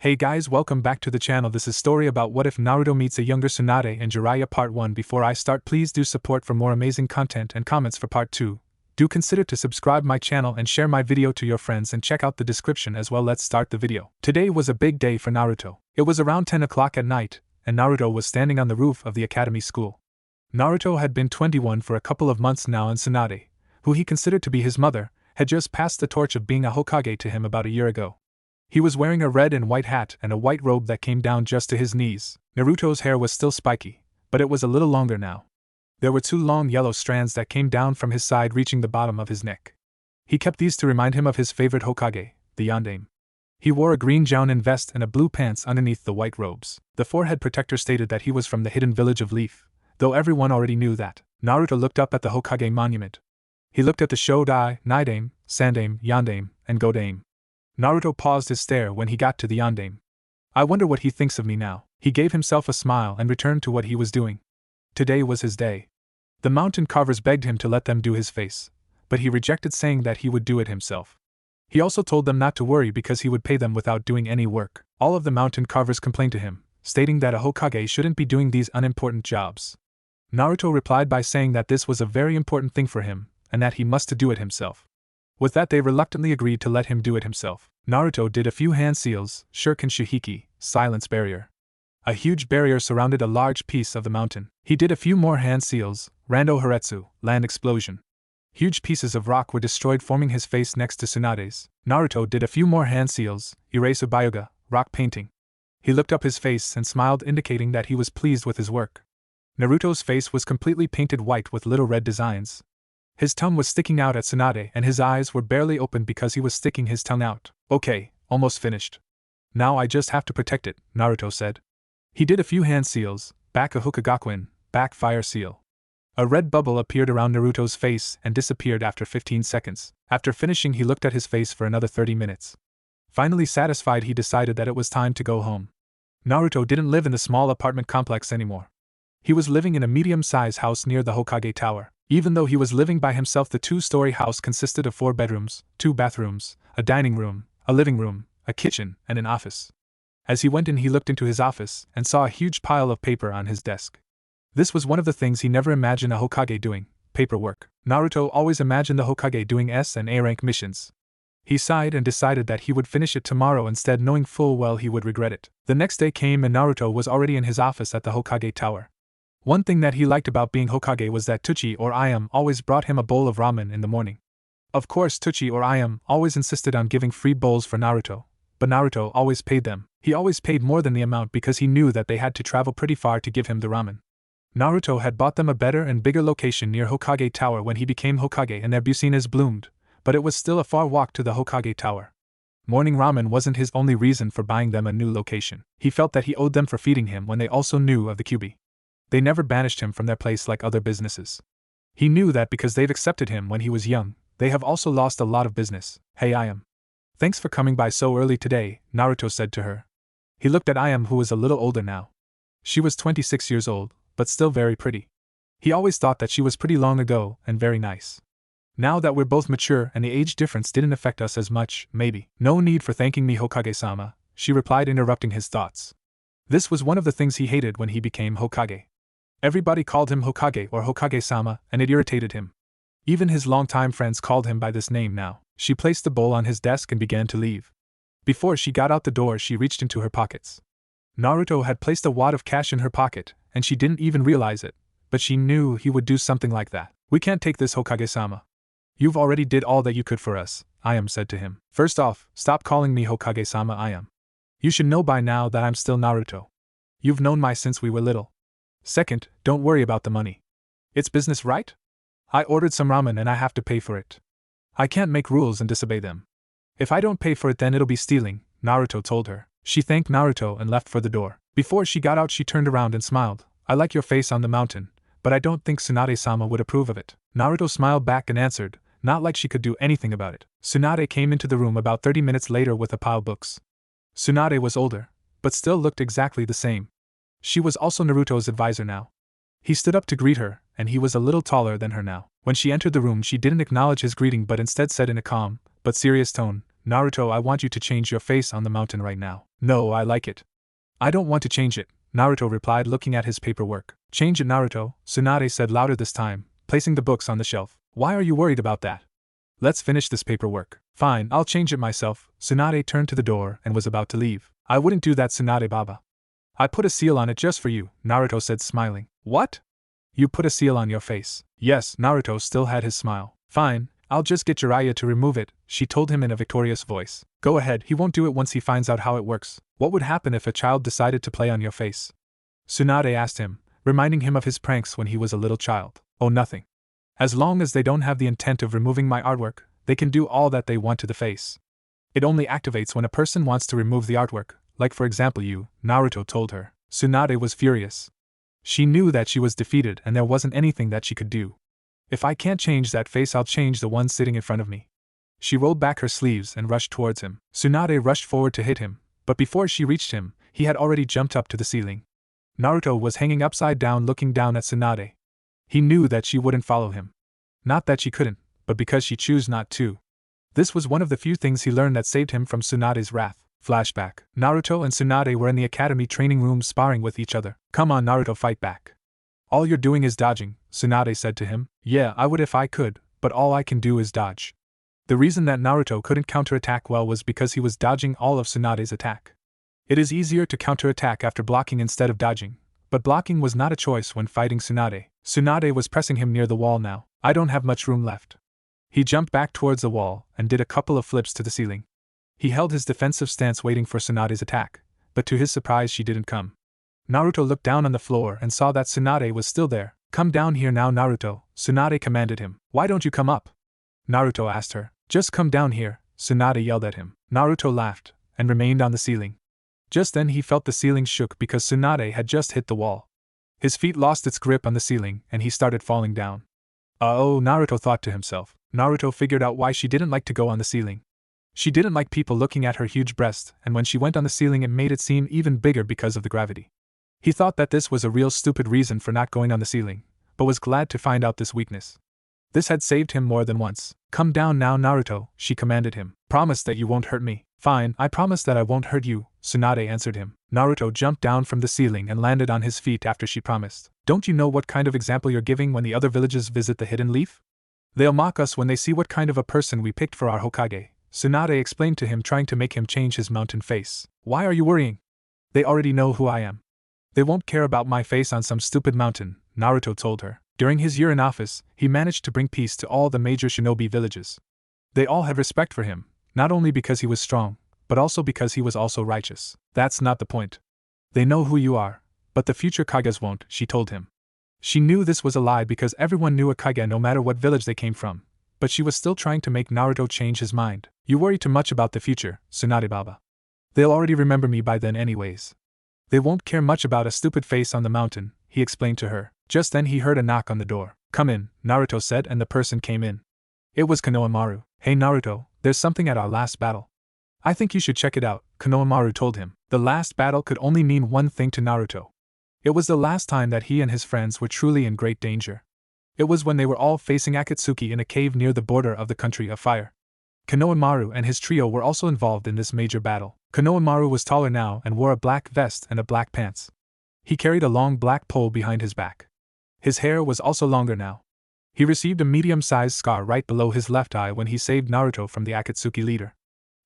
Hey guys, welcome back to the channel. This is story about what if Naruto meets a younger Tsunade and Jiraiya part 1. Before I start, please do support for more amazing content and comments for part 2. Do consider to subscribe my channel and share my video to your friends and check out the description as well. Let's start the video. Today was a big day for Naruto. It was around 10 o'clock at night, and Naruto was standing on the roof of the academy school. Naruto had been 21 for a couple of months now, and Tsunade, who he considered to be his mother, had just passed the torch of being a Hokage to him about a year ago. He was wearing a red and white hat and a white robe that came down just to his knees. Naruto's hair was still spiky, but it was a little longer now. There were two long yellow strands that came down from his side, reaching the bottom of his neck. He kept these to remind him of his favorite Hokage, the Yondaime. He wore a green jounin vest and a blue pants underneath the white robes. The forehead protector stated that he was from the hidden village of Leaf, though everyone already knew that. Naruto looked up at the Hokage monument. He looked at the Shodai, Nidaime, Sandaime, Yondaime, and Godaime. Naruto paused his stare when he got to the Yondaime. I wonder what he thinks of me now. He gave himself a smile and returned to what he was doing. Today was his day. The mountain carvers begged him to let them do his face, but he rejected, saying that he would do it himself. He also told them not to worry because he would pay them without doing any work. All of the mountain carvers complained to him, stating that a Hokage shouldn't be doing these unimportant jobs. Naruto replied by saying that this was a very important thing for him, and that he must do it himself. With that, they reluctantly agreed to let him do it himself. Naruto did a few hand seals, Shuriken Shuhiki, silence barrier. A huge barrier surrounded a large piece of the mountain. He did a few more hand seals, Rando Haretsu, land explosion. Huge pieces of rock were destroyed, forming his face next to Tsunade's. Naruto did a few more hand seals, Irasu Byoga, rock painting. He looked up his face and smiled, indicating that he was pleased with his work. Naruto's face was completely painted white with little red designs. His tongue was sticking out at Tsunade, and his eyes were barely open because he was sticking his tongue out. Okay, almost finished. Now I just have to protect it, Naruto said. He did a few hand seals, back a Hokugakuin, back fire seal. A red bubble appeared around Naruto's face and disappeared after 15 seconds. After finishing, he looked at his face for another 30 minutes. Finally satisfied, he decided that it was time to go home. Naruto didn't live in the small apartment complex anymore. He was living in a medium-sized house near the Hokage Tower. Even though he was living by himself, the two-story house consisted of 4 bedrooms, 2 bathrooms, a dining room, a living room, a kitchen, and an office. As he went in, he looked into his office and saw a huge pile of paper on his desk. This was one of the things he never imagined a Hokage doing, paperwork. Naruto always imagined the Hokage doing S and A rank missions. He sighed and decided that he would finish it tomorrow instead, knowing full well he would regret it. The next day came and Naruto was already in his office at the Hokage Tower. One thing that he liked about being Hokage was that Tsuchi or Ayam always brought him a bowl of ramen in the morning. Of course, Tsuchi or Ayam always insisted on giving free bowls for Naruto, but Naruto always paid them. He always paid more than the amount because he knew that they had to travel pretty far to give him the ramen. Naruto had bought them a better and bigger location near Hokage Tower when he became Hokage, and their business bloomed, but it was still a far walk to the Hokage Tower. Morning ramen wasn't his only reason for buying them a new location. He felt that he owed them for feeding him when they also knew of the QB. They never banished him from their place like other businesses. He knew that because they've accepted him when he was young, they have also lost a lot of business. Hey Ayam. Thanks for coming by so early today, Naruto said to her. He looked at Ayam, who was a little older now. She was 26 years old, but still very pretty. He always thought that she was pretty long ago and very nice. Now that we're both mature and the age difference didn't affect us as much, maybe. No need for thanking me, Hokage-sama, she replied, interrupting his thoughts. This was one of the things he hated when he became Hokage. Everybody called him Hokage or Hokage-sama, and it irritated him. Even his longtime friends called him by this name now. She placed the bowl on his desk and began to leave. Before she got out the door, she reached into her pockets. Naruto had placed a wad of cash in her pocket, and she didn't even realize it, but she knew he would do something like that. We can't take this, Hokage-sama. You've already did all that you could for us, Ayam said to him. First off, stop calling me Hokage-sama, Ayam. You should know by now that I'm still Naruto. You've known me since we were little. Second, don't worry about the money. It's business, right? I ordered some ramen and I have to pay for it. I can't make rules and disobey them. If I don't pay for it, then it'll be stealing, Naruto told her. She thanked Naruto and left for the door. Before she got out, she turned around and smiled. I like your face on the mountain, but I don't think Tsunade-sama would approve of it. Naruto smiled back and answered, not like she could do anything about it. Tsunade came into the room about 30 minutes later with a pile of books. Tsunade was older, but still looked exactly the same. She was also Naruto's advisor now. He stood up to greet her, and he was a little taller than her now. When she entered the room, she didn't acknowledge his greeting but instead said in a calm, but serious tone, Naruto, I want you to change your face on the mountain right now. No, I like it. I don't want to change it, Naruto replied, looking at his paperwork. Change it, Naruto, Tsunade said louder this time, placing the books on the shelf. Why are you worried about that? Let's finish this paperwork. Fine, I'll change it myself. Tsunade turned to the door and was about to leave. I wouldn't do that, Tsunade Baba. I put a seal on it just for you, Naruto said, smiling. What? You put a seal on your face? Yes, Naruto still had his smile. Fine, I'll just get Jiraiya to remove it, she told him in a victorious voice. Go ahead, he won't do it once he finds out how it works. What would happen if a child decided to play on your face? Tsunade asked him, reminding him of his pranks when he was a little child. Oh, nothing. As long as they don't have the intent of removing my artwork, they can do all that they want to the face. It only activates when a person wants to remove the artwork, like for example you, Naruto told her. Tsunade was furious. She knew that she was defeated and there wasn't anything that she could do. If I can't change that face, I'll change the one sitting in front of me. She rolled back her sleeves and rushed towards him. Tsunade rushed forward to hit him, but before she reached him, he had already jumped up to the ceiling. Naruto was hanging upside down looking down at Tsunade. He knew that she wouldn't follow him. Not that she couldn't, but because she chose not to. This was one of the few things he learned that saved him from Tsunade's wrath. Flashback. Naruto and Tsunade were in the academy training room sparring with each other. Come on, Naruto, fight back. All you're doing is dodging, Tsunade said to him. Yeah, I would if I could, but all I can do is dodge. The reason that Naruto couldn't counterattack well was because he was dodging all of Tsunade's attack. It is easier to counterattack after blocking instead of dodging, but blocking was not a choice when fighting Tsunade. Tsunade was pressing him near the wall now. I don't have much room left. He jumped back towards the wall and did a couple of flips to the ceiling. He held his defensive stance waiting for Tsunade's attack, but to his surprise she didn't come. Naruto looked down on the floor and saw that Tsunade was still there. Come down here now, Naruto, Tsunade commanded him. Why don't you come up? Naruto asked her. Just come down here, Tsunade yelled at him. Naruto laughed and remained on the ceiling. Just then he felt the ceiling shook because Tsunade had just hit the wall. His feet lost its grip on the ceiling and he started falling down. Oh, Naruto thought to himself. Naruto figured out why she didn't like to go on the ceiling. She didn't like people looking at her huge breast, and when she went on the ceiling it made it seem even bigger because of the gravity. He thought that this was a real stupid reason for not going on the ceiling, but was glad to find out this weakness. This had saved him more than once. Come down now, Naruto, she commanded him. Promise that you won't hurt me. Fine, I promise that I won't hurt you, Tsunade answered him. Naruto jumped down from the ceiling and landed on his feet after she promised. Don't you know what kind of example you're giving when the other villages visit the Hidden Leaf? They'll mock us when they see what kind of a person we picked for our Hokage, Tsunade explained to him, trying to make him change his mountain face. Why are you worrying? They already know who I am. They won't care about my face on some stupid mountain, Naruto told her. During his year in office, he managed to bring peace to all the major shinobi villages. They all had respect for him, not only because he was strong, but also because he was also righteous. That's not the point. They know who you are, but the future Kages won't, she told him. She knew this was a lie because everyone knew a Kage no matter what village they came from, but she was still trying to make Naruto change his mind. You worry too much about the future, Tsunade Baba. They'll already remember me by then anyways. They won't care much about a stupid face on the mountain, he explained to her. Just then he heard a knock on the door. Come in, Naruto said, and the person came in. It was Konohamaru. Hey Naruto, there's something at our last battle. I think you should check it out, Konohamaru told him. The last battle could only mean one thing to Naruto. It was the last time that he and his friends were truly in great danger. It was when they were all facing Akatsuki in a cave near the border of the country of fire. Konohamaru and his trio were also involved in this major battle. Konohamaru was taller now and wore a black vest and a black pants. He carried a long black pole behind his back. His hair was also longer now. He received a medium-sized scar right below his left eye when he saved Naruto from the Akatsuki leader.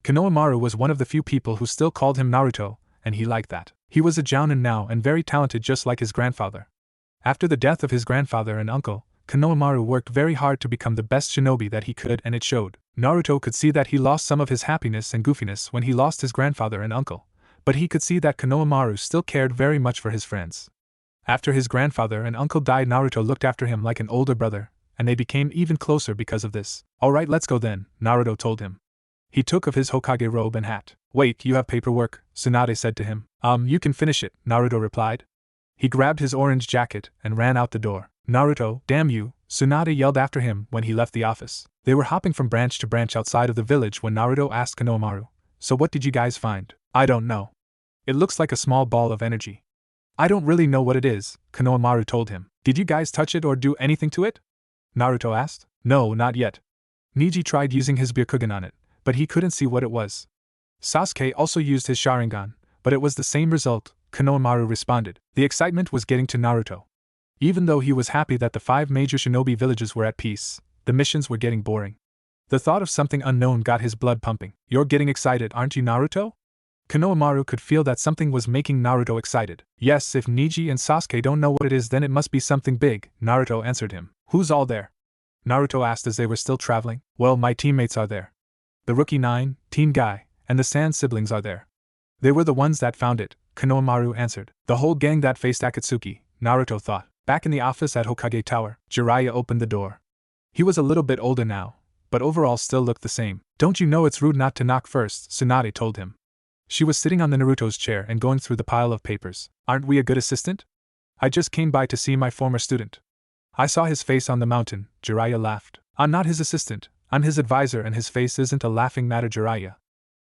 Konohamaru was one of the few people who still called him Naruto, and he liked that. He was a jounin now and very talented just like his grandfather. After the death of his grandfather and uncle, Konohamaru worked very hard to become the best shinobi that he could, and it showed. Naruto could see that he lost some of his happiness and goofiness when he lost his grandfather and uncle, but he could see that Konohamaru still cared very much for his friends. After his grandfather and uncle died, Naruto looked after him like an older brother, and they became even closer because of this. Alright, let's go then, Naruto told him. He took off his Hokage robe and hat. Wait, you have paperwork, Tsunade said to him. You can finish it, Naruto replied. He grabbed his orange jacket and ran out the door. Naruto, damn you, Tsunade yelled after him when he left the office. They were hopping from branch to branch outside of the village when Naruto asked Konohamaru, so what did you guys find? I don't know. It looks like a small ball of energy. I don't really know what it is, Konohamaru told him. Did you guys touch it or do anything to it? Naruto asked. No, not yet. Neji tried using his Byakugan on it, but he couldn't see what it was. Sasuke also used his Sharingan, but it was the same result, Konohamaru responded. The excitement was getting to Naruto. Even though he was happy that the 5 major shinobi villages were at peace, the missions were getting boring. The thought of something unknown got his blood pumping. You're getting excited, aren't you, Naruto? Konohamaru could feel that something was making Naruto excited. Yes, if Neji and Sasuke don't know what it is, then it must be something big, Naruto answered him. Who's all there? Naruto asked as they were still traveling. Well, my teammates are there. The Rookie 9, Teen Guy, and the Sand siblings are there. They were the ones that found it, Konohamaru answered. The whole gang that faced Akatsuki, Naruto thought. Back in the office at Hokage Tower, Jiraiya opened the door. He was a little bit older now, but overall still looked the same. Don't you know it's rude not to knock first, Tsunade told him. She was sitting on the Naruto's chair and going through the pile of papers. Aren't we a good assistant? I just came by to see my former student. I saw his face on the mountain, Jiraiya laughed. I'm not his assistant, I'm his advisor, and his face isn't a laughing matter, Jiraiya.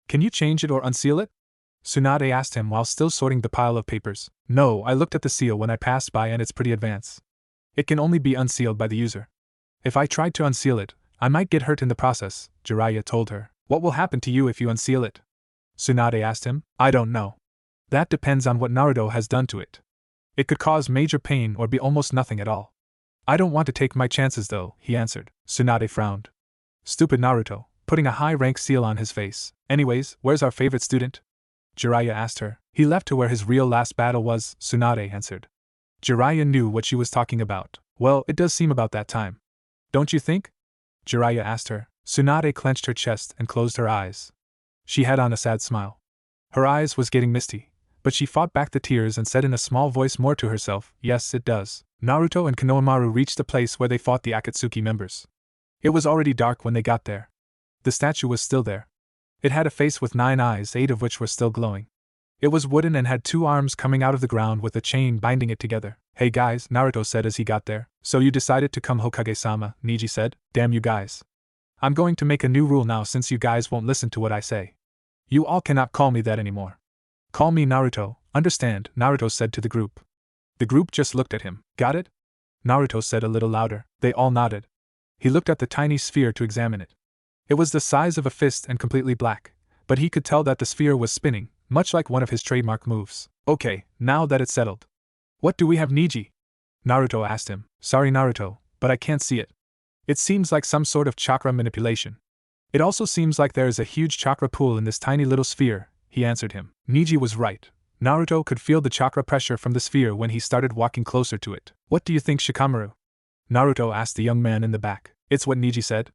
Can you change it or unseal it? Tsunade asked him while still sorting the pile of papers. No, I looked at the seal when I passed by and it's pretty advanced. It can only be unsealed by the user. If I tried to unseal it, I might get hurt in the process, Jiraiya told her. What will happen to you if you unseal it? Tsunade asked him. I don't know. That depends on what Naruto has done to it. It could cause major pain or be almost nothing at all. I don't want to take my chances though, he answered. Tsunade frowned. Stupid Naruto, putting a high-rank seal on his face. Anyways, where's our favorite student? Jiraiya asked her. He left to where his real last battle was, Tsunade answered. Jiraiya knew what she was talking about. Well, it does seem about that time. Don't you think? Jiraiya asked her. Tsunade clenched her chest and closed her eyes. She had on a sad smile. Her eyes was getting misty, but she fought back the tears and said in a small voice more to herself, yes, it does. Naruto and Konohamaru reached the place where they fought the Akatsuki members. It was already dark when they got there. The statue was still there. It had a face with 9 eyes, 8 of which were still glowing. It was wooden and had 2 arms coming out of the ground with a chain binding it together. Hey guys, Naruto said as he got there. So you decided to come, Hokage-sama, Neji said. Damn you guys. I'm going to make a new rule now since you guys won't listen to what I say. You all cannot call me that anymore. Call me Naruto, understand, Naruto said to the group. The group just looked at him. Got it? Naruto said a little louder. They all nodded. He looked at the tiny sphere to examine it. It was the size of a fist and completely black, but he could tell that the sphere was spinning, much like one of his trademark moves. Okay, now that it's settled. What do we have, Neji? Naruto asked him. Sorry, Naruto, but I can't see it. It seems like some sort of chakra manipulation. It also seems like there is a huge chakra pool in this tiny little sphere, he answered him. Neji was right. Naruto could feel the chakra pressure from the sphere when he started walking closer to it. What do you think, Shikamaru? Naruto asked the young man in the back. It's what Neji said.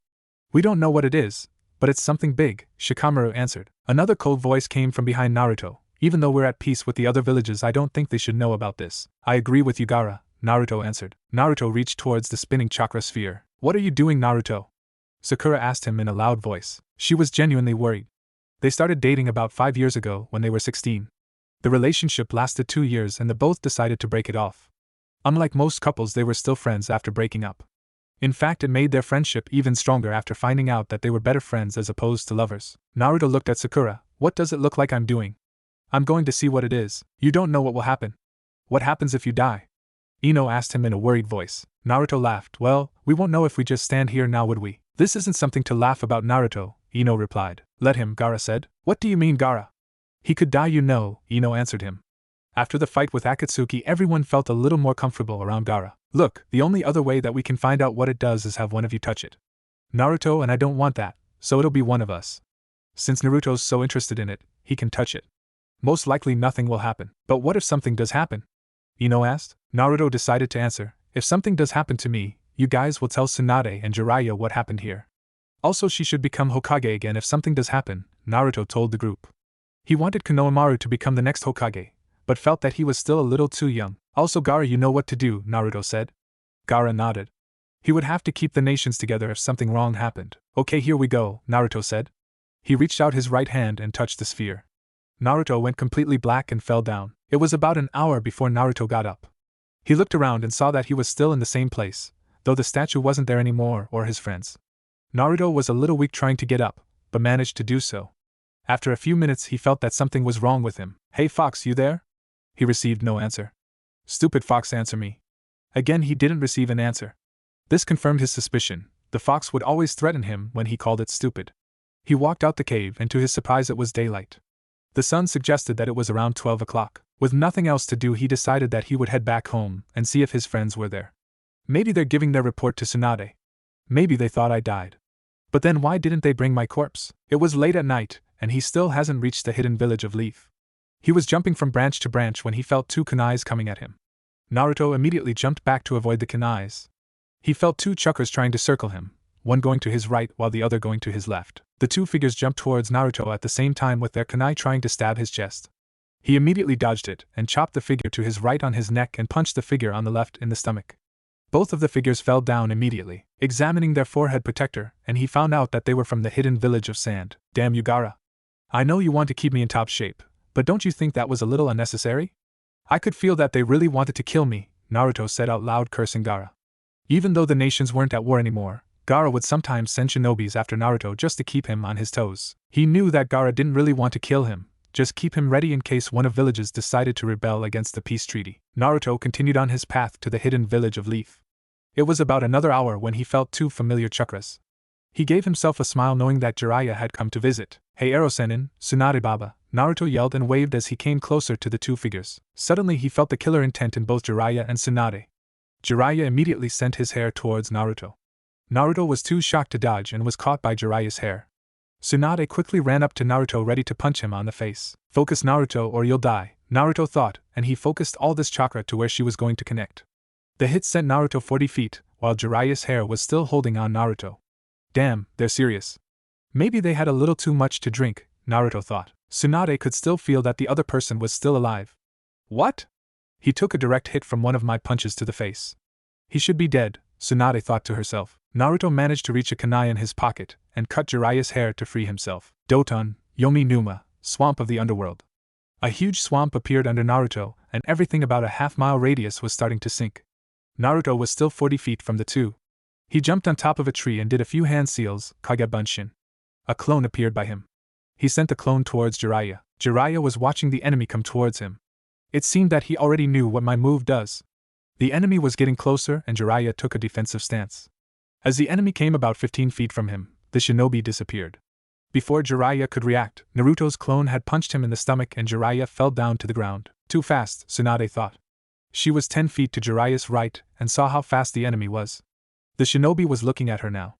We don't know what it is, but it's something big, Shikamaru answered. Another cold voice came from behind Naruto. Even though we're at peace with the other villages, I don't think they should know about this. I agree with you, Gaara, Naruto answered. Naruto reached towards the spinning chakra sphere. What are you doing, Naruto? Sakura asked him in a loud voice. She was genuinely worried. They started dating about 5 years ago when they were 16. The relationship lasted 2 years and they both decided to break it off. Unlike most couples, they were still friends after breaking up. In fact, it made their friendship even stronger after finding out that they were better friends as opposed to lovers. Naruto looked at Sakura. What does it look like I'm doing? I'm going to see what it is. You don't know what will happen. What happens if you die? Ino asked him in a worried voice. Naruto laughed. Well, we won't know if we just stand here now, would we? This isn't something to laugh about, Naruto, Ino replied. Let him, Gaara said. What do you mean, Gaara? He could die, you know, Ino answered him. After the fight with Akatsuki, everyone felt a little more comfortable around Gaara. Look, the only other way that we can find out what it does is have one of you touch it. Naruto and I don't want that, so it'll be one of us. Since Naruto's so interested in it, he can touch it. Most likely nothing will happen. But what if something does happen? Ino asked. Naruto decided to answer. If something does happen to me, you guys will tell Tsunade and Jiraiya what happened here. Also, she should become Hokage again if something does happen, Naruto told the group. He wanted Konohamaru to become the next Hokage, but felt that he was still a little too young. Also, Gaara, you know what to do, Naruto said. Gaara nodded. He would have to keep the nations together if something wrong happened. Okay, here we go, Naruto said. He reached out his right hand and touched the sphere. Naruto went completely black and fell down. It was about an hour before Naruto got up. He looked around and saw that he was still in the same place, though the statue wasn't there anymore or his friends. Naruto was a little weak trying to get up, but managed to do so. After a few minutes he felt that something was wrong with him. Hey Fox, you there? He received no answer. Stupid fox, answer me. Again he didn't receive an answer. This confirmed his suspicion. The fox would always threaten him when he called it stupid. He walked out the cave, and to his surprise it was daylight. The sun suggested that it was around 12 o'clock. With nothing else to do, he decided that he would head back home and see if his friends were there. Maybe they're giving their report to Tsunade. Maybe they thought I died. But then why didn't they bring my corpse? It was late at night, and he still hasn't reached the hidden village of Leaf. He was jumping from branch to branch when he felt 2 kunais coming at him. Naruto immediately jumped back to avoid the kunais. He felt 2 chakras trying to circle him, one going to his right while the other going to his left. The 2 figures jumped towards Naruto at the same time with their kunai trying to stab his chest. He immediately dodged it and chopped the figure to his right on his neck and punched the figure on the left in the stomach. Both of the figures fell down immediately, examining their forehead protector, and he found out that they were from the hidden village of sand. Damn you, Gaara. I know you want to keep me in top shape, but don't you think that was a little unnecessary? I could feel that they really wanted to kill me, Naruto said out loud, cursing Gaara. Even though the nations weren't at war anymore, Gaara would sometimes send shinobis after Naruto just to keep him on his toes. He knew that Gaara didn't really want to kill him, just keep him ready in case one of villages decided to rebel against the peace treaty. Naruto continued on his path to the hidden village of Leaf. It was about another hour when he felt 2 familiar chakras. He gave himself a smile knowing that Jiraiya had come to visit. Hey Ero-sennin, Tsunade Baba, Naruto yelled and waved as he came closer to the 2 figures. Suddenly he felt the killer intent in both Jiraiya and Tsunade. Jiraiya immediately sent his hair towards Naruto. Naruto was too shocked to dodge and was caught by Jiraiya's hair. Tsunade quickly ran up to Naruto ready to punch him on the face. Focus Naruto or you'll die, Naruto thought, and he focused all this chakra to where she was going to connect. The hit sent Naruto 40 feet, while Jiraiya's hair was still holding on Naruto. Damn, they're serious. Maybe they had a little too much to drink, Naruto thought. Tsunade could still feel that the other person was still alive. What? He took a direct hit from one of my punches to the face. He should be dead, Tsunade thought to herself. Naruto managed to reach a kunai in his pocket and cut Jiraiya's hair to free himself. Doton, Yomi Numa, Swamp of the Underworld. A huge swamp appeared under Naruto, and everything about a half-mile radius was starting to sink. Naruto was still 40 feet from the 2. He jumped on top of a tree and did a few hand seals, Kage Bunshin. A clone appeared by him. He sent the clone towards Jiraiya. Jiraiya was watching the enemy come towards him. It seemed that he already knew what my move does. The enemy was getting closer and Jiraiya took a defensive stance. As the enemy came about 15 feet from him, the shinobi disappeared. Before Jiraiya could react, Naruto's clone had punched him in the stomach and Jiraiya fell down to the ground. Too fast, Tsunade thought. She was 10 feet to Jiraiya's right and saw how fast the enemy was. The shinobi was looking at her now.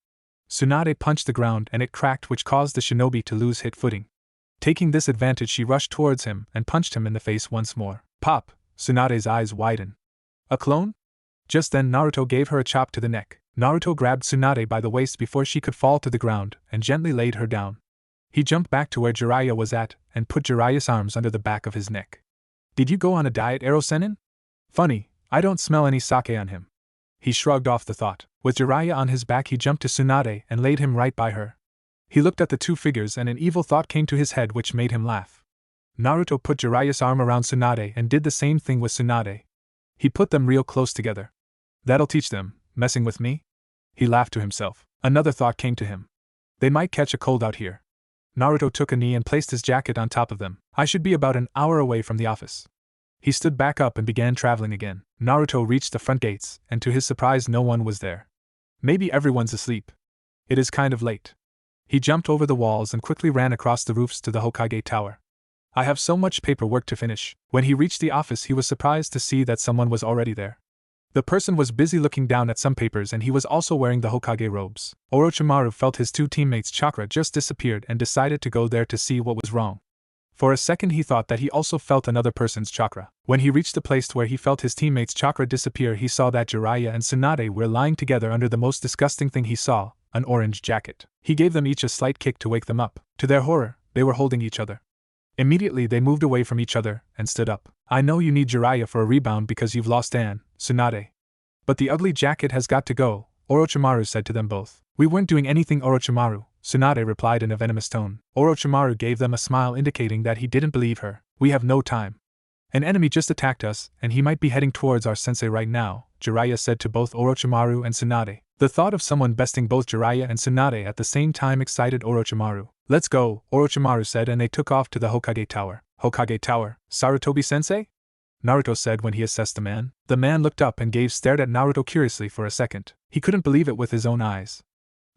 Tsunade punched the ground and it cracked, which caused the shinobi to lose hit footing. Taking this advantage, she rushed towards him and punched him in the face once more. Pop! Tsunade's eyes widened. A clone? Just then Naruto gave her a chop to the neck. Naruto grabbed Tsunade by the waist before she could fall to the ground and gently laid her down. He jumped back to where Jiraiya was at and put Jiraiya's arms under the back of his neck. Did you go on a diet, Ero-sennin? Funny, I don't smell any sake on him. He shrugged off the thought. With Jiraiya on his back, he jumped to Tsunade and laid him right by her. He looked at the 2 figures and an evil thought came to his head which made him laugh. Naruto put Jiraiya's arm around Tsunade and did the same thing with Tsunade. He put them real close together. That'll teach them, messing with me? He laughed to himself. Another thought came to him. They might catch a cold out here. Naruto took a knee and placed his jacket on top of them. I should be about an hour away from the office. He stood back up and began traveling again. Naruto reached the front gates, and to his surprise no one was there. Maybe everyone's asleep. It is kind of late. He jumped over the walls and quickly ran across the roofs to the Hokage Tower. I have so much paperwork to finish. When he reached the office, he was surprised to see that someone was already there. The person was busy looking down at some papers and he was also wearing the Hokage robes. Orochimaru felt his 2 teammates' chakra just disappeared and decided to go there to see what was wrong. For a second he thought that he also felt another person's chakra. When he reached the place where he felt his teammates' chakra disappear, he saw that Jiraiya and Tsunade were lying together under the most disgusting thing he saw, an orange jacket. He gave them each a slight kick to wake them up. To their horror, they were holding each other. Immediately they moved away from each other and stood up. I know you need Jiraiya for a rebound because you've lost Anne, Tsunade. But the ugly jacket has got to go, Orochimaru said to them both. We weren't doing anything, Orochimaru, Tsunade replied in a venomous tone. Orochimaru gave them a smile indicating that he didn't believe her. We have no time. An enemy just attacked us, and he might be heading towards our sensei right now, Jiraiya said to both Orochimaru and Tsunade. The thought of someone besting both Jiraiya and Tsunade at the same time excited Orochimaru. Let's go, Orochimaru said, and they took off to the Hokage Tower. Hokage Tower, Sarutobi-sensei? Naruto said when he assessed the man. The man looked up and stared at Naruto curiously for a second. He couldn't believe it with his own eyes.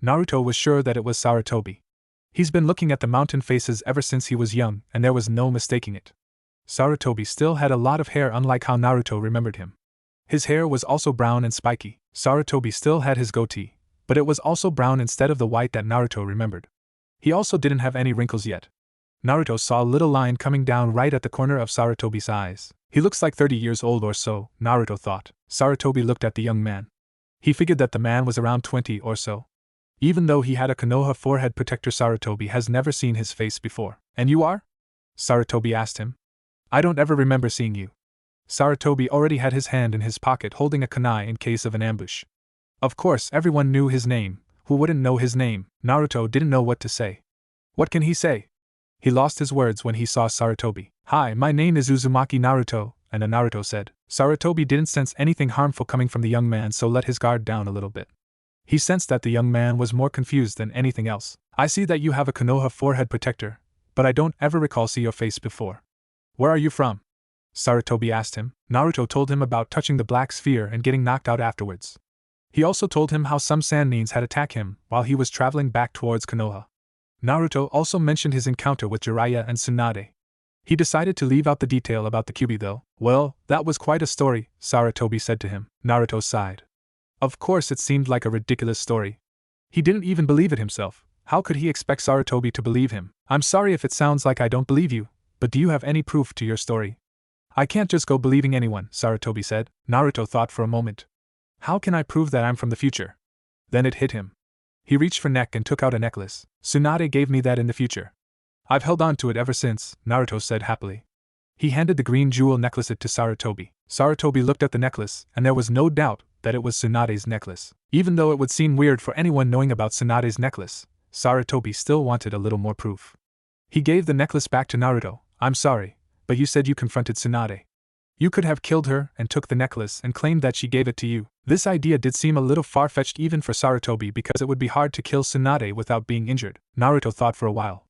Naruto was sure that it was Sarutobi. He's been looking at the mountain faces ever since he was young, and there was no mistaking it. Sarutobi still had a lot of hair, unlike how Naruto remembered him. His hair was also brown and spiky. Sarutobi still had his goatee, but it was also brown instead of the white that Naruto remembered. He also didn't have any wrinkles yet. Naruto saw a little line coming down right at the corner of Sarutobi's eyes. He looks like 30 years old or so, Naruto thought. Sarutobi looked at the young man. He figured that the man was around 20 or so. Even though he had a Konoha forehead protector, Sarutobi has never seen his face before. And you are? Sarutobi asked him. I don't ever remember seeing you. Sarutobi already had his hand in his pocket holding a kunai in case of an ambush. Of course, everyone knew his name. Who wouldn't know his name? Naruto didn't know what to say. What can he say? He lost his words when he saw Sarutobi. Hi, my name is Uzumaki Naruto, and Naruto said. Sarutobi didn't sense anything harmful coming from the young man, so let his guard down a little bit. He sensed that the young man was more confused than anything else. I see that you have a Konoha forehead protector, but I don't ever recall see your face before. Where are you from? Sarutobi asked him. Naruto told him about touching the black sphere and getting knocked out afterwards. He also told him how some Sandines had attacked him while he was traveling back towards Konoha. Naruto also mentioned his encounter with Jiraiya and Tsunade. He decided to leave out the detail about the Kyuubi though. Well, that was quite a story, Sarutobi said to him. Naruto sighed. Of course it seemed like a ridiculous story. He didn't even believe it himself. How could he expect Sarutobi to believe him? I'm sorry if it sounds like I don't believe you, but do you have any proof to your story? I can't just go believing anyone, Sarutobi said. Naruto thought for a moment. How can I prove that I'm from the future? Then it hit him. He reached for neck and took out a necklace. Tsunade gave me that in the future. I've held on to it ever since, Naruto said happily. He handed the green jewel necklace to Sarutobi. Sarutobi looked at the necklace, and there was no doubt that it was Tsunade's necklace. Even though it would seem weird for anyone knowing about Tsunade's necklace, Sarutobi still wanted a little more proof. He gave the necklace back to Naruto. I'm sorry, but you said you confronted Tsunade. You could have killed her and took the necklace and claimed that she gave it to you. This idea did seem a little far-fetched even for Sarutobi because it would be hard to kill Tsunade without being injured. Naruto thought for a while.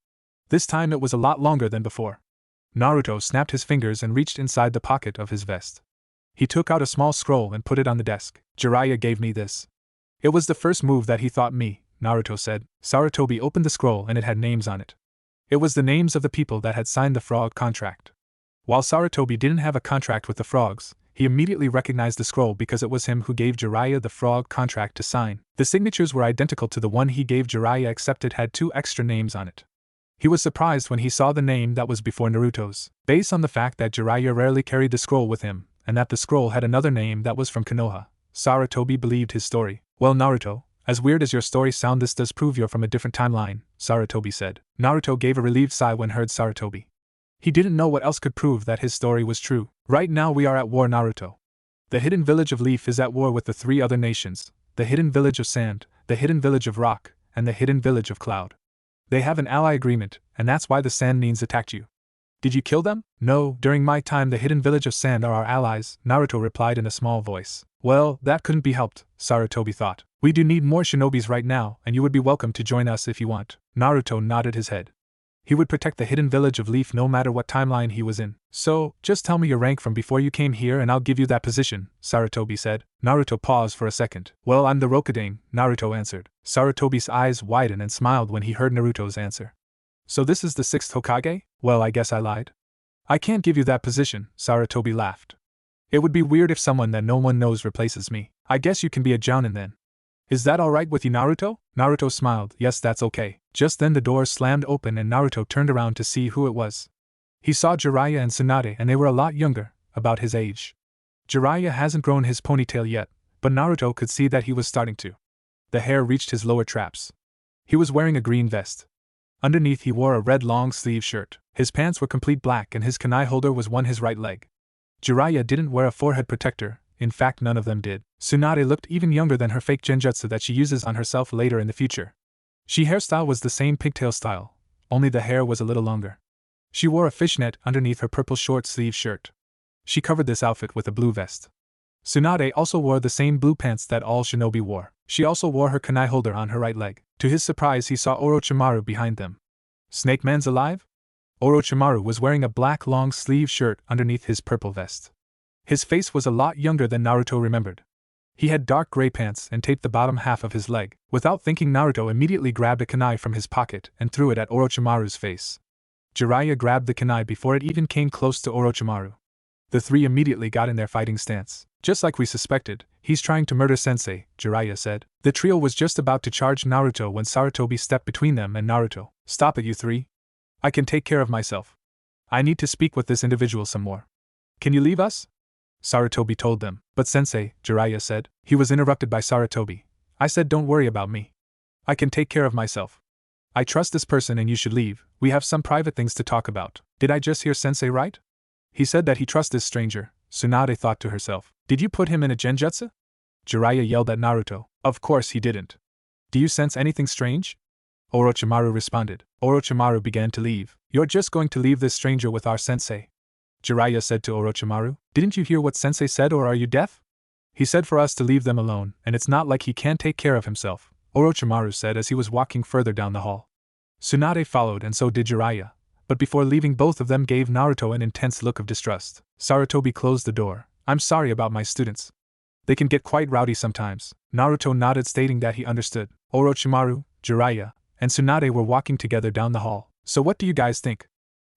This time it was a lot longer than before. Naruto snapped his fingers and reached inside the pocket of his vest. He took out a small scroll and put it on the desk. Jiraiya gave me this. It was the first move that he taught me, Naruto said. Sarutobi opened the scroll and it had names on it. It was the names of the people that had signed the frog contract. While Sarutobi didn't have a contract with the frogs, he immediately recognized the scroll because it was him who gave Jiraiya the frog contract to sign. The signatures were identical to the one he gave Jiraiya except it had 2 extra names on it. He was surprised when he saw the name that was before Naruto's, based on the fact that Jiraiya rarely carried the scroll with him, and that the scroll had another name that was from Konoha. Sarutobi believed his story. Well, Naruto, as weird as your story sounds, this does prove you're from a different timeline, Sarutobi said. Naruto gave a relieved sigh when heard Sarutobi. He didn't know what else could prove that his story was true. Right now we are at war, Naruto. The hidden village of Leaf is at war with the 3 other nations, the hidden village of Sand, the hidden village of Rock, and the hidden village of Cloud. They have an ally agreement, and that's why the Sandines attacked you. Did you kill them? No, during my time the hidden village of Sand are our allies, Naruto replied in a small voice. Well, that couldn't be helped, Sarutobi thought. We do need more shinobis right now, and you would be welcome to join us if you want. Naruto nodded his head. He would protect the hidden village of Leaf no matter what timeline he was in. So, just tell me your rank from before you came here and I'll give you that position, Sarutobi said. Naruto paused for a second. Well, I'm the Rokudan, Naruto answered. Sarutobi's eyes widened and smiled when he heard Naruto's answer. So this is the 6th Hokage? Well, I guess I lied. I can't give you that position, Sarutobi laughed. It would be weird if someone that no one knows replaces me. I guess you can be a Jounin then. Is that alright with you, Naruto? Naruto smiled. Yes, that's okay. Just then the doors slammed open and Naruto turned around to see who it was. He saw Jiraiya and Tsunade and they were a lot younger, about his age. Jiraiya hasn't grown his ponytail yet, but Naruto could see that he was starting to. The hair reached his lower traps. He was wearing a green vest. Underneath he wore a red long-sleeve shirt. His pants were complete black and his kunai holder was on his right leg. Jiraiya didn't wear a forehead protector, in fact none of them did. Tsunade looked even younger than her fake genjutsu that she uses on herself later in the future. She hairstyle was the same pigtail style, only the hair was a little longer. She wore a fishnet underneath her purple short-sleeve shirt. She covered this outfit with a blue vest. Tsunade also wore the same blue pants that all shinobi wore. She also wore her kunai holder on her right leg. To his surprise he saw Orochimaru behind them. Snake Man's alive? Orochimaru was wearing a black long-sleeve shirt underneath his purple vest. His face was a lot younger than Naruto remembered. He had dark gray pants and taped the bottom half of his leg. Without thinking, Naruto immediately grabbed a kunai from his pocket and threw it at Orochimaru's face. Jiraiya grabbed the kunai before it even came close to Orochimaru. The three immediately got in their fighting stance. Just like we suspected, he's trying to murder Sensei, Jiraiya said. The trio was just about to charge Naruto when Sarutobi stepped between them and Naruto. Stop it, you three. I can take care of myself. I need to speak with this individual some more. Can you leave us? Sarutobi told them. But Sensei, Jiraiya said. He was interrupted by Sarutobi. I said don't worry about me. I can take care of myself. I trust this person and you should leave. We have some private things to talk about. Did I just hear Sensei right? He said that he trusts this stranger, Tsunade thought to herself. Did you put him in a genjutsu? Jiraiya yelled at Naruto. Of course he didn't. Do you sense anything strange? Orochimaru responded. Orochimaru began to leave. You're just going to leave this stranger with our sensei? Jiraiya said to Orochimaru. Didn't you hear what Sensei said, or are you deaf? He said for us to leave them alone, and it's not like he can't take care of himself, Orochimaru said as he was walking further down the hall. Tsunade followed and so did Jiraiya, but before leaving both of them gave Naruto an intense look of distrust. Sarutobi closed the door. I'm sorry about my students. They can get quite rowdy sometimes. Naruto nodded, stating that he understood. Orochimaru, Jiraiya, and Tsunade were walking together down the hall. So what do you guys think?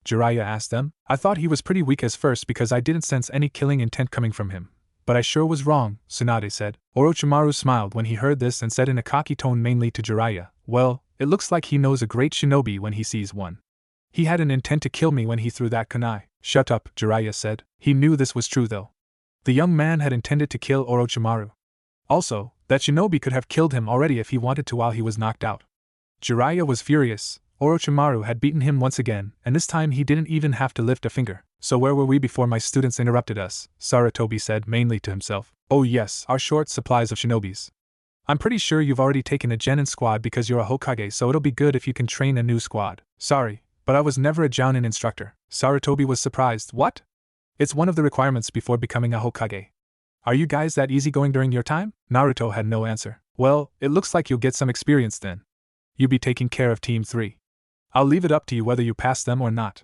Jiraiya asked them. I thought he was pretty weak at first because I didn't sense any killing intent coming from him. But I sure was wrong, Tsunade said. Orochimaru smiled when he heard this and said in a cocky tone mainly to Jiraiya, well, it looks like he knows a great shinobi when he sees one. He had an intent to kill me when he threw that kunai. Shut up, Jiraiya said. He knew this was true though. The young man had intended to kill Orochimaru. Also, that shinobi could have killed him already if he wanted to while he was knocked out. Jiraiya was furious. Orochimaru had beaten him once again, and this time he didn't even have to lift a finger. So where were we before my students interrupted us? Sarutobi said mainly to himself. Oh yes, our short supplies of shinobis. I'm pretty sure you've already taken a genin squad because you're a Hokage, so it'll be good if you can train a new squad. Sorry, but I was never a jounin instructor. Sarutobi was surprised. What? It's one of the requirements before becoming a Hokage. Are you guys that easygoing during your time? Naruto had no answer. Well, it looks like you'll get some experience then. You'll be taking care of Team 3. I'll leave it up to you whether you pass them or not.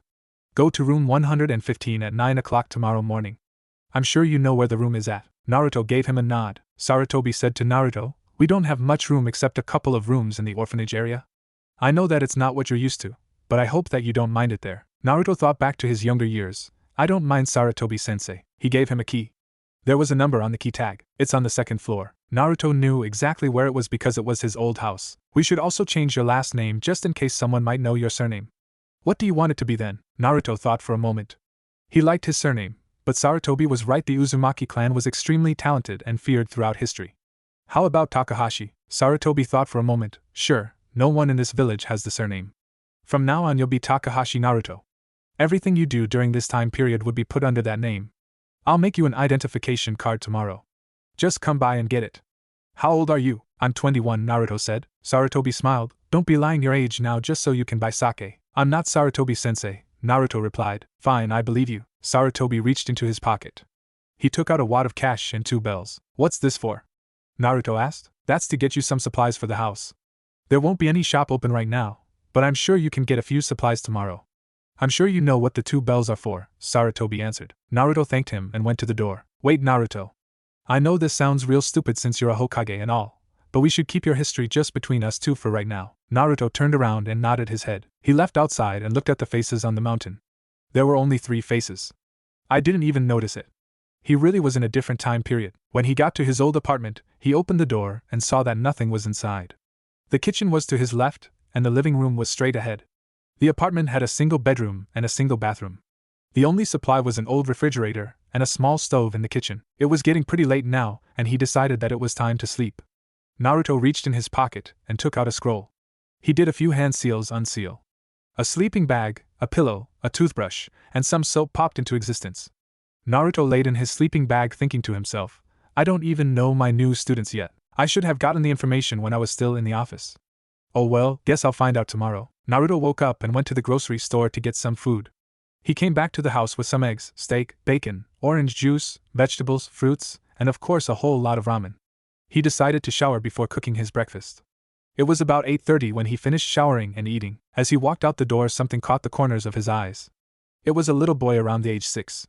Go to room 115 at 9 o'clock tomorrow morning. I'm sure you know where the room is at. Naruto gave him a nod. Sarutobi said to Naruto, we don't have much room except a couple of rooms in the orphanage area. I know that it's not what you're used to, but I hope that you don't mind it there. Naruto thought back to his younger years. I don't mind, Sarutobi-sensei. He gave him a key. There was a number on the key tag. It's on the second floor. Naruto knew exactly where it was because it was his old house. We should also change your last name just in case someone might know your surname. What do you want it to be then? Naruto thought for a moment. He liked his surname, but Sarutobi was right. The Uzumaki clan was extremely talented and feared throughout history. How about Takahashi? Sarutobi thought for a moment. Sure, no one in this village has the surname. From now on you'll be Takahashi Naruto. Everything you do during this time period would be put under that name. I'll make you an identification card tomorrow. Just come by and get it. How old are you? I'm 21, Naruto said. Sarutobi smiled. Don't be lying your age now just so you can buy sake. I'm not Sarutobi-sensei, Naruto replied. Fine, I believe you. Sarutobi reached into his pocket. He took out a wad of cash and 2 bells. What's this for? Naruto asked. That's to get you some supplies for the house. There won't be any shop open right now, but I'm sure you can get a few supplies tomorrow. I'm sure you know what the 2 bells are for, Sarutobi answered. Naruto thanked him and went to the door. Wait, Naruto. I know this sounds real stupid since you're a Hokage and all, but we should keep your history just between us two for right now. Naruto turned around and nodded his head. He left outside and looked at the faces on the mountain. There were only 3 faces. I didn't even notice it. He really was in a different time period. When he got to his old apartment, he opened the door and saw that nothing was inside. The kitchen was to his left, and the living room was straight ahead. The apartment had a single bedroom and a single bathroom. The only supply was an old refrigerator and a small stove in the kitchen. It was getting pretty late now, and he decided that it was time to sleep. Naruto reached in his pocket and took out a scroll. He did a few hand seals unseal. A sleeping bag, a pillow, a toothbrush, and some soap popped into existence. Naruto laid in his sleeping bag thinking to himself, I don't even know my new students yet. I should have gotten the information when I was still in the office. Oh well, guess I'll find out tomorrow. Naruto woke up and went to the grocery store to get some food. He came back to the house with some eggs, steak, bacon, orange juice, vegetables, fruits, and of course a whole lot of ramen. He decided to shower before cooking his breakfast. It was about 8:30 when he finished showering and eating. As he walked out the door, something caught the corners of his eyes. It was a little boy around the age 6.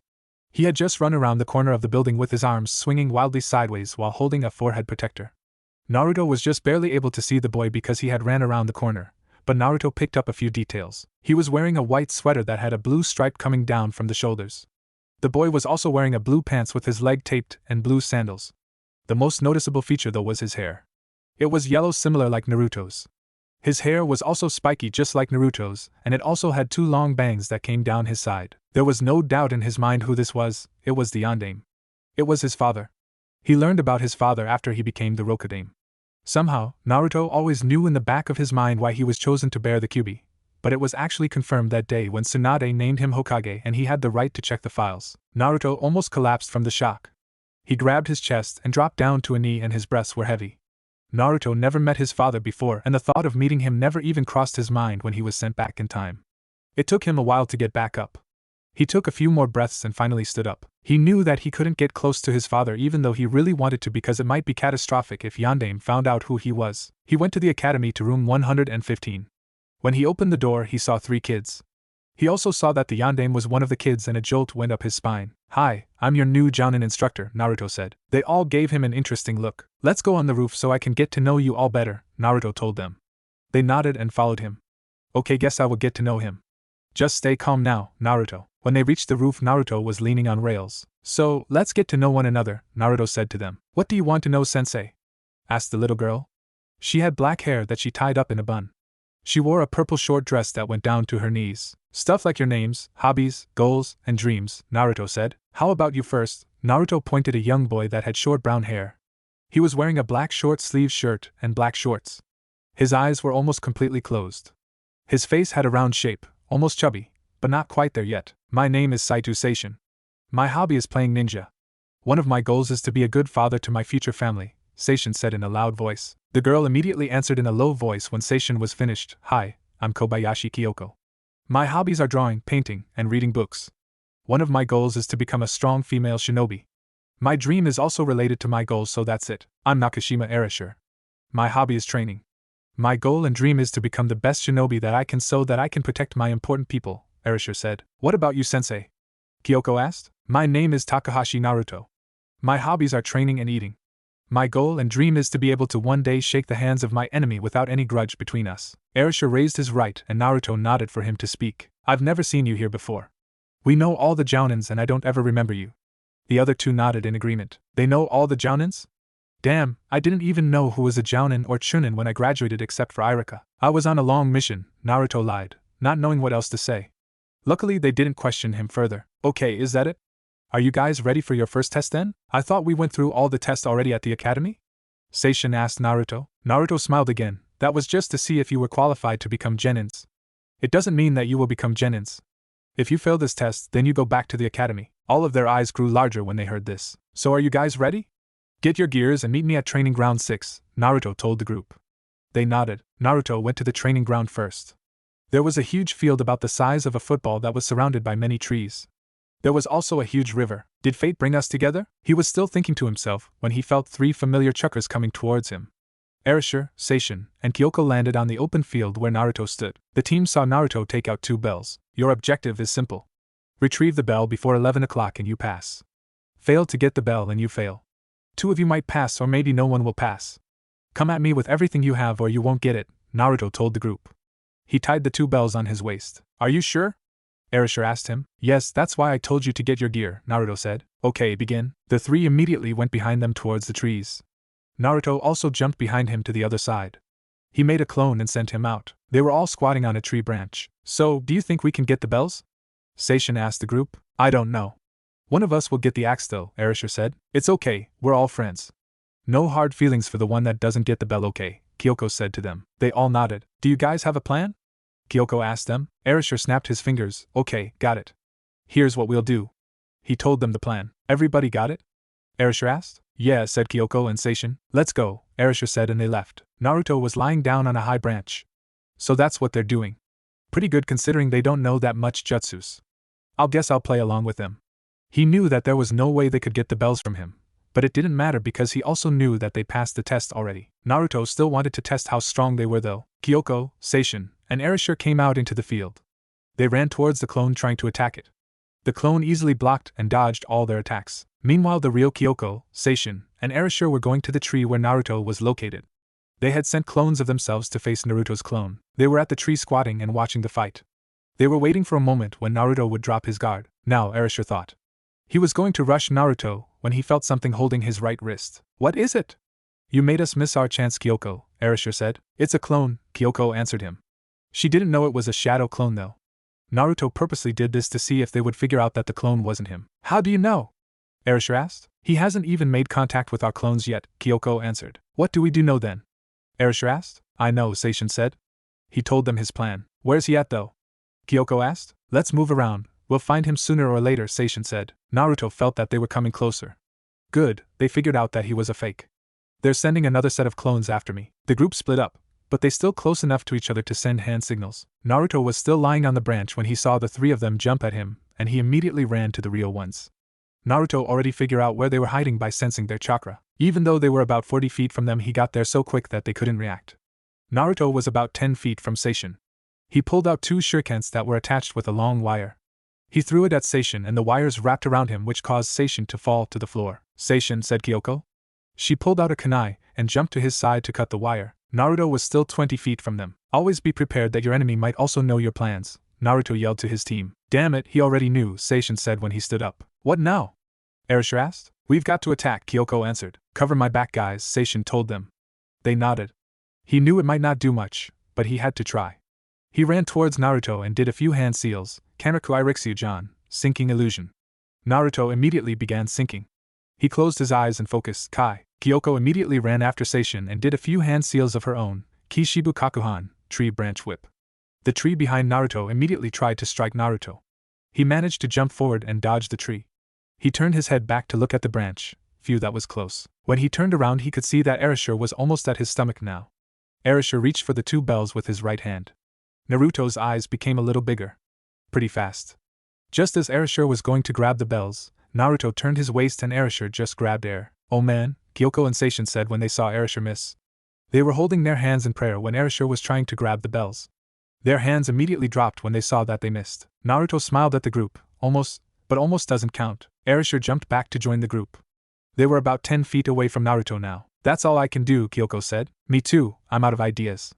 He had just run around the corner of the building with his arms swinging wildly sideways while holding a forehead protector. Naruto was just barely able to see the boy because he had ran around the corner, but Naruto picked up a few details. He was wearing a white sweater that had a blue stripe coming down from the shoulders. The boy was also wearing a blue pants with his leg taped and blue sandals. The most noticeable feature though was his hair. It was yellow, similar like Naruto's. His hair was also spiky just like Naruto's, and it also had 2 long bangs that came down his side. There was no doubt in his mind who this was. It was the Yondaime. It was his father. He learned about his father after he became the Rokudaime. Somehow, Naruto always knew in the back of his mind why he was chosen to bear the Kyuubi, but it was actually confirmed that day when Tsunade named him Hokage and he had the right to check the files. Naruto almost collapsed from the shock. He grabbed his chest and dropped down to a knee, and his breaths were heavy. Naruto never met his father before, and the thought of meeting him never even crossed his mind when he was sent back in time. It took him a while to get back up. He took a few more breaths and finally stood up. He knew that he couldn't get close to his father even though he really wanted to, because it might be catastrophic if Yondaime found out who he was. He went to the academy to room 115. When he opened the door, he saw 3 kids. He also saw that the Yondaime was one of the kids, and a jolt went up his spine. "Hi, I'm your new Jounin instructor," Naruto said. They all gave him an interesting look. "Let's go on the roof so I can get to know you all better," Naruto told them. They nodded and followed him. "Okay, guess I will get to know him. Just stay calm now, Naruto." When they reached the roof, Naruto was leaning on rails. "So, let's get to know one another," Naruto said to them. "What do you want to know, sensei?" asked the little girl. She had black hair that she tied up in a bun. She wore a purple short dress that went down to her knees. "Stuff like your names, hobbies, goals, and dreams," Naruto said. "How about you first?" Naruto pointed a young boy that had short brown hair. He was wearing a black short-sleeved shirt and black shorts. His eyes were almost completely closed. His face had a round shape, almost chubby, but not quite there yet. "My name is Saito Seishin. My hobby is playing ninja. One of my goals is to be a good father to my future family," Seishin said in a loud voice. The girl immediately answered in a low voice when Seishin was finished. "Hi, I'm Kobayashi Kyoko. My hobbies are drawing, painting, and reading books. One of my goals is to become a strong female shinobi. My dream is also related to my goals, so that's it. I'm Nakashima Erasure. My hobby is training. My goal and dream is to become the best shinobi that I can so that I can protect my important people," Erasure said. "What about you, sensei?" Kyoko asked. "My name is Takahashi Naruto. My hobbies are training and eating. My goal and dream is to be able to one day shake the hands of my enemy without any grudge between us." Erasure raised his right and Naruto nodded for him to speak. "I've never seen you here before. We know all the Jounins and I don't ever remember you." The other 2 nodded in agreement. "They know all the Jounins? Damn, I didn't even know who was a Jounin or Chunin when I graduated except for Irika. I was on a long mission," Naruto lied, not knowing what else to say. Luckily they didn't question him further. "Okay, is that it? Are you guys ready for your first test then? I thought we went through all the tests already at the academy?" Seishin asked Naruto. Naruto smiled again. "That was just to see if you were qualified to become Genins. It doesn't mean that you will become Genins. If you fail this test, then you go back to the academy." All of their eyes grew larger when they heard this. "So are you guys ready? Get your gears and meet me at training ground 6, Naruto told the group. They nodded. Naruto went to the training ground first. There was a huge field about the size of a football that was surrounded by many trees. There was also a huge river. Did fate bring us together? He was still thinking to himself when he felt 3 familiar chakras coming towards him. Erasure, Seishin, and Kyoko landed on the open field where Naruto stood. The team saw Naruto take out 2 bells. "Your objective is simple. Retrieve the bell before 11 o'clock and you pass. Fail to get the bell and you fail. 2 of you might pass or maybe no one will pass. Come at me with everything you have or you won't get it," Naruto told the group. He tied the 2 bells on his waist. "Are you sure?" Erasure asked him. "Yes, that's why I told you to get your gear," Naruto said. "Okay, begin." The 3 immediately went behind them towards the trees. Naruto also jumped behind him to the other side. He made a clone and sent him out. They were all squatting on a tree branch. "So, do you think we can get the bells?" Seishin asked the group. "I don't know. One of us will get the axe though," Erasure said. "It's okay, we're all friends. No hard feelings for the one that doesn't get the bell, okay," Kyoko said to them. They all nodded. "Do you guys have a plan?" Kyoko asked them. Erasure snapped his fingers. "Okay, got it. Here's what we'll do." He told them the plan. "Everybody got it?" Erasure asked. "Yeah," said Kyoko and Seishin. "Let's go," Erasure said, and they left. Naruto was lying down on a high branch. So that's what they're doing. Pretty good considering they don't know that much jutsus. I'll guess I'll play along with them. He knew that there was no way they could get the bells from him, but it didn't matter because he also knew that they passed the test already. Naruto still wanted to test how strong they were though. Kyoko, Seishin, and Erasure came out into the field. They ran towards the clone trying to attack it. The clone easily blocked and dodged all their attacks. Meanwhile, the real Kyoko, Seishin, and Erasure were going to the tree where Naruto was located. They had sent clones of themselves to face Naruto's clone. They were at the tree squatting and watching the fight. They were waiting for a moment when Naruto would drop his guard. Now, Erasure thought. He was going to rush Naruto when he felt something holding his right wrist. What is it? You made us miss our chance, Kyoko, Erasure said. It's a clone, Kyoko answered him. She didn't know it was a shadow clone though. Naruto purposely did this to see if they would figure out that the clone wasn't him. How do you know? Erasure asked. He hasn't even made contact with our clones yet, Kyoko answered. What do we do know then? Erasure asked. I know, Seishin said. He told them his plan. Where's he at though? Kyoko asked. Let's move around. We'll find him sooner or later, Seishin said. Naruto felt that they were coming closer. Good, they figured out that he was a fake. They're sending another set of clones after me. The group split up, but they still close enough to each other to send hand signals. Naruto was still lying on the branch when he saw the three of them jump at him, and he immediately ran to the real ones. Naruto already figured out where they were hiding by sensing their chakra. Even though they were about 40 feet from them, he got there so quick that they couldn't react. Naruto was about 10 feet from Seishin. He pulled out 2 shurikens that were attached with a long wire. He threw it at Seishin and the wires wrapped around him, which caused Seishin to fall to the floor. Seishin, said Kyoko. She pulled out a kunai and jumped to his side to cut the wire. Naruto was still 20 feet from them. Always be prepared that your enemy might also know your plans, Naruto yelled to his team. Damn it, he already knew, Seishin said when he stood up. What now? Erasure asked. We've got to attack, Kyoko answered. Cover my back, guys, Seishin told them. They nodded. He knew it might not do much, but he had to try. He ran towards Naruto and did a few hand seals, Kanaku Irixu-jan, sinking illusion. Naruto immediately began sinking. He closed his eyes and focused, Kai. Kyoko immediately ran after Seishin and did a few hand seals of her own, Kishibu Kakuhan, tree branch whip. The tree behind Naruto immediately tried to strike Naruto. He managed to jump forward and dodge the tree. He turned his head back to look at the branch. Phew, that was close. When he turned around, he could see that Erasure was almost at his stomach now. Erasure reached for the 2 bells with his right hand. Naruto's eyes became a little bigger. Pretty fast. Just as Erasure was going to grab the bells, Naruto turned his waist and Erasure just grabbed air. Oh man, Kyoko and Seishin said when they saw Erasure miss. They were holding their hands in prayer when Erasure was trying to grab the bells. Their hands immediately dropped when they saw that they missed. Naruto smiled at the group. Almost, but almost doesn't count. Erasure jumped back to join the group. They were about 10 feet away from Naruto now. That's all I can do, Kyoko said. Me too, I'm out of ideas.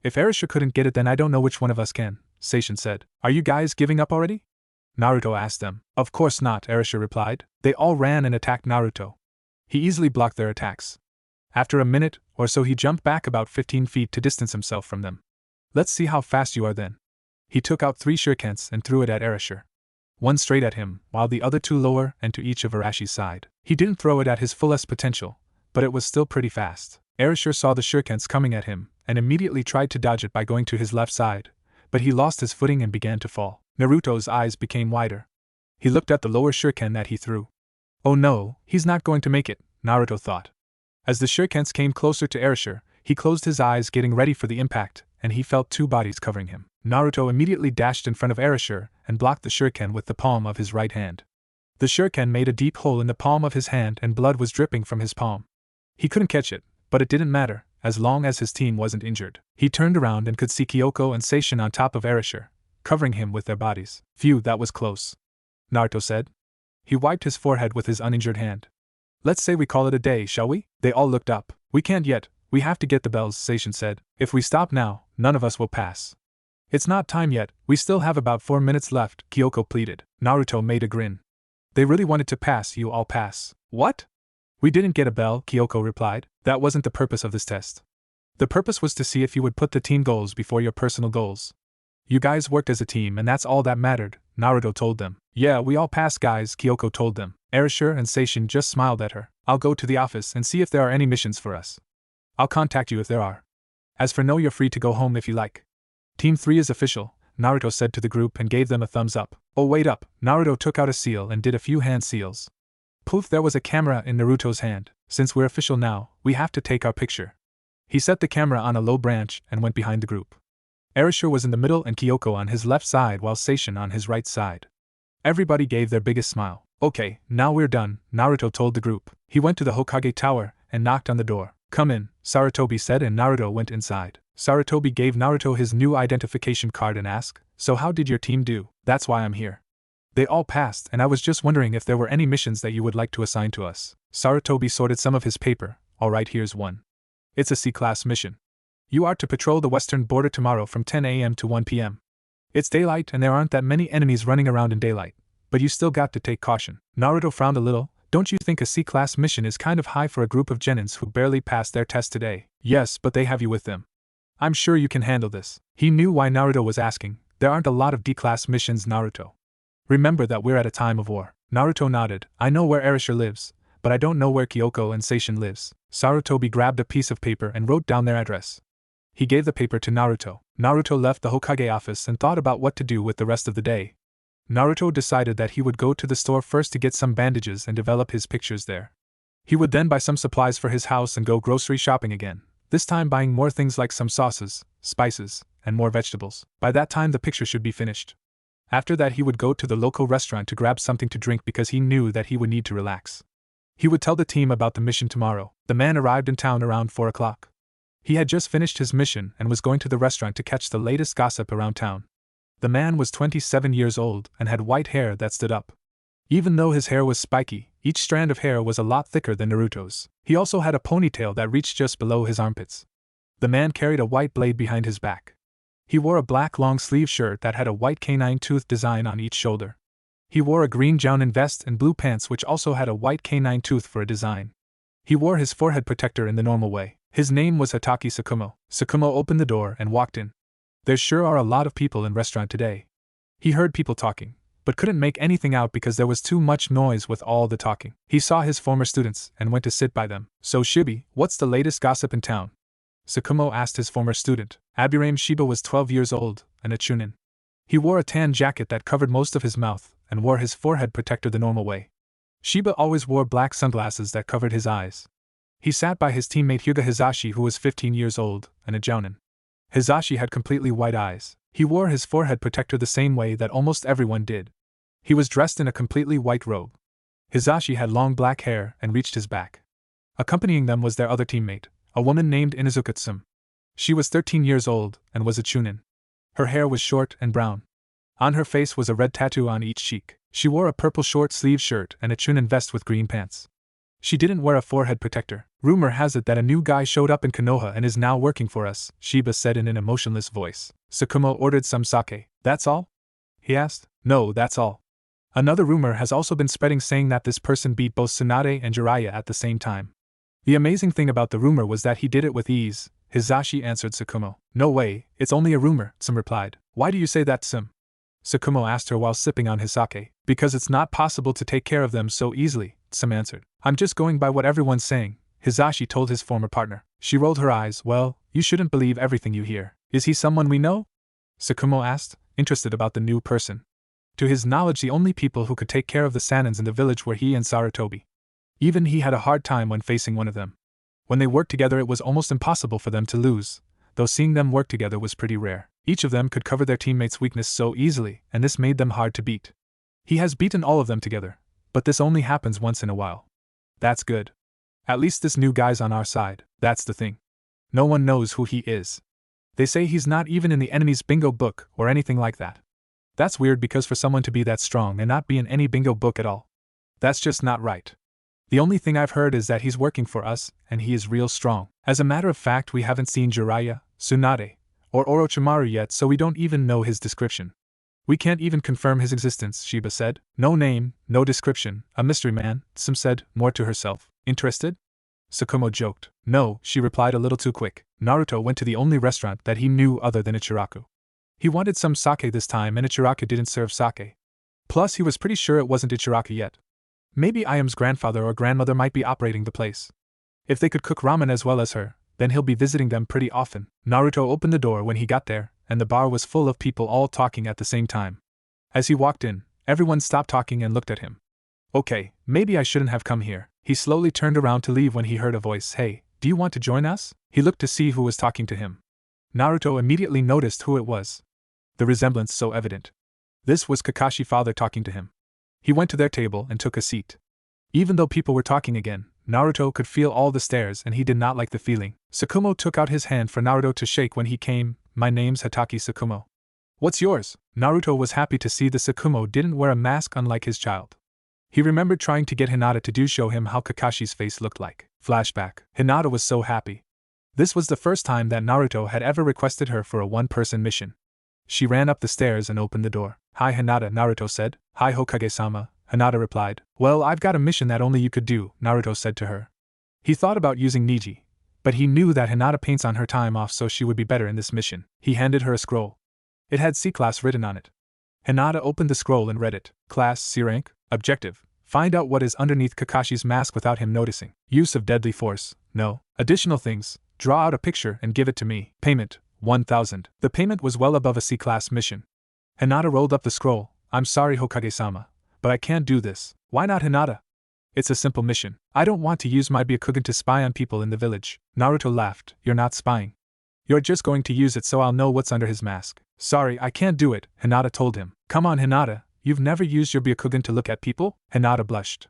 If Erasure couldn't get it, then I don't know which one of us can, Seishin said. Are you guys giving up already? Naruto asked them. Of course not, Erasure replied. They all ran and attacked Naruto. He easily blocked their attacks. After a minute or so, he jumped back about 15 feet to distance himself from them. Let's see how fast you are then. He took out 3 shurikens and threw it at Erasure. One straight at him, while the other 2 lower and to each of Arashi's side. He didn't throw it at his fullest potential, but it was still pretty fast. Erasure saw the shurikens coming at him, and immediately tried to dodge it by going to his left side, but he lost his footing and began to fall. Naruto's eyes became wider. He looked at the lower shuriken that he threw. Oh no, he's not going to make it, Naruto thought. As the shurikens came closer to Erasure, he closed his eyes getting ready for the impact, and he felt 2 bodies covering him. Naruto immediately dashed in front of Erasure and blocked the shuriken with the palm of his right hand. The shuriken made a deep hole in the palm of his hand and blood was dripping from his palm. He couldn't catch it, but it didn't matter, as long as his team wasn't injured. He turned around and could see Kyoko and Seishin on top of Erasure, covering him with their bodies. Phew, that was close, Naruto said. He wiped his forehead with his uninjured hand. Let's say we call it a day, shall we? They all looked up. We can't yet, we have to get the bells, Seishin said. If we stop now, none of us will pass. It's not time yet, we still have about 4 minutes left, Kyoko pleaded. Naruto made a grin. They really wanted to pass, you all pass. What? We didn't get a bell, Kyoko replied. That wasn't the purpose of this test. The purpose was to see if you would put the team goals before your personal goals. You guys worked as a team and that's all that mattered, Naruto told them. Yeah, we all passed guys, Kyoko told them. Erasure and Seishin just smiled at her. I'll go to the office and see if there are any missions for us. I'll contact you if there are. As for no, you're free to go home if you like. Team 3 is official, Naruto said to the group and gave them a thumbs up. Oh wait up, Naruto took out a seal and did a few hand seals. Poof, there was a camera in Naruto's hand. Since we're official now, we have to take our picture. He set the camera on a low branch and went behind the group. Erasure was in the middle and Kyoko on his left side while Seishin on his right side. Everybody gave their biggest smile. Okay, now we're done, Naruto told the group. He went to the Hokage Tower and knocked on the door. Come in, Sarutobi said and Naruto went inside. Sarutobi gave Naruto his new identification card and asked, So how did your team do? That's why I'm here. They all passed, and I was just wondering if there were any missions that you would like to assign to us. Sarutobi sorted some of his paper. Alright, here's one. It's a C-class mission. You are to patrol the western border tomorrow from 10 a.m. to 1 p.m. It's daylight and there aren't that many enemies running around in daylight, but you still got to take caution. Naruto frowned a little. Don't you think a C-class mission is kind of high for a group of genins who barely passed their test today? Yes, but they have you with them. I'm sure you can handle this. He knew why Naruto was asking. There aren't a lot of D-class missions, Naruto. Remember that we're at a time of war. Naruto nodded. I know where Erasure lives, but I don't know where Kyoko and Seishin lives. Sarutobi grabbed a piece of paper and wrote down their address. He gave the paper to Naruto. Naruto left the Hokage office and thought about what to do with the rest of the day. Naruto decided that he would go to the store first to get some bandages and develop his pictures there. He would then buy some supplies for his house and go grocery shopping again, this time buying more things like some sauces, spices, and more vegetables. By that time the picture should be finished. After that he would go to the local restaurant to grab something to drink because he knew that he would need to relax. He would tell the team about the mission tomorrow. The man arrived in town around 4 o'clock. He had just finished his mission and was going to the restaurant to catch the latest gossip around town. The man was 27 years old and had white hair that stood up. Even though his hair was spiky, each strand of hair was a lot thicker than Naruto's. He also had a ponytail that reached just below his armpits. The man carried a white blade behind his back. He wore a black long-sleeve shirt that had a white canine tooth design on each shoulder. He wore a green jounin vest and blue pants which also had a white canine tooth for a design. He wore his forehead protector in the normal way. His name was Hataki Tsukumo. Tsukumo opened the door and walked in. There sure are a lot of people in restaurant today. He heard people talking, but couldn't make anything out because there was too much noise with all the talking. He saw his former students and went to sit by them. So Shibi, what's the latest gossip in town? Tsukumo asked his former student. Abirame Shiba was 12 years old and a chunin. He wore a tan jacket that covered most of his mouth and wore his forehead protector the normal way. Shiba always wore black sunglasses that covered his eyes. He sat by his teammate Hyuga Hizashi who was 15 years old and a jounin. Hizashi had completely white eyes. He wore his forehead protector the same way that almost everyone did. He was dressed in a completely white robe. Hizashi had long black hair and reached his back. Accompanying them was their other teammate, a woman named Inuzuka Tsum. She was 13 years old and was a chunin. Her hair was short and brown. On her face was a red tattoo on each cheek. She wore a purple short-sleeved shirt and a chunin vest with green pants. She didn't wear a forehead protector. Rumor has it that a new guy showed up in Konoha and is now working for us, Shiba said in an emotionless voice. Tsukumo ordered some sake. That's all? He asked. No, that's all. Another rumor has also been spreading saying that this person beat both Tsunade and Jiraiya at the same time. The amazing thing about the rumor was that he did it with ease, Hizashi answered Tsukumo. No way, it's only a rumor, Tsum replied. Why do you say that, Tsum? Tsukumo asked her while sipping on his sake. Because it's not possible to take care of them so easily, Tsum answered. I'm just going by what everyone's saying, Hizashi told his former partner. She rolled her eyes. Well, you shouldn't believe everything you hear. Is he someone we know? Tsukumo asked, interested about the new person. To his knowledge, the only people who could take care of the Sanins in the village were he and Sarutobi. Even he had a hard time when facing one of them. When they worked together it was almost impossible for them to lose, though seeing them work together was pretty rare. Each of them could cover their teammates' weakness so easily, and this made them hard to beat. He has beaten all of them together, but this only happens once in a while. That's good. At least this new guy's on our side, that's the thing. No one knows who he is. They say he's not even in the enemy's bingo book or anything like that. That's weird because for someone to be that strong and not be in any bingo book at all, that's just not right. The only thing I've heard is that he's working for us, and he is real strong. As a matter of fact, we haven't seen Jiraiya, Tsunade, or Orochimaru yet, so we don't even know his description. We can't even confirm his existence, Shiba said. No name, no description, a mystery man, Tsum said, more to herself. Interested? Tsukumo joked. No, she replied a little too quick. Naruto went to the only restaurant that he knew other than Ichiraku. He wanted some sake this time and Ichiraku didn't serve sake. Plus he was pretty sure it wasn't Ichiraku yet. Maybe Ayam's grandfather or grandmother might be operating the place. If they could cook ramen as well as her, then he'll be visiting them pretty often. Naruto opened the door when he got there, and the bar was full of people all talking at the same time. As he walked in, everyone stopped talking and looked at him. Okay, maybe I shouldn't have come here. He slowly turned around to leave when he heard a voice. Hey, do you want to join us? He looked to see who was talking to him. Naruto immediately noticed who it was. The resemblance so evident. This was Kakashi's father talking to him. He went to their table and took a seat. Even though people were talking again, Naruto could feel all the stares and he did not like the feeling. Tsukumo took out his hand for Naruto to shake when he came. My name's Hataki Tsukumo. What's yours? Naruto was happy to see the Tsukumo didn't wear a mask unlike his child. He remembered trying to get Hinata to show him how Kakashi's face looked like. Flashback. Hinata was so happy. This was the first time that Naruto had ever requested her for a one-person mission. She ran up the stairs and opened the door. Hi Hinata, Naruto said. Hi Hokage-sama, Hinata replied. Well, I've got a mission that only you could do, Naruto said to her. He thought about using Niji, but he knew that Hinata paints on her time off, so she would be better in this mission. He handed her a scroll. It had C-Class written on it. Hinata opened the scroll and read it. Class C-Rank, Objective. Find out what is underneath Kakashi's mask without him noticing. Use of deadly force. No. Additional things. Draw out a picture and give it to me. Payment. 1,000. The payment was well above a C-Class mission. Hinata rolled up the scroll. I'm sorry Hokage-sama, but I can't do this. Why not, Hinata? It's a simple mission. I don't want to use my Byakugan to spy on people in the village. Naruto laughed. You're not spying. You're just going to use it so I'll know what's under his mask. Sorry, I can't do it, Hinata told him. Come on Hinata, you've never used your Byakugan to look at people? Hinata blushed.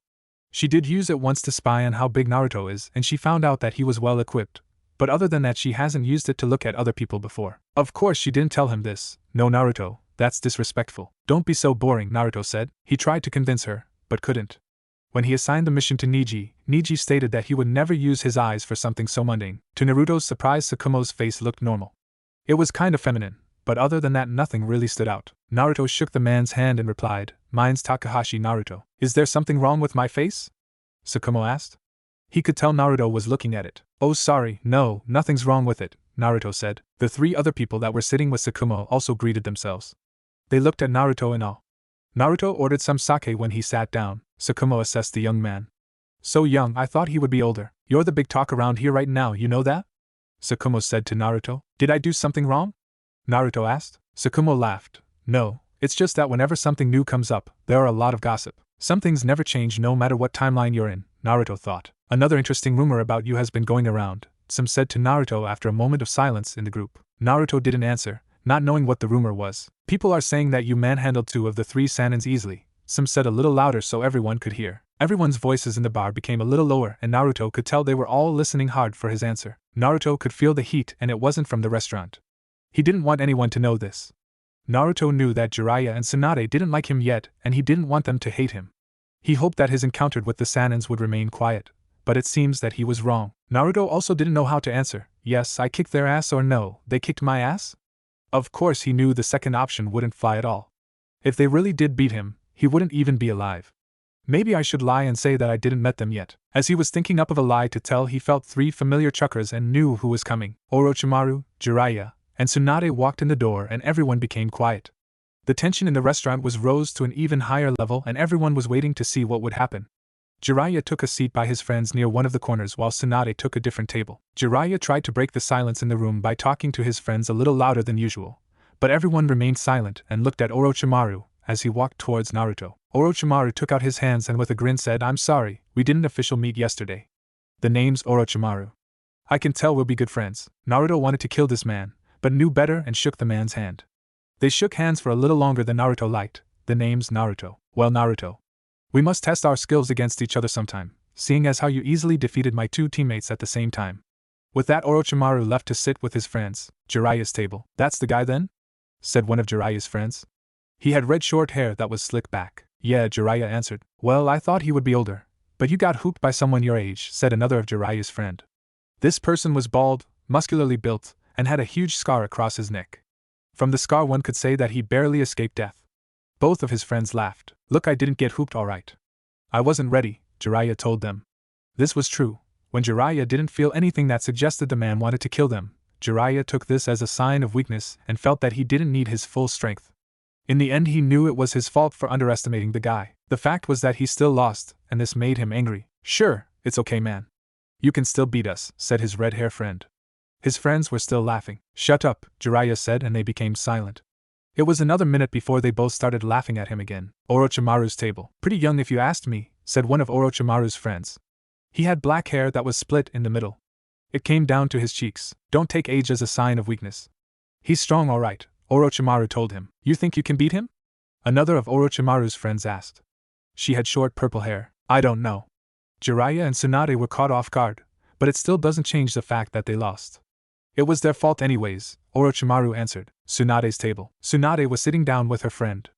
She did use it once to spy on how big Naruto is, and she found out that he was well equipped. But other than that, she hasn't used it to look at other people before. Of course she didn't tell him this. No Naruto, that's disrespectful. Don't be so boring, Naruto said. He tried to convince her, but couldn't. When he assigned the mission to Niji, Niji stated that he would never use his eyes for something so mundane. To Naruto's surprise, Tsukumo's face looked normal. It was kind of feminine, but other than that nothing really stood out. Naruto shook the man's hand and replied, Mine's Takahashi Naruto. Is there something wrong with my face? Tsukumo asked. He could tell Naruto was looking at it. Oh sorry, no, nothing's wrong with it, Naruto said. The three other people that were sitting with Tsukumo also greeted themselves. They looked at Naruto in awe. Naruto ordered some sake when he sat down. Tsukumo assessed the young man. So young, I thought he would be older. You're the big talk around here right now, you know that? Tsukumo said to Naruto. Did I do something wrong? Naruto asked. Tsukumo laughed. No, it's just that whenever something new comes up, there are a lot of gossip. Some things never change no matter what timeline you're in, Naruto thought. Another interesting rumor about you has been going around, Tsum said to Naruto after a moment of silence in the group. Naruto didn't answer, not knowing what the rumor was. People are saying that you manhandled 2 of the 3 Sanins easily, Tsum said a little louder so everyone could hear. Everyone's voices in the bar became a little lower and Naruto could tell they were all listening hard for his answer. Naruto could feel the heat and it wasn't from the restaurant. He didn't want anyone to know this. Naruto knew that Jiraiya and Tsunade didn't like him yet and he didn't want them to hate him. He hoped that his encounter with the Sanins would remain quiet, but it seems that he was wrong. Naruto also didn't know how to answer. Yes, I kicked their ass, or no, they kicked my ass? Of course he knew the second option wouldn't fly at all. If they really did beat him, he wouldn't even be alive. Maybe I should lie and say that I didn't met them yet. As he was thinking up of a lie to tell, he felt 3 familiar chakras and knew who was coming. Orochimaru, Jiraiya, and Tsunade walked in the door and everyone became quiet. The tension in the restaurant was rose to an even higher level and everyone was waiting to see what would happen. Jiraiya took a seat by his friends near one of the corners while Tsunade took a different table. Jiraiya tried to break the silence in the room by talking to his friends a little louder than usual, but everyone remained silent and looked at Orochimaru as he walked towards Naruto. Orochimaru took out his hands and with a grin said, I'm sorry, we didn't official meet yesterday. The name's Orochimaru. I can tell we'll be good friends. Naruto wanted to kill this man, but knew better and shook the man's hand. They shook hands for a little longer than Naruto liked. The name's Naruto. Well, Naruto, we must test our skills against each other sometime, seeing as how you easily defeated my 2 teammates at the same time. With that, Orochimaru left to sit with his friends, Jiraiya's table. That's the guy then? Said one of Jiraiya's friends. He had red short hair that was slicked back. Yeah, Jiraiya answered. Well, I thought he would be older, but you got hooped by someone your age, said another of Jiraiya's friend. This person was bald, muscularly built, and had a huge scar across his neck. From the scar one could say that he barely escaped death. Both of his friends laughed. Look, I didn't get hooped all right. I wasn't ready, Jiraiya told them. This was true. When Jiraiya didn't feel anything that suggested the man wanted to kill them, Jiraiya took this as a sign of weakness and felt that he didn't need his full strength. In the end, he knew it was his fault for underestimating the guy. The fact was that he still lost, and this made him angry. Sure, it's okay, man. You can still beat us, said his red hair friend. His friends were still laughing. Shut up, Jiraiya said, and they became silent. It was another minute before they both started laughing at him again. Orochimaru's table. Pretty young if you asked me, said one of Orochimaru's friends. He had black hair that was split in the middle. It came down to his cheeks. Don't take age as a sign of weakness. He's strong all right, Orochimaru told him. You think you can beat him? Another of Orochimaru's friends asked. She had short purple hair. I don't know. Jiraiya and Tsunade were caught off guard, but it still doesn't change the fact that they lost. It was their fault anyways, Orochimaru answered. Tsunade's table. Tsunade was sitting down with her friend.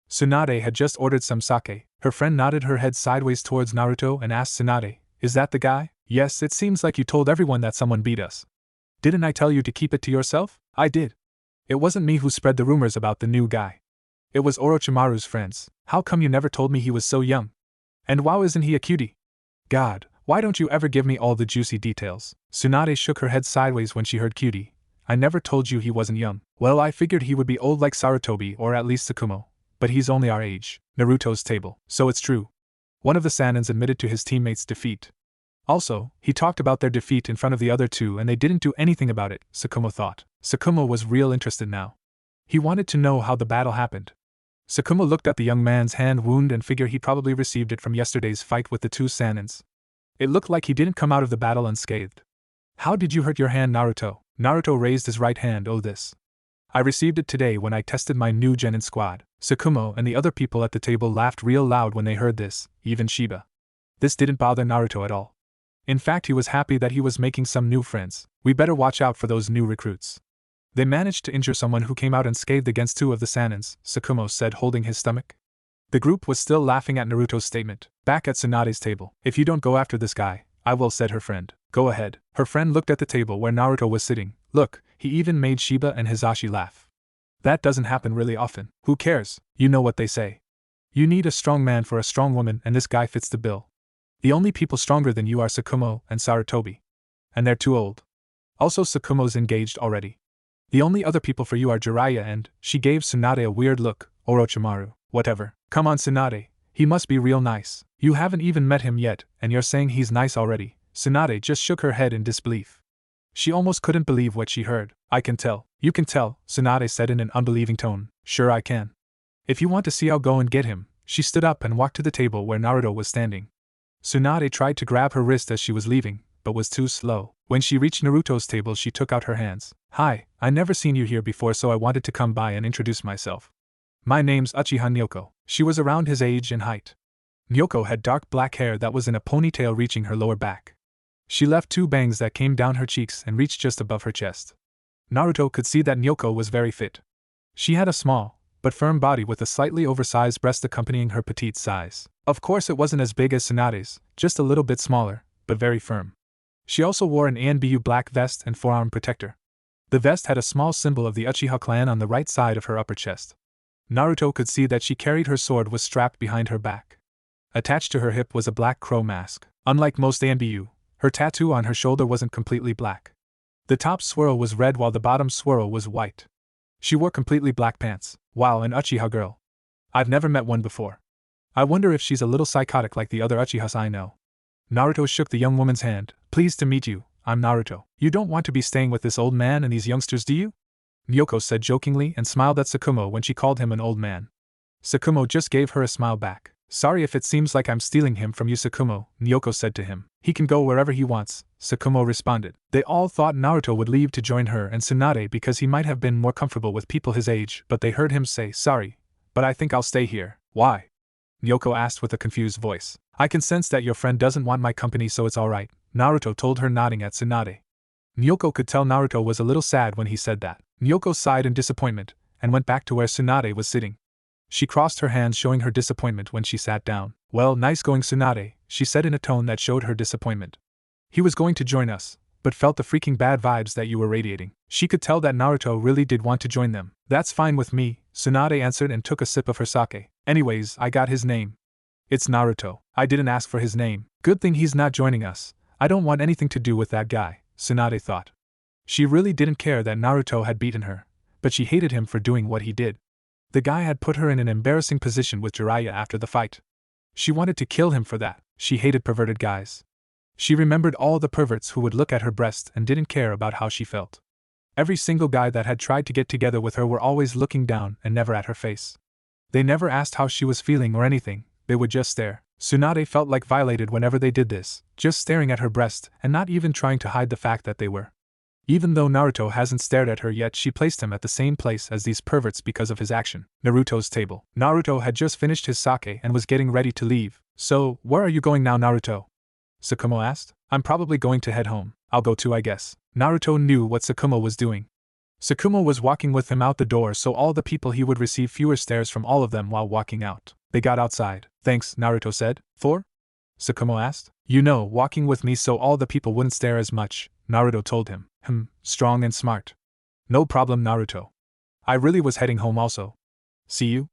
Tsunade had just ordered some sake. Her friend nodded her head sideways towards Naruto and asked Tsunade, "Is that the guy?" "Yes, it seems like you told everyone that someone beat us." "Didn't I tell you to keep it to yourself?" "I did. It wasn't me who spread the rumors about the new guy. It was Orochimaru's friends. How come you never told me he was so young? And wow, isn't he a cutie? God, why don't you ever give me all the juicy details?" Tsunade shook her head sideways when she heard cutie. "I never told you he wasn't young." "Well, I figured he would be old like Sarutobi or at least Tsukumo. But he's only our age." Naruto's table. "So it's true." One of the Sanins admitted to his teammates' defeat. Also, he talked about their defeat in front of the other two and they didn't do anything about it, Tsukumo thought. Tsukumo was real interested now. He wanted to know how the battle happened. Tsukumo looked at the young man's hand wound and figured he probably received it from yesterday's fight with the two Sanins. It looked like he didn't come out of the battle unscathed. "How did you hurt your hand, Naruto?" Naruto raised his right hand. "Oh, this. I received it today when I tested my new Genin squad." Tsukumo and the other people at the table laughed real loud when they heard this, even Shiba. This didn't bother Naruto at all. In fact, he was happy that he was making some new friends. "We better watch out for those new recruits. They managed to injure someone who came out unscathed against two of the Sanins," Tsukumo said, holding his stomach. The group was still laughing at Naruto's statement. Back at Tsunade's table. "If you don't go after this guy, I will," said her friend. "Go ahead." Her friend looked at the table where Naruto was sitting. "Look, he even made Shiba and Hisashi laugh. That doesn't happen really often." "Who cares? You know what they say. You need a strong man for a strong woman, and this guy fits the bill. The only people stronger than you are Tsukumo and Sarutobi. And they're too old. Also, Tsukumo's engaged already. The only other people for you are Jiraiya and," she gave Tsunade a weird look, "Orochimaru." "Whatever. Come on, Tsunade. He must be real nice. You haven't even met him yet, and you're saying he's nice already." Tsunade just shook her head in disbelief. She almost couldn't believe what she heard. "I can tell." "You can tell," Tsunade said in an unbelieving tone. "Sure I can. If you want to see, I'll go and get him." She stood up and walked to the table where Naruto was standing. Tsunade tried to grab her wrist as she was leaving, but was too slow. When she reached Naruto's table, she took out her hands. "Hi, I never seen you here before, so I wanted to come by and introduce myself. My name's Uchiha Nyoko." She was around his age and height. Nyoko had dark black hair that was in a ponytail reaching her lower back. She left two bangs that came down her cheeks and reached just above her chest. Naruto could see that Nyoko was very fit. She had a small, but firm body with a slightly oversized breast accompanying her petite size. Of course, it wasn't as big as Tsunade's, just a little bit smaller, but very firm. She also wore an ANBU black vest and forearm protector. The vest had a small symbol of the Uchiha clan on the right side of her upper chest. Naruto could see that she carried her sword was strapped behind her back. Attached to her hip was a black crow mask. Unlike most ANBU, her tattoo on her shoulder wasn't completely black. The top swirl was red while the bottom swirl was white. She wore completely black pants. "Wow, an Uchiha girl. I've never met one before. I wonder if she's a little psychotic like the other Uchihas I know." Naruto shook the young woman's hand. "Pleased to meet you, I'm Naruto. You don't want to be staying with this old man and these youngsters, do you?" Nyoko said jokingly and smiled at Tsukumo when she called him an old man. Tsukumo just gave her a smile back. "Sorry if it seems like I'm stealing him from you, Tsukumo," Nyoko said to him. "He can go wherever he wants," Tsukumo responded. They all thought Naruto would leave to join her and Tsunade because he might have been more comfortable with people his age, but they heard him say, "Sorry, but I think I'll stay here." "Why?" Nyoko asked with a confused voice. "I can sense that your friend doesn't want my company, so it's alright," Naruto told her, nodding at Tsunade. Nyoko could tell Naruto was a little sad when he said that. Nyoko sighed in disappointment and went back to where Tsunade was sitting. She crossed her hands, showing her disappointment when she sat down. "Well, nice going, Tsunade," she said in a tone that showed her disappointment. "He was going to join us, but felt the freaking bad vibes that you were radiating." She could tell that Naruto really did want to join them. "That's fine with me," Tsunade answered and took a sip of her sake. "Anyways, I got his name. It's Naruto. I didn't ask for his name. Good thing he's not joining us. I don't want anything to do with that guy," Tsunade thought. She really didn't care that Naruto had beaten her, but she hated him for doing what he did. The guy had put her in an embarrassing position with Jiraiya after the fight. She wanted to kill him for that. She hated perverted guys. She remembered all the perverts who would look at her breast and didn't care about how she felt. Every single guy that had tried to get together with her were always looking down and never at her face. They never asked how she was feeling or anything, they would just stare. Tsunade felt like violated whenever they did this, just staring at her breast and not even trying to hide the fact that they were. Even though Naruto hasn't stared at her yet, she placed him at the same place as these perverts because of his action. Naruto's table. Naruto had just finished his sake and was getting ready to leave. "So, where are you going now, Naruto?" Tsukumo asked. "I'm probably going to head home." "I'll go too, I guess." Naruto knew what Tsukumo was doing. Tsukumo was walking with him out the door, so all the people he would receive fewer stares from all of them while walking out. They got outside. Thanks, Naruto said. For? Tsukumo asked. You know, walking with me so all the people wouldn't stare as much, Naruto told him. Strong and smart. No problem, Naruto. I really was heading home also. See you?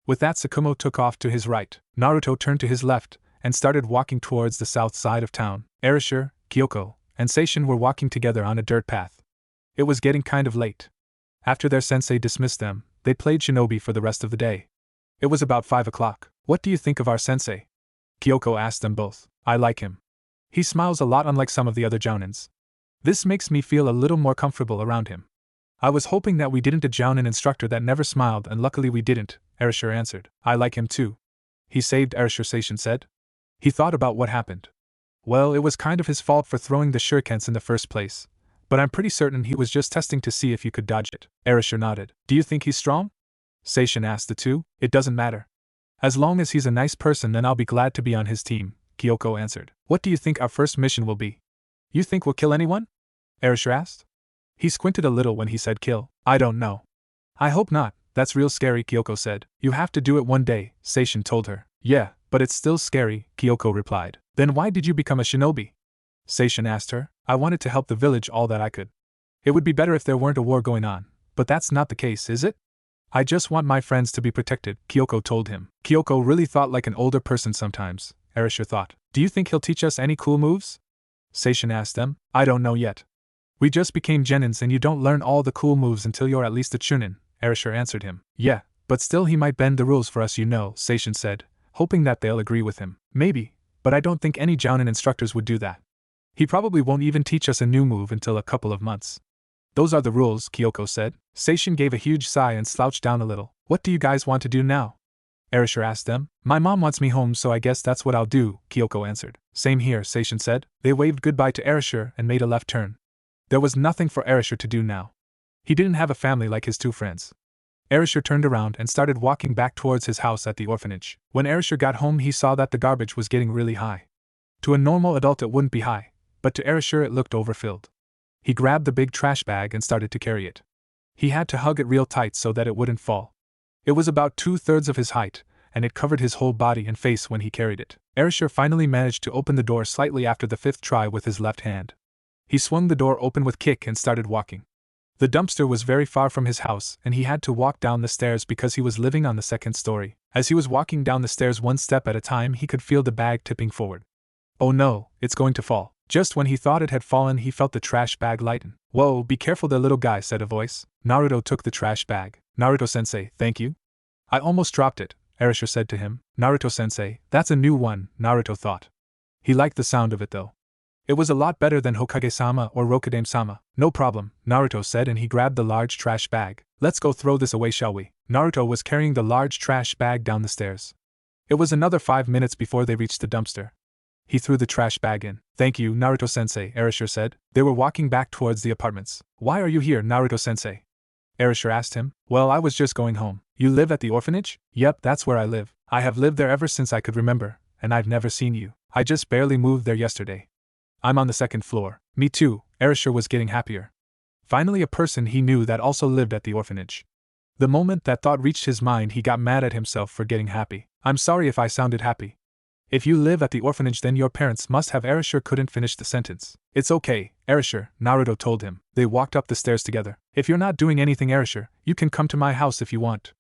With that, Tsukumo took off to his right. Naruto turned to his left and started walking towards the south side of town. Erasure, Kyoko, and Seishin were walking together on a dirt path. It was getting kind of late. After their sensei dismissed them, they played shinobi for the rest of the day. It was about 5 o'clock. What do you think of our sensei? Kyoko asked them both. I like him. He smiles a lot, unlike some of the other jounins. This makes me feel a little more comfortable around him. I was hoping that we didn't a jounin instructor that never smiled, and luckily we didn't, Erasure answered. I like him too. He saved Erasure, Seishin said. He thought about what happened. Well, it was kind of his fault for throwing the shurikens in the first place, but I'm pretty certain he was just testing to see if you could dodge it. Erasure nodded. Do you think he's strong? Seishin asked the two. It doesn't matter. As long as he's a nice person, then I'll be glad to be on his team, Kyoko answered. What do you think our first mission will be? You think we'll kill anyone? Erasure asked. He squinted a little when he said kill. I don't know. I hope not. That's real scary, Kyoko said. You have to do it one day, Seishin told her. Yeah, but it's still scary, Kyoko replied. Then why did you become a shinobi? Seishin asked her. I wanted to help the village all that I could. It would be better if there weren't a war going on, but that's not the case, is it? I just want my friends to be protected, Kyoko told him. Kyoko really thought like an older person sometimes, Erasure thought. Do you think he'll teach us any cool moves? Seishin asked them. I don't know yet. We just became genins and you don't learn all the cool moves until you're at least a chunin, Erasure answered him. Yeah, but still he might bend the rules for us, Seishin said, hoping that they'll agree with him. Maybe, but I don't think any jounin instructors would do that. He probably won't even teach us a new move until a couple of months. Those are the rules, Kyoko said. Seishin gave a huge sigh and slouched down a little. What do you guys want to do now? Erasure asked them. My mom wants me home, so I guess that's what I'll do, Kyoko answered. Same here, Seishin said. They waved goodbye to Erasure and made a left turn. There was nothing for Erasure to do now. He didn't have a family like his two friends. Erasure turned around and started walking back towards his house at the orphanage. When Erasure got home, he saw that the garbage was getting really high. To a normal adult it wouldn't be high, but to Erasure it looked overfilled. He grabbed the big trash bag and started to carry it. He had to hug it real tight so that it wouldn't fall. It was about 2/3 of his height, and it covered his whole body and face when he carried it. Erasure finally managed to open the door slightly after the 5th try with his left hand. He swung the door open with kick and started walking. The dumpster was very far from his house, and he had to walk down the stairs because he was living on the 2nd story. As he was walking down the stairs one step at a time, he could feel the bag tipping forward. Oh no, it's going to fall. Just when he thought it had fallen, he felt the trash bag lighten. Whoa, be careful there, little guy, said a voice. Naruto took the trash bag. Naruto-sensei, thank you. I almost dropped it, Erasure said to him. Naruto-sensei, that's a new one, Naruto thought. He liked the sound of it though. It was a lot better than Hokage-sama or Rokudame-sama. No problem, Naruto said, and he grabbed the large trash bag. Let's go throw this away, shall we? Naruto was carrying the large trash bag down the stairs. It was another 5 minutes before they reached the dumpster. He threw the trash bag in. Thank you, Naruto-sensei, Erasure said. They were walking back towards the apartments. Why are you here, Naruto-sensei? Erasure asked him. Well, I was just going home. You live at the orphanage? Yep, that's where I live. I have lived there ever since I could remember, and I've never seen you. I just barely moved there yesterday. I'm on the 2nd floor. Me too, Erasure was getting happier. Finally a person he knew that also lived at the orphanage. The moment that thought reached his mind, he got mad at himself for getting happy. I'm sorry if I sounded happy. If you live at the orphanage, then your parents must have. Erasure couldn't finish the sentence. It's okay, Erasure, Naruto told him. They walked up the stairs together. If you're not doing anything, Erasure, you can come to my house if you want.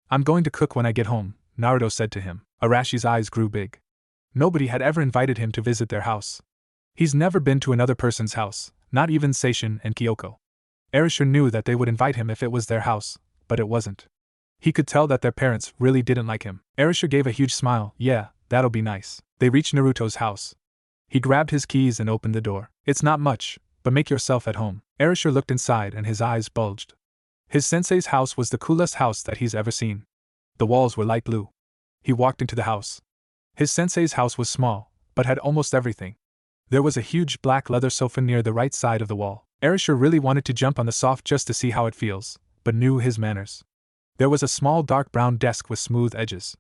I'm going to cook when I get home, Naruto said to him. Arashi's eyes grew big. Nobody had ever invited him to visit their house. He's never been to another person's house, not even Seishin and Kyoko. Erasure knew that they would invite him if it was their house, but it wasn't. He could tell that their parents really didn't like him. Erasure gave a huge smile. Yeah, that'll be nice. They reached Naruto's house. He grabbed his keys and opened the door. It's not much, but make yourself at home. Erasure looked inside and his eyes bulged. His sensei's house was the coolest house that he's ever seen. The walls were light blue. He walked into the house. His sensei's house was small, but had almost everything. There was a huge black leather sofa near the right side of the wall. Erasure really wanted to jump on the sofa just to see how it feels, but knew his manners. There was a small dark brown desk with smooth edges.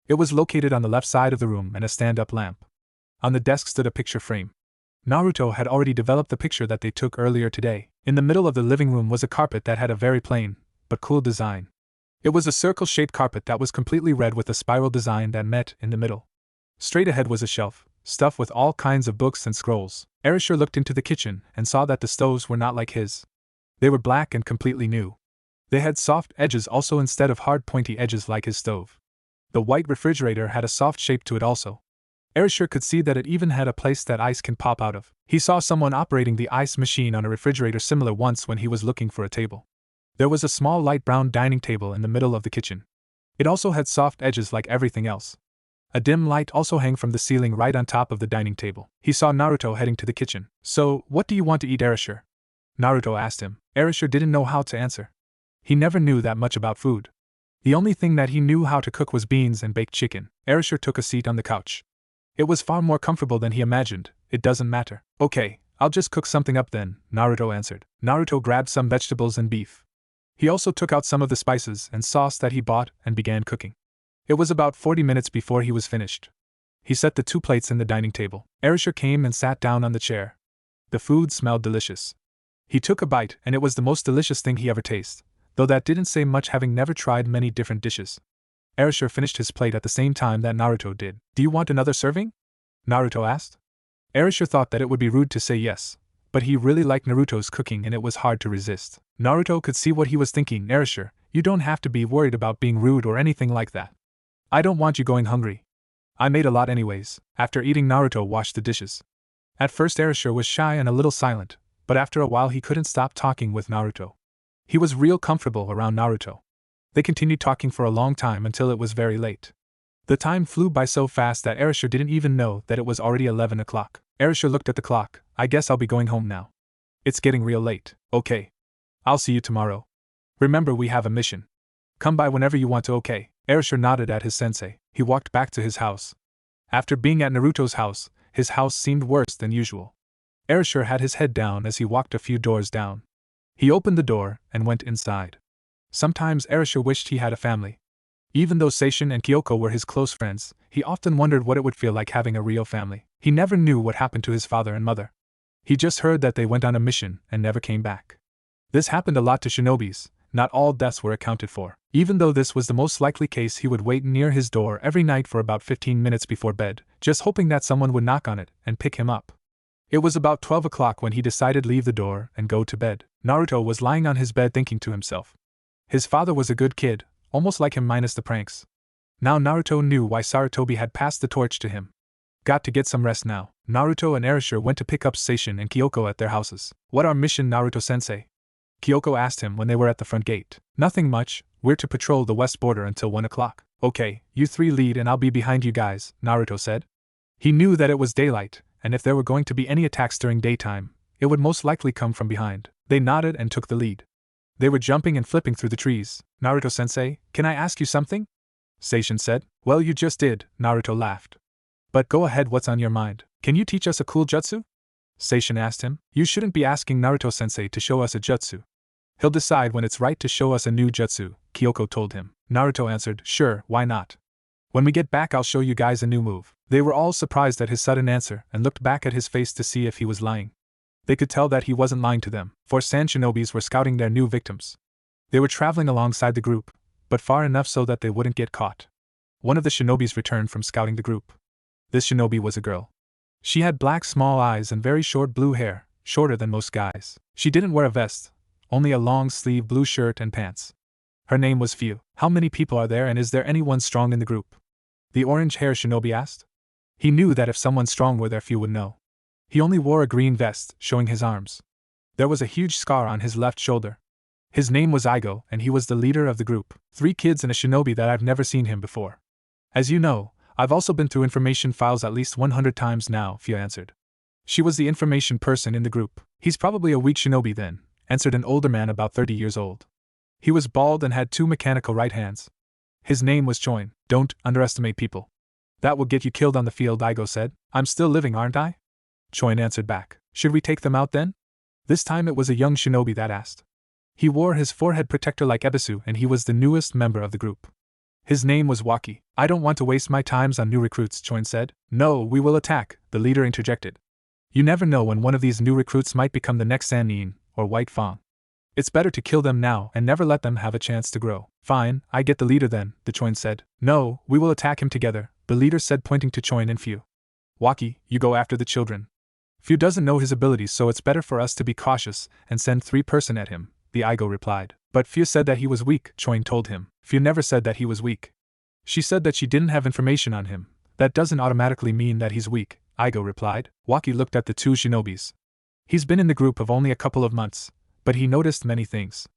It was located on the left side of the room and a stand-up lamp. On the desk stood a picture frame. Naruto had already developed the picture that they took earlier today. In the middle of the living room was a carpet that had a very plain, but cool design. It was a circle-shaped carpet that was completely red with a spiral design that met in the middle. Straight ahead was a shelf, stuffed with all kinds of books and scrolls. Erasure looked into the kitchen and saw that the stoves were not like his. They were black and completely new. They had soft edges also instead of hard pointy edges like his stove. The white refrigerator had a soft shape to it also. Erasure could see that it even had a place that ice can pop out of. He saw someone operating the ice machine on a refrigerator similar once when he was looking for a table. There was a small light brown dining table in the middle of the kitchen. It also had soft edges like everything else. A dim light also hung from the ceiling right on top of the dining table. He saw Naruto heading to the kitchen. "So, what do you want to eat, Erasure?" Naruto asked him. Erasure didn't know how to answer. He never knew that much about food. The only thing that he knew how to cook was beans and baked chicken. Erasure took a seat on the couch. It was far more comfortable than he imagined. "It doesn't matter." "Okay, I'll just cook something up then," Naruto answered. Naruto grabbed some vegetables and beef. He also took out some of the spices and sauce that he bought and began cooking. It was about 40 minutes before he was finished. He set the 2 plates in the dining table. Erasure came and sat down on the chair. The food smelled delicious. He took a bite and it was the most delicious thing he ever tasted, though that didn't say much having never tried many different dishes. Erasure finished his plate at the same time that Naruto did. "Do you want another serving?" Naruto asked. Erasure thought that it would be rude to say yes, but he really liked Naruto's cooking and it was hard to resist. Naruto could see what he was thinking. "Erasure, you don't have to be worried about being rude or anything like that. I don't want you going hungry. I made a lot anyways." After eating, Naruto washed the dishes. At first Erasure was shy and a little silent, but after a while he couldn't stop talking with Naruto. He was real comfortable around Naruto. They continued talking for a long time until it was very late. The time flew by so fast that Erasure didn't even know that it was already 11 o'clock. Erasure looked at the clock. "I guess I'll be going home now. It's getting real late." "Okay. I'll see you tomorrow. Remember, we have a mission. Come by whenever you want to." "Okay." Erasure nodded at his sensei. He walked back to his house. After being at Naruto's house, his house seemed worse than usual. Erasure had his head down as he walked a few doors down. He opened the door and went inside. Sometimes Erasure wished he had a family. Even though Seishin and Kyoko were his close friends, he often wondered what it would feel like having a real family. He never knew what happened to his father and mother. He just heard that they went on a mission and never came back. This happened a lot to shinobis. Not all deaths were accounted for. Even though this was the most likely case, he would wait near his door every night for about 15 minutes before bed, just hoping that someone would knock on it and pick him up. It was about 12 o'clock when he decided to leave the door and go to bed. Naruto was lying on his bed thinking to himself. His father was a good kid, almost like him minus the pranks. Now Naruto knew why Sarutobi had passed the torch to him. Got to get some rest now. Naruto and Erasure went to pick up Seishin and Kyoko at their houses. "What our mission, Naruto-sensei?" Kyoko asked him when they were at the front gate. "Nothing much, we're to patrol the west border until 1 o'clock. "Okay, you 3 lead and I'll be behind you guys," Naruto said. He knew that it was daylight, and if there were going to be any attacks during daytime, it would most likely come from behind. They nodded and took the lead. They were jumping and flipping through the trees. "Naruto-sensei, can I ask you something?" Seishin said. "Well, you just did," Naruto laughed. "But go ahead, what's on your mind? Can you teach us a cool jutsu?" Seishin asked him. "You shouldn't be asking Naruto-sensei to show us a jutsu. He'll decide when it's right to show us a new jutsu," Kyoko told him. Naruto answered, "Sure, why not? When we get back I'll show you guys a new move." They were all surprised at his sudden answer and looked back at his face to see if he was lying. They could tell that he wasn't lying to them, for Sand Shinobis were scouting their new victims. They were traveling alongside the group, but far enough so that they wouldn't get caught. One of the shinobis returned from scouting the group. This shinobi was a girl. She had black small eyes and very short blue hair, shorter than most guys. She didn't wear a vest, only a long-sleeve blue shirt and pants. Her name was Few. "How many people are there and is there anyone strong in the group?" The orange-haired shinobi asked. He knew that if someone strong were there, Few would know. He only wore a green vest, showing his arms. There was a huge scar on his left shoulder. His name was Igo, and he was the leader of the group. 3 kids and a shinobi that I've never seen him before. "As you know, I've also been through information files at least 100 times now," Few answered. She was the information person in the group. "He's probably a weak shinobi then," answered an older man about 30 years old. He was bald and had 2 mechanical right hands. His name was Choin. "Don't underestimate people. That will get you killed on the field," Igo said. "I'm still living, aren't I?" Choin answered back. "Should we take them out then?" This time it was a young shinobi that asked. He wore his forehead protector like Ebisu and he was the newest member of the group. His name was Waki. "I don't want to waste my times on new recruits," Choin said. "No, we will attack," the leader interjected. You never know when one of these new recruits might become the next Sannin, or White Fang. It's better to kill them now and never let them have a chance to grow. Fine, I get the leader then, the Choin said. No, we will attack him together, the leader said pointing to Choin and Fu. Waki, you go after the children. Fu doesn't know his abilities so it's better for us to be cautious and send 3-person at him, the Igo replied. But Fu said that he was weak, Choin told him. Fu never said that he was weak. She said that she didn't have information on him. That doesn't automatically mean that he's weak, Igo replied. Waki looked at the two shinobis. He's been in the group of only a couple of months, but he noticed many things.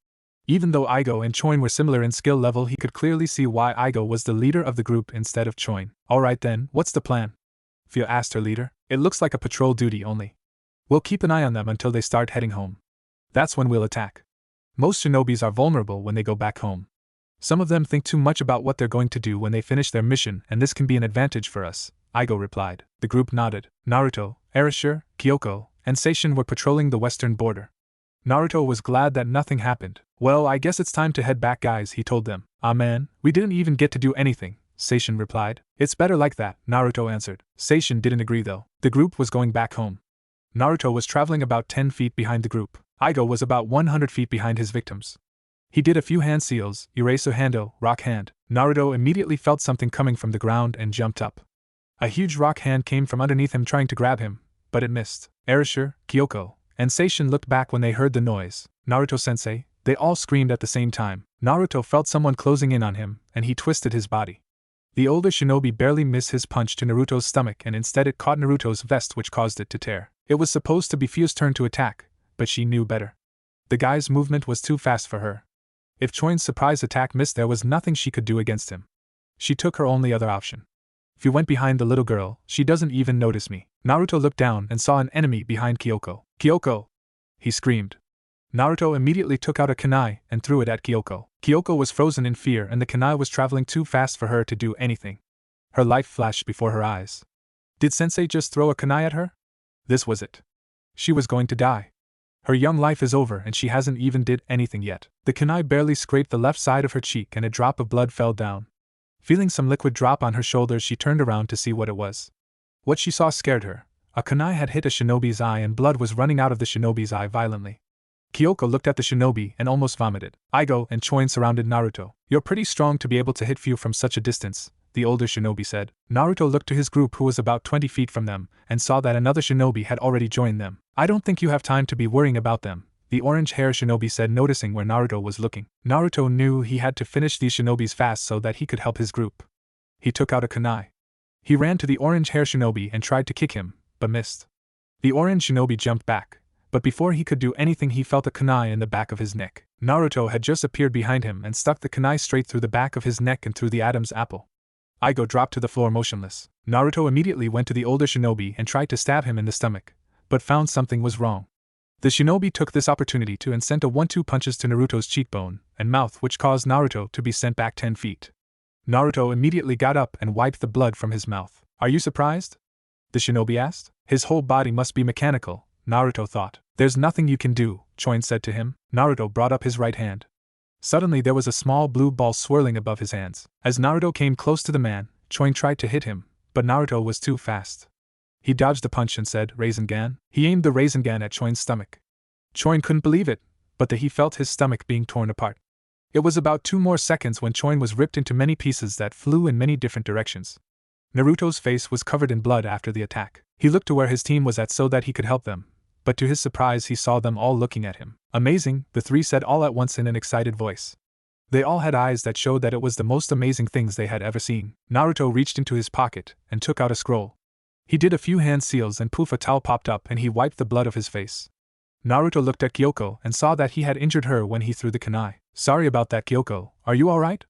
Even though Igo and Choin were similar in skill level, he could clearly see why Igo was the leader of the group instead of Choin. Alright then, what's the plan? Fu asked her leader. It looks like a patrol duty only. We'll keep an eye on them until they start heading home. That's when we'll attack. Most shinobis are vulnerable when they go back home. Some of them think too much about what they're going to do when they finish their mission, and this can be an advantage for us, Igo replied. The group nodded. Naruto, Erasure, Kyoko, and Seishin were patrolling the western border. Naruto was glad that nothing happened. Well, I guess it's time to head back, guys, he told them. Ah man, we didn't even get to do anything, Seishin replied. It's better like that, Naruto answered. Seishin didn't agree though. The group was going back home. Naruto was traveling about 10 feet behind the group. Igo was about 100 feet behind his victims. He did a few hand seals, Irasu Hando, rock hand. Naruto immediately felt something coming from the ground and jumped up. A huge rock hand came from underneath him trying to grab him, but it missed. Erasure, Kyoko, and Seishin looked back when they heard the noise. Naruto-sensei, they all screamed at the same time. Naruto felt someone closing in on him, and he twisted his body. The older shinobi barely missed his punch to Naruto's stomach and instead it caught Naruto's vest which caused it to tear. It was supposed to be Fu's turn to attack, but she knew better. The guy's movement was too fast for her. If Choin's surprise attack missed, there was nothing she could do against him. She took her only other option. Fu went behind the little girl. She doesn't even notice me. Naruto looked down and saw an enemy behind Kyoko. Kyoko! He screamed. Naruto immediately took out a kunai and threw it at Kyoko. Kyoko was frozen in fear and the kunai was traveling too fast for her to do anything. Her life flashed before her eyes. Did Sensei just throw a kunai at her? This was it. She was going to die. Her young life is over and she hasn't even did anything yet. The kunai barely scraped the left side of her cheek and a drop of blood fell down. Feeling some liquid drop on her shoulders, she turned around to see what it was. What she saw scared her. A kunai had hit a shinobi's eye and blood was running out of the shinobi's eye violently. Kyoko looked at the shinobi and almost vomited. Igo and Choin surrounded Naruto. You're pretty strong to be able to hit Fu from such a distance, the older shinobi said. Naruto looked to his group who was about 20 feet from them, and saw that another shinobi had already joined them. I don't think you have time to be worrying about them, the orange-haired shinobi said, noticing where Naruto was looking. Naruto knew he had to finish these shinobis fast so that he could help his group. He took out a kunai. He ran to the orange-haired shinobi and tried to kick him, but missed. The orange shinobi jumped back, but before he could do anything he felt a kunai in the back of his neck. Naruto had just appeared behind him and stuck the kunai straight through the back of his neck and through the Adam's apple. Igo dropped to the floor motionless. Naruto immediately went to the older shinobi and tried to stab him in the stomach, but found something was wrong. The shinobi took this opportunity to and sent a 1-2 punches to Naruto's cheekbone and mouth, which caused Naruto to be sent back 10 feet. Naruto immediately got up and wiped the blood from his mouth. Are you surprised? The shinobi asked. His whole body must be mechanical, Naruto thought. There's nothing you can do, Choin said to him. Naruto brought up his right hand. Suddenly there was a small blue ball swirling above his hands. As Naruto came close to the man, Choin tried to hit him, but Naruto was too fast. He dodged the punch and said, Rasengan. He aimed the Rasengan at Choin's stomach. Choin couldn't believe it, but he felt his stomach being torn apart. It was about 2 more seconds when Choin was ripped into many pieces that flew in many different directions. Naruto's face was covered in blood after the attack. He looked to where his team was at so that he could help them, but to his surprise he saw them all looking at him. Amazing, the 3 said all at once in an excited voice. They all had eyes that showed that it was the most amazing things they had ever seen. Naruto reached into his pocket and took out a scroll. He did a few hand seals and poof, a towel popped up and he wiped the blood of his face. Naruto looked at Kyoko and saw that he had injured her when he threw the kunai. Sorry about that, Kyoko, are you alright?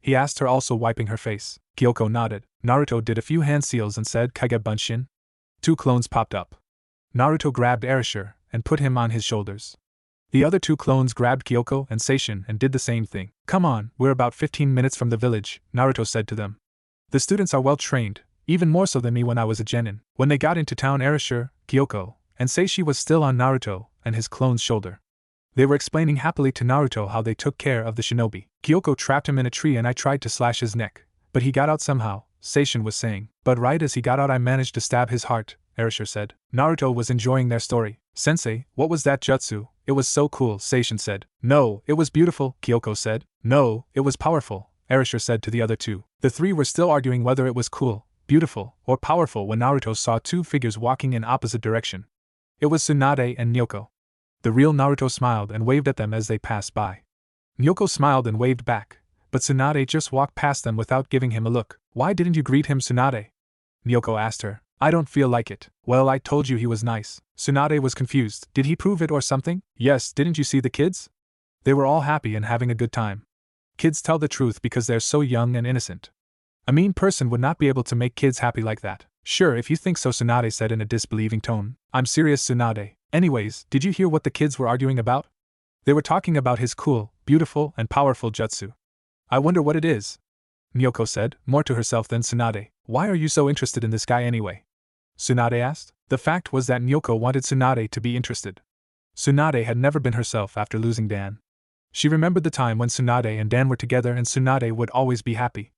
He asked her, also wiping her face. Kyoko nodded. Naruto did a few hand seals and said, Kage Bunshin. 2 clones popped up. Naruto grabbed Erasure and put him on his shoulders. The other 2 clones grabbed Kyoko and Seishin and did the same thing. Come on, we're about 15 minutes from the village, Naruto said to them. The students are well trained, even more so than me when I was a genin. When they got into town, Erasure, Kyoko, and Seishi was still on Naruto and his clone's shoulder. They were explaining happily to Naruto how they took care of the shinobi. Kyoko trapped him in a tree and I tried to slash his neck, but he got out somehow, Seishin was saying. But right as he got out I managed to stab his heart, Erasure said. Naruto was enjoying their story. Sensei, what was that jutsu? It was so cool, Seishin said. No, it was beautiful, Kyoko said. No, it was powerful, Erasure said to the other two. The three were still arguing whether it was cool, beautiful, or powerful when Naruto saw two figures walking in opposite direction. It was Tsunade and Nyoko. The real Naruto smiled and waved at them as they passed by. Nyoko smiled and waved back, but Tsunade just walked past them without giving him a look. Why didn't you greet him, Tsunade? Nyoko asked her. I don't feel like it. Well, I told you he was nice. Tsunade was confused. Did he prove it or something? Yes, didn't you see the kids? They were all happy and having a good time. Kids tell the truth because they're so young and innocent. A mean person would not be able to make kids happy like that. Sure, if you think so, Tsunade said in a disbelieving tone. I'm serious, Tsunade. Anyways, did you hear what the kids were arguing about? They were talking about his cool, beautiful, and powerful jutsu. I wonder what it is. Nyoko said, more to herself than Tsunade. Why are you so interested in this guy anyway? Tsunade asked. The fact was that Nyoko wanted Tsunade to be interested. Tsunade had never been herself after losing Dan. She remembered the time when Tsunade and Dan were together and Tsunade would always be happy.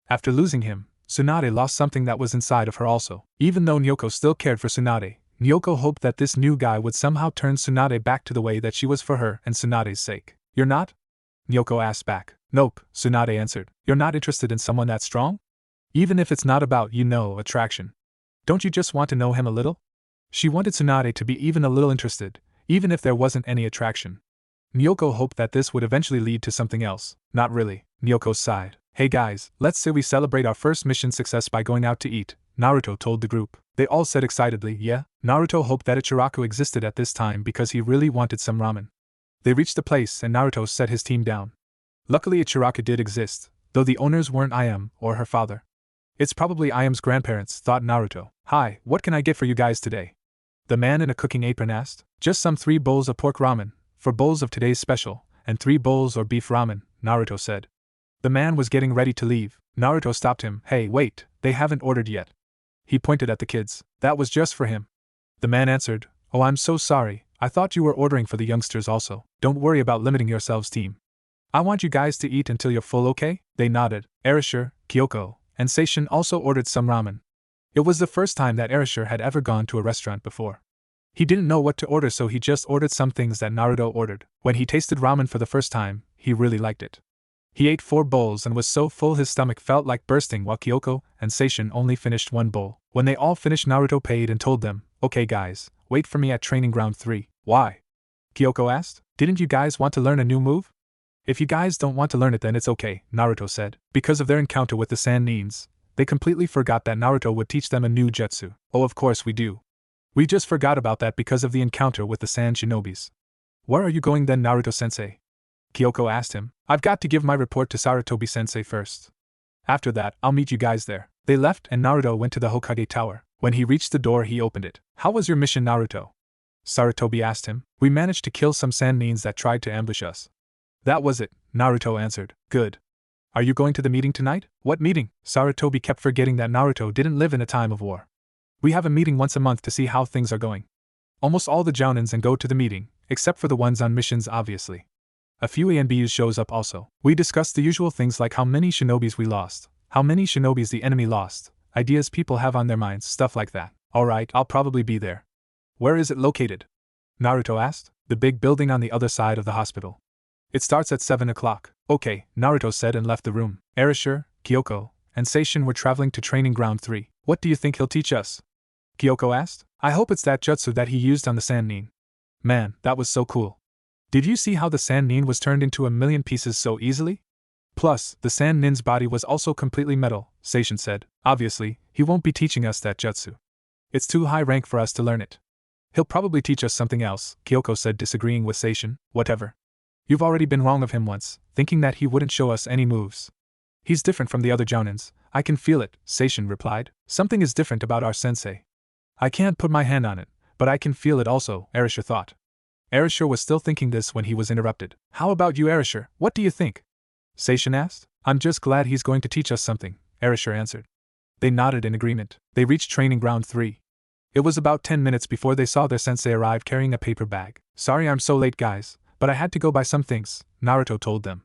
After losing him, Tsunade lost something that was inside of her also. Even though Nyoko still cared for Tsunade, Nyoko hoped that this new guy would somehow turn Tsunade back to the way that she was for her and Tsunade's sake. You're not? Nyoko asked back. Nope, Tsunade answered. You're not interested in someone that strong? Even if it's not about, attraction. Don't you just want to know him a little? She wanted Tsunade to be even a little interested, even if there wasn't any attraction. Nyoko hoped that this would eventually lead to something else. Not really, Nyoko sighed. Hey guys, let's say we celebrate our first mission success by going out to eat, Naruto told the group. They all said excitedly, yeah. Naruto hoped that Ichiraku existed at this time because he really wanted some ramen. They reached the place and Naruto set his team down. Luckily Ichiraku did exist, though the owners weren't Ayame or her father. It's probably Ayame's grandparents, thought Naruto. Hi, what can I get for you guys today? The man in a cooking apron asked. Just some 3 bowls of pork ramen, 4 bowls of today's special, and 3 bowls or beef ramen, Naruto said. The man was getting ready to leave. Naruto stopped him. Hey, wait, they haven't ordered yet. He pointed at the kids. That was just for him. The man answered. Oh, I'm so sorry, I thought you were ordering for the youngsters also. Don't worry about limiting yourselves, team. I want you guys to eat until you're full, okay? They nodded. Erasure, Kyoko, and Seishin also ordered some ramen. It was the first time that Erasure had ever gone to a restaurant before. He didn't know what to order, so he just ordered some things that Naruto ordered. When he tasted ramen for the first time, he really liked it. He ate 4 bowls and was so full his stomach felt like bursting, while Kyoko and Seishin only finished 1 bowl. When they all finished, Naruto paid and told them, okay guys, wait for me at training ground 3. Why? Kyoko asked. Didn't you guys want to learn a new move? If you guys don't want to learn it, then it's okay, Naruto said. Because of their encounter with the Sand Nins, they completely forgot that Naruto would teach them a new jutsu. Oh, of course we do. We just forgot about that because of the encounter with the Sand Shinobis. Where are you going then, Naruto-sensei? Kyoko asked him. I've got to give my report to Sarutobi-sensei first. After that, I'll meet you guys there. They left and Naruto went to the Hokage Tower. When he reached the door, he opened it. How was your mission, Naruto? Sarutobi asked him. We managed to kill some Sand Nins that tried to ambush us. That was it, Naruto answered. Good. Are you going to the meeting tonight? What meeting? Sarutobi kept forgetting that Naruto didn't live in a time of war. We have a meeting once a month to see how things are going. Almost all the jounins and go to the meeting, except for the ones on missions obviously. A few ANBUs shows up also. We discuss the usual things like how many shinobis we lost, how many shinobis the enemy lost, ideas people have on their minds, stuff like that. Alright, I'll probably be there. Where is it located? Naruto asked. The big building on the other side of the hospital. It starts at 7 o'clock. Okay, Naruto said and left the room. Erasure, Kyoko, and Seishin were traveling to training ground 3. What do you think he'll teach us? Kyoko asked. I hope it's that jutsu that he used on the Sand Nin. Man, that was so cool. Did you see how the Sand Nin was turned into a million pieces so easily? Plus, the Sand Nin's body was also completely metal, Seishin said. Obviously, he won't be teaching us that jutsu. It's too high rank for us to learn it. He'll probably teach us something else, Kyoko said, disagreeing with Seishin. Whatever. You've already been wrong of him once, thinking that he wouldn't show us any moves. He's different from the other jounins. I can feel it, Seishin replied. Something is different about our sensei. I can't put my hand on it, but I can feel it also, Erasure thought. Erasure was still thinking this when he was interrupted. How about you, Erasure? What do you think? Seishin asked. I'm just glad he's going to teach us something, Erasure answered. They nodded in agreement. They reached training ground 3. It was about 10 minutes before they saw their sensei arrive carrying a paper bag. Sorry I'm so late, guys, but I had to go buy some things, Naruto told them.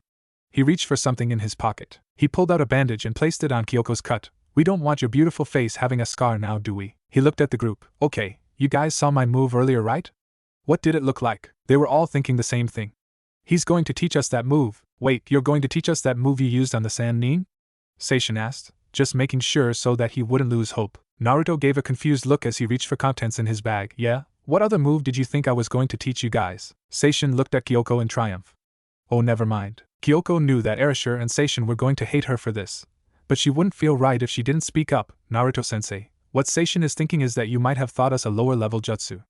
He reached for something in his pocket. He pulled out a bandage and placed it on Kyoko's cut, We don't want your beautiful face having a scar now, do we? He looked at the group. Okay, you guys saw my move earlier, right? What did it look like? They were all thinking the same thing. He's going to teach us that move. Wait, you're going to teach us that move you used on the Sannin? Seishin asked, just making sure so that he wouldn't lose hope. Naruto gave a confused look as he reached for contents in his bag. Yeah? What other move did you think I was going to teach you guys? Seishin looked at Kyoko in triumph. Oh, never mind. Kyoko knew that Erasure and Seishin were going to hate her for this. But she wouldn't feel right if she didn't speak up. Naruto-sensei, what Seishin is thinking is that you might have taught us a lower-level jutsu.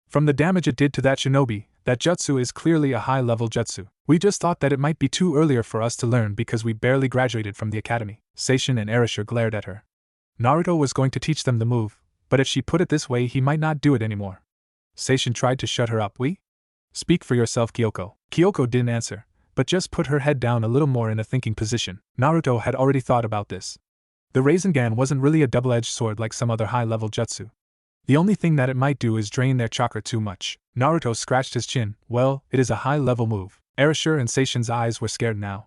From the damage it did to that shinobi, that jutsu is clearly a high-level jutsu. We just thought that it might be too earlier for us to learn because we barely graduated from the academy. Seishin and Erasure glared at her. Naruto was going to teach them the move, but if she put it this way he might not do it anymore. Seishin tried to shut her up. We? Speak for yourself, Kyoko. Kyoko didn't answer, but just put her head down a little more in a thinking position. Naruto had already thought about this. The Rasengan wasn't really a double-edged sword like some other high-level jutsu. The only thing that it might do is drain their chakra too much. Naruto scratched his chin. Well, it is a high-level move. Erasure and Seishin's eyes were scared now.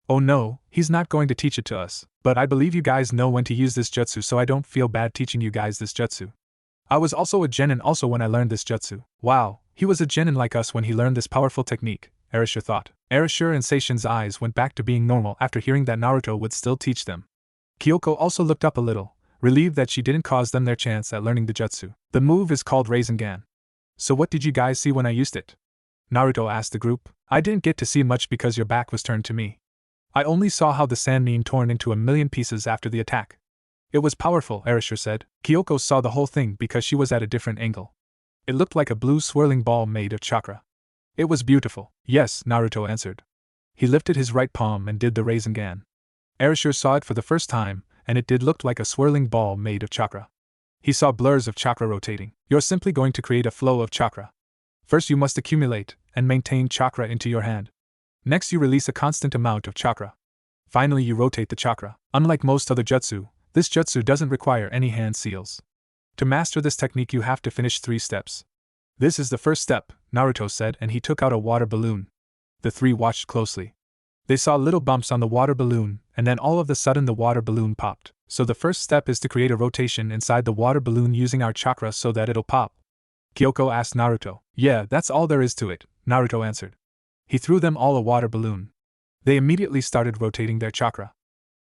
Oh no, he's not going to teach it to us. But I believe you guys know when to use this jutsu, so I don't feel bad teaching you guys this jutsu. I was also a genin also when I learned this jutsu. Wow, he was a genin like us when he learned this powerful technique, Erasure thought. Erasure and Seishin's eyes went back to being normal after hearing that Naruto would still teach them. Kyoko also looked up a little, relieved that she didn't cause them their chance at learning the jutsu. The move is called Rasengan. So what did you guys see when I used it? Naruto asked the group. I didn't get to see much because your back was turned to me. I only saw how the Sannin torn into a million pieces after the attack. It was powerful, Erasure said. Kyoko saw the whole thing because she was at a different angle. It looked like a blue swirling ball made of chakra. It was beautiful. Yes, Naruto answered. He lifted his right palm and did the Rasengan. Erasure saw it for the first time, and it did look like a swirling ball made of chakra. He saw blurs of chakra rotating. You're simply going to create a flow of chakra. First you must accumulate and maintain chakra into your hand. Next you release a constant amount of chakra. Finally you rotate the chakra. Unlike most other jutsu, this jutsu doesn't require any hand seals. To master this technique you have to finish 3 steps. This is the first step, Naruto said, and he took out a water balloon. The 3 watched closely. They saw little bumps on the water balloon, and then all of a sudden the water balloon popped. So the first step is to create a rotation inside the water balloon using our chakra so that it'll pop. Kyoko asked Naruto. Yeah, that's all there is to it, Naruto answered. He threw them all a water balloon. They immediately started rotating their chakra.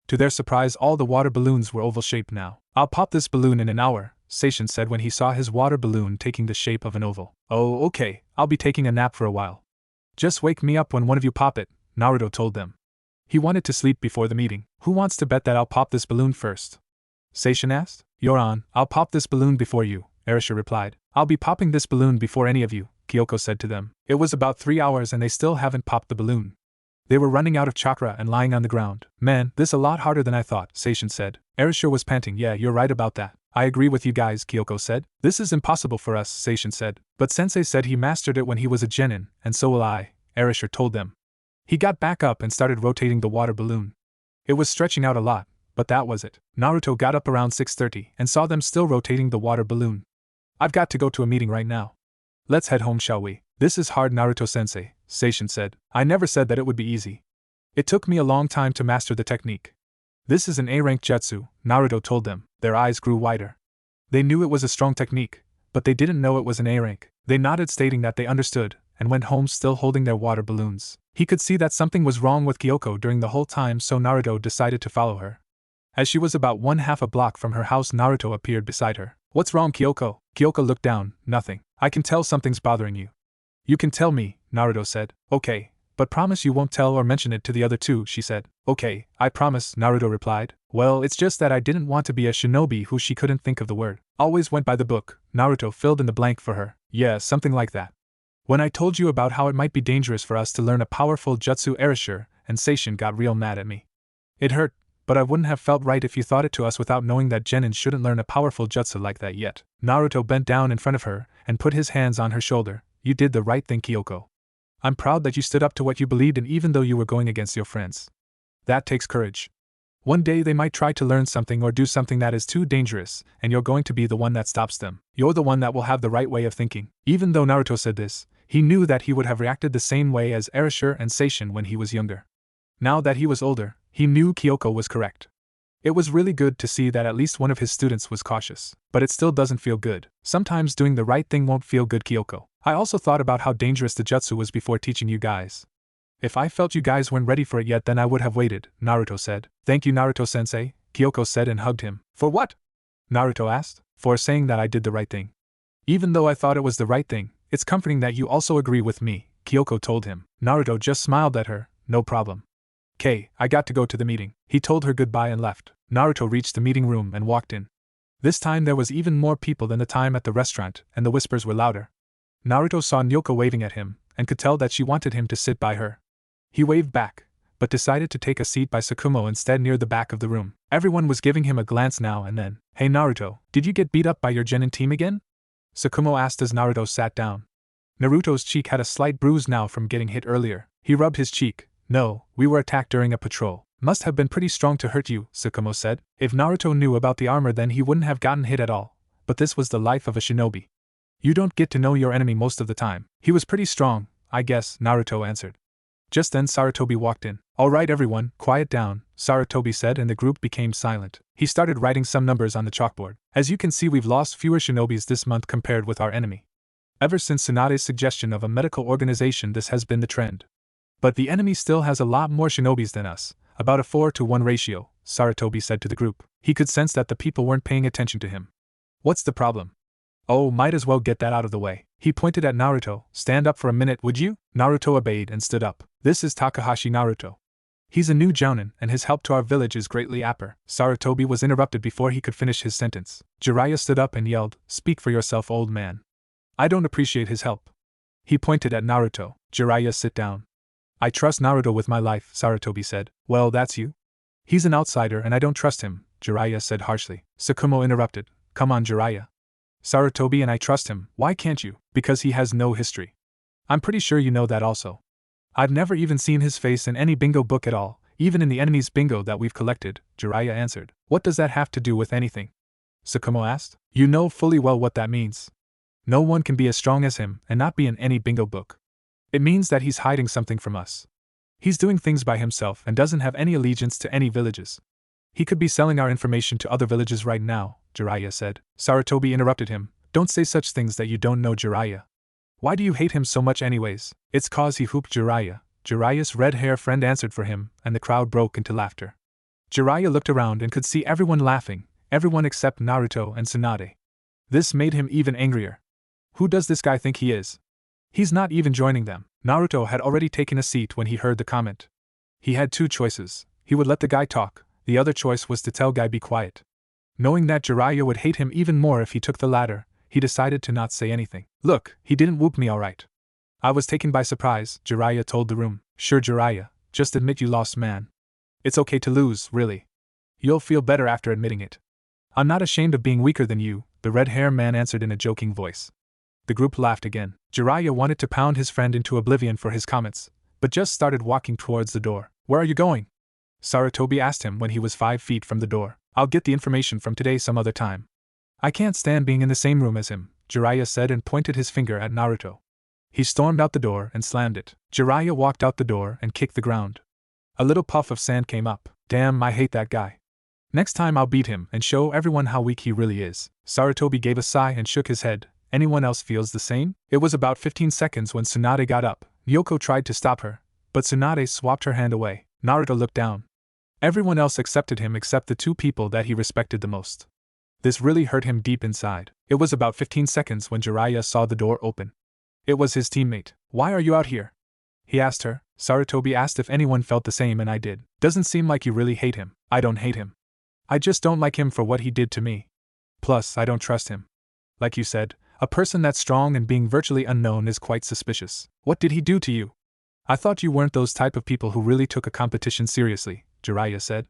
To their surprise, all the water balloons were oval-shaped now. I'll pop this balloon in an hour, Seishin said when he saw his water balloon taking the shape of an oval. Oh, okay, I'll be taking a nap for a while. Just wake me up when one of you pop it, Naruto told them. He wanted to sleep before the meeting. Who wants to bet that I'll pop this balloon first? Seishin asked. You're on, I'll pop this balloon before you, Erasure replied. I'll be popping this balloon before any of you, Kyoko said to them. It was about 3 hours and they still haven't popped the balloon. They were running out of chakra and lying on the ground. Man, this a lot harder than I thought, Seishin said. Erasure was panting. Yeah, you're right about that. I agree with you guys, Kyoko said. This is impossible for us, Seishin said. But Sensei said he mastered it when he was a genin, and so will I, Erasure told them. He got back up and started rotating the water balloon. It was stretching out a lot, but that was it. Naruto got up around 6:30 and saw them still rotating the water balloon. I've got to go to a meeting right now. Let's head home, shall we? This is hard, Naruto-sensei, Seishin said. I never said that it would be easy. It took me a long time to master the technique. This is an A-rank jutsu, Naruto told them. Their eyes grew wider. They knew it was a strong technique, but they didn't know it was an A-rank. They nodded, stating that they understood, and went home still holding their water balloons. He could see that something was wrong with Kyoko during the whole time, so Naruto decided to follow her. As she was about 1/2 a block from her house, Naruto appeared beside her. What's wrong, Kyoko? Kyoko looked down. Nothing. I can tell something's bothering you. You can tell me, Naruto said. Okay, but promise you won't tell or mention it to the other 2, she said. Okay, I promise, Naruto replied. Well, it's just that I didn't want to be a shinobi who she couldn't think of the word. Always went by the book, Naruto filled in the blank for her. Yeah, something like that. When I told you about how it might be dangerous for us to learn a powerful jutsu, Erasure and Seishin got real mad at me. It hurt, but I wouldn't have felt right if you thought it to us without knowing that genin shouldn't learn a powerful jutsu like that yet. Naruto bent down in front of her and put his hands on her shoulder. You did the right thing, Kyoko. I'm proud that you stood up to what you believed in even though you were going against your friends. That takes courage. One day they might try to learn something or do something that is too dangerous, and you're going to be the one that stops them. You're the one that will have the right way of thinking. Even though Naruto said this, he knew that he would have reacted the same way as Erasure and Seishin when he was younger. Now that he was older, he knew Kyoko was correct. It was really good to see that at least one of his students was cautious. But it still doesn't feel good. Sometimes doing the right thing won't feel good, Kyoko. I also thought about how dangerous the jutsu was before teaching you guys. If I felt you guys weren't ready for it yet, then I would have waited, Naruto said. Thank you, Naruto-sensei, Kyoko said and hugged him. For what? Naruto asked. For saying that I did the right thing. Even though I thought it was the right thing, it's comforting that you also agree with me, Kyoko told him. Naruto just smiled at her. No problem. I got to go to the meeting. He told her goodbye and left. Naruto reached the meeting room and walked in. This time there was even more people than the time at the restaurant, and the whispers were louder. Naruto saw Nyoko waving at him, and could tell that she wanted him to sit by her. He waved back, but decided to take a seat by Tsukumo instead near the back of the room. Everyone was giving him a glance now and then. Hey Naruto, did you get beat up by your genin team again? Tsukumo asked as Naruto sat down. Naruto's cheek had a slight bruise now from getting hit earlier. He rubbed his cheek. No, we were attacked during a patrol. Must have been pretty strong to hurt you, Tsukumo said. If Naruto knew about the armor then he wouldn't have gotten hit at all. But this was the life of a shinobi. You don't get to know your enemy most of the time. He was pretty strong, I guess, Naruto answered. Just then Sarutobi walked in. Alright everyone, quiet down, Sarutobi said and the group became silent. He started writing some numbers on the chalkboard. As you can see, we've lost fewer shinobis this month compared with our enemy. Ever since Tsunade's suggestion of a medical organization, this has been the trend. But the enemy still has a lot more shinobis than us, about a 4-to-1 ratio, Sarutobi said to the group. He could sense that the people weren't paying attention to him. What's the problem? Oh, might as well get that out of the way. He pointed at Naruto. Stand up for a minute, would you? Naruto obeyed and stood up. This is Takahashi Naruto. He's a new jounin, and his help to our village is greatly apper. Sarutobi was interrupted before he could finish his sentence. Jiraiya stood up and yelled, Speak for yourself, old man. I don't appreciate his help. He pointed at Naruto. Jiraiya, sit down. I trust Naruto with my life, Sarutobi said. Well, that's you? He's an outsider and I don't trust him, Jiraiya said harshly. Tsukumo interrupted. Come on, Jiraiya. Sarutobi, and I trust him. Why can't you? Because he has no history. I'm pretty sure you know that also. I've never even seen his face in any bingo book at all, even in the enemy's bingo that we've collected, Jiraiya answered. What does that have to do with anything? Tsukumo asked. You know fully well what that means. No one can be as strong as him and not be in any bingo book. It means that he's hiding something from us. He's doing things by himself and doesn't have any allegiance to any villages. He could be selling our information to other villages right now, Jiraiya said. Sarutobi interrupted him. Don't say such things that you don't know, Jiraiya. Why do you hate him so much anyways? It's cause he hooped Jiraiya. Jiraiya's red-hair friend answered for him, and the crowd broke into laughter. Jiraiya looked around and could see everyone laughing, everyone except Naruto and Tsunade. This made him even angrier. Who does this guy think he is? He's not even joining them. Naruto had already taken a seat when he heard the comment. He had two choices. He would let the guy talk. The other choice was to tell guy be quiet. Knowing that Jiraiya would hate him even more if he took the latter, he decided to not say anything. Look, he didn't whoop me alright. I was taken by surprise, Jiraiya told the room. Sure, Jiraiya, just admit you lost, man. It's okay to lose, really. You'll feel better after admitting it. I'm not ashamed of being weaker than you, the red-haired man answered in a joking voice. The group laughed again. Jiraiya wanted to pound his friend into oblivion for his comments, but just started walking towards the door. Where are you going? Sarutobi asked him when he was 5 feet from the door. I'll get the information from today some other time. I can't stand being in the same room as him, Jiraiya said and pointed his finger at Naruto. He stormed out the door and slammed it. Jiraiya walked out the door and kicked the ground. A little puff of sand came up. Damn, I hate that guy. Next time I'll beat him and show everyone how weak he really is. Sarutobi gave a sigh and shook his head. Anyone else feels the same? It was about 15 seconds when Tsunade got up. Nyoko tried to stop her, but Tsunade swapped her hand away. Naruto looked down. Everyone else accepted him except the two people that he respected the most. This really hurt him deep inside. It was about 15 seconds when Jiraiya saw the door open. It was his teammate. Why are you out here? He asked her. Sarutobi asked if anyone felt the same and I did. Doesn't seem like you really hate him. I don't hate him. I just don't like him for what he did to me. Plus, I don't trust him. Like you said, a person that strong and being virtually unknown is quite suspicious. What did he do to you? I thought you weren't those type of people who really took a competition seriously, Jiraiya said.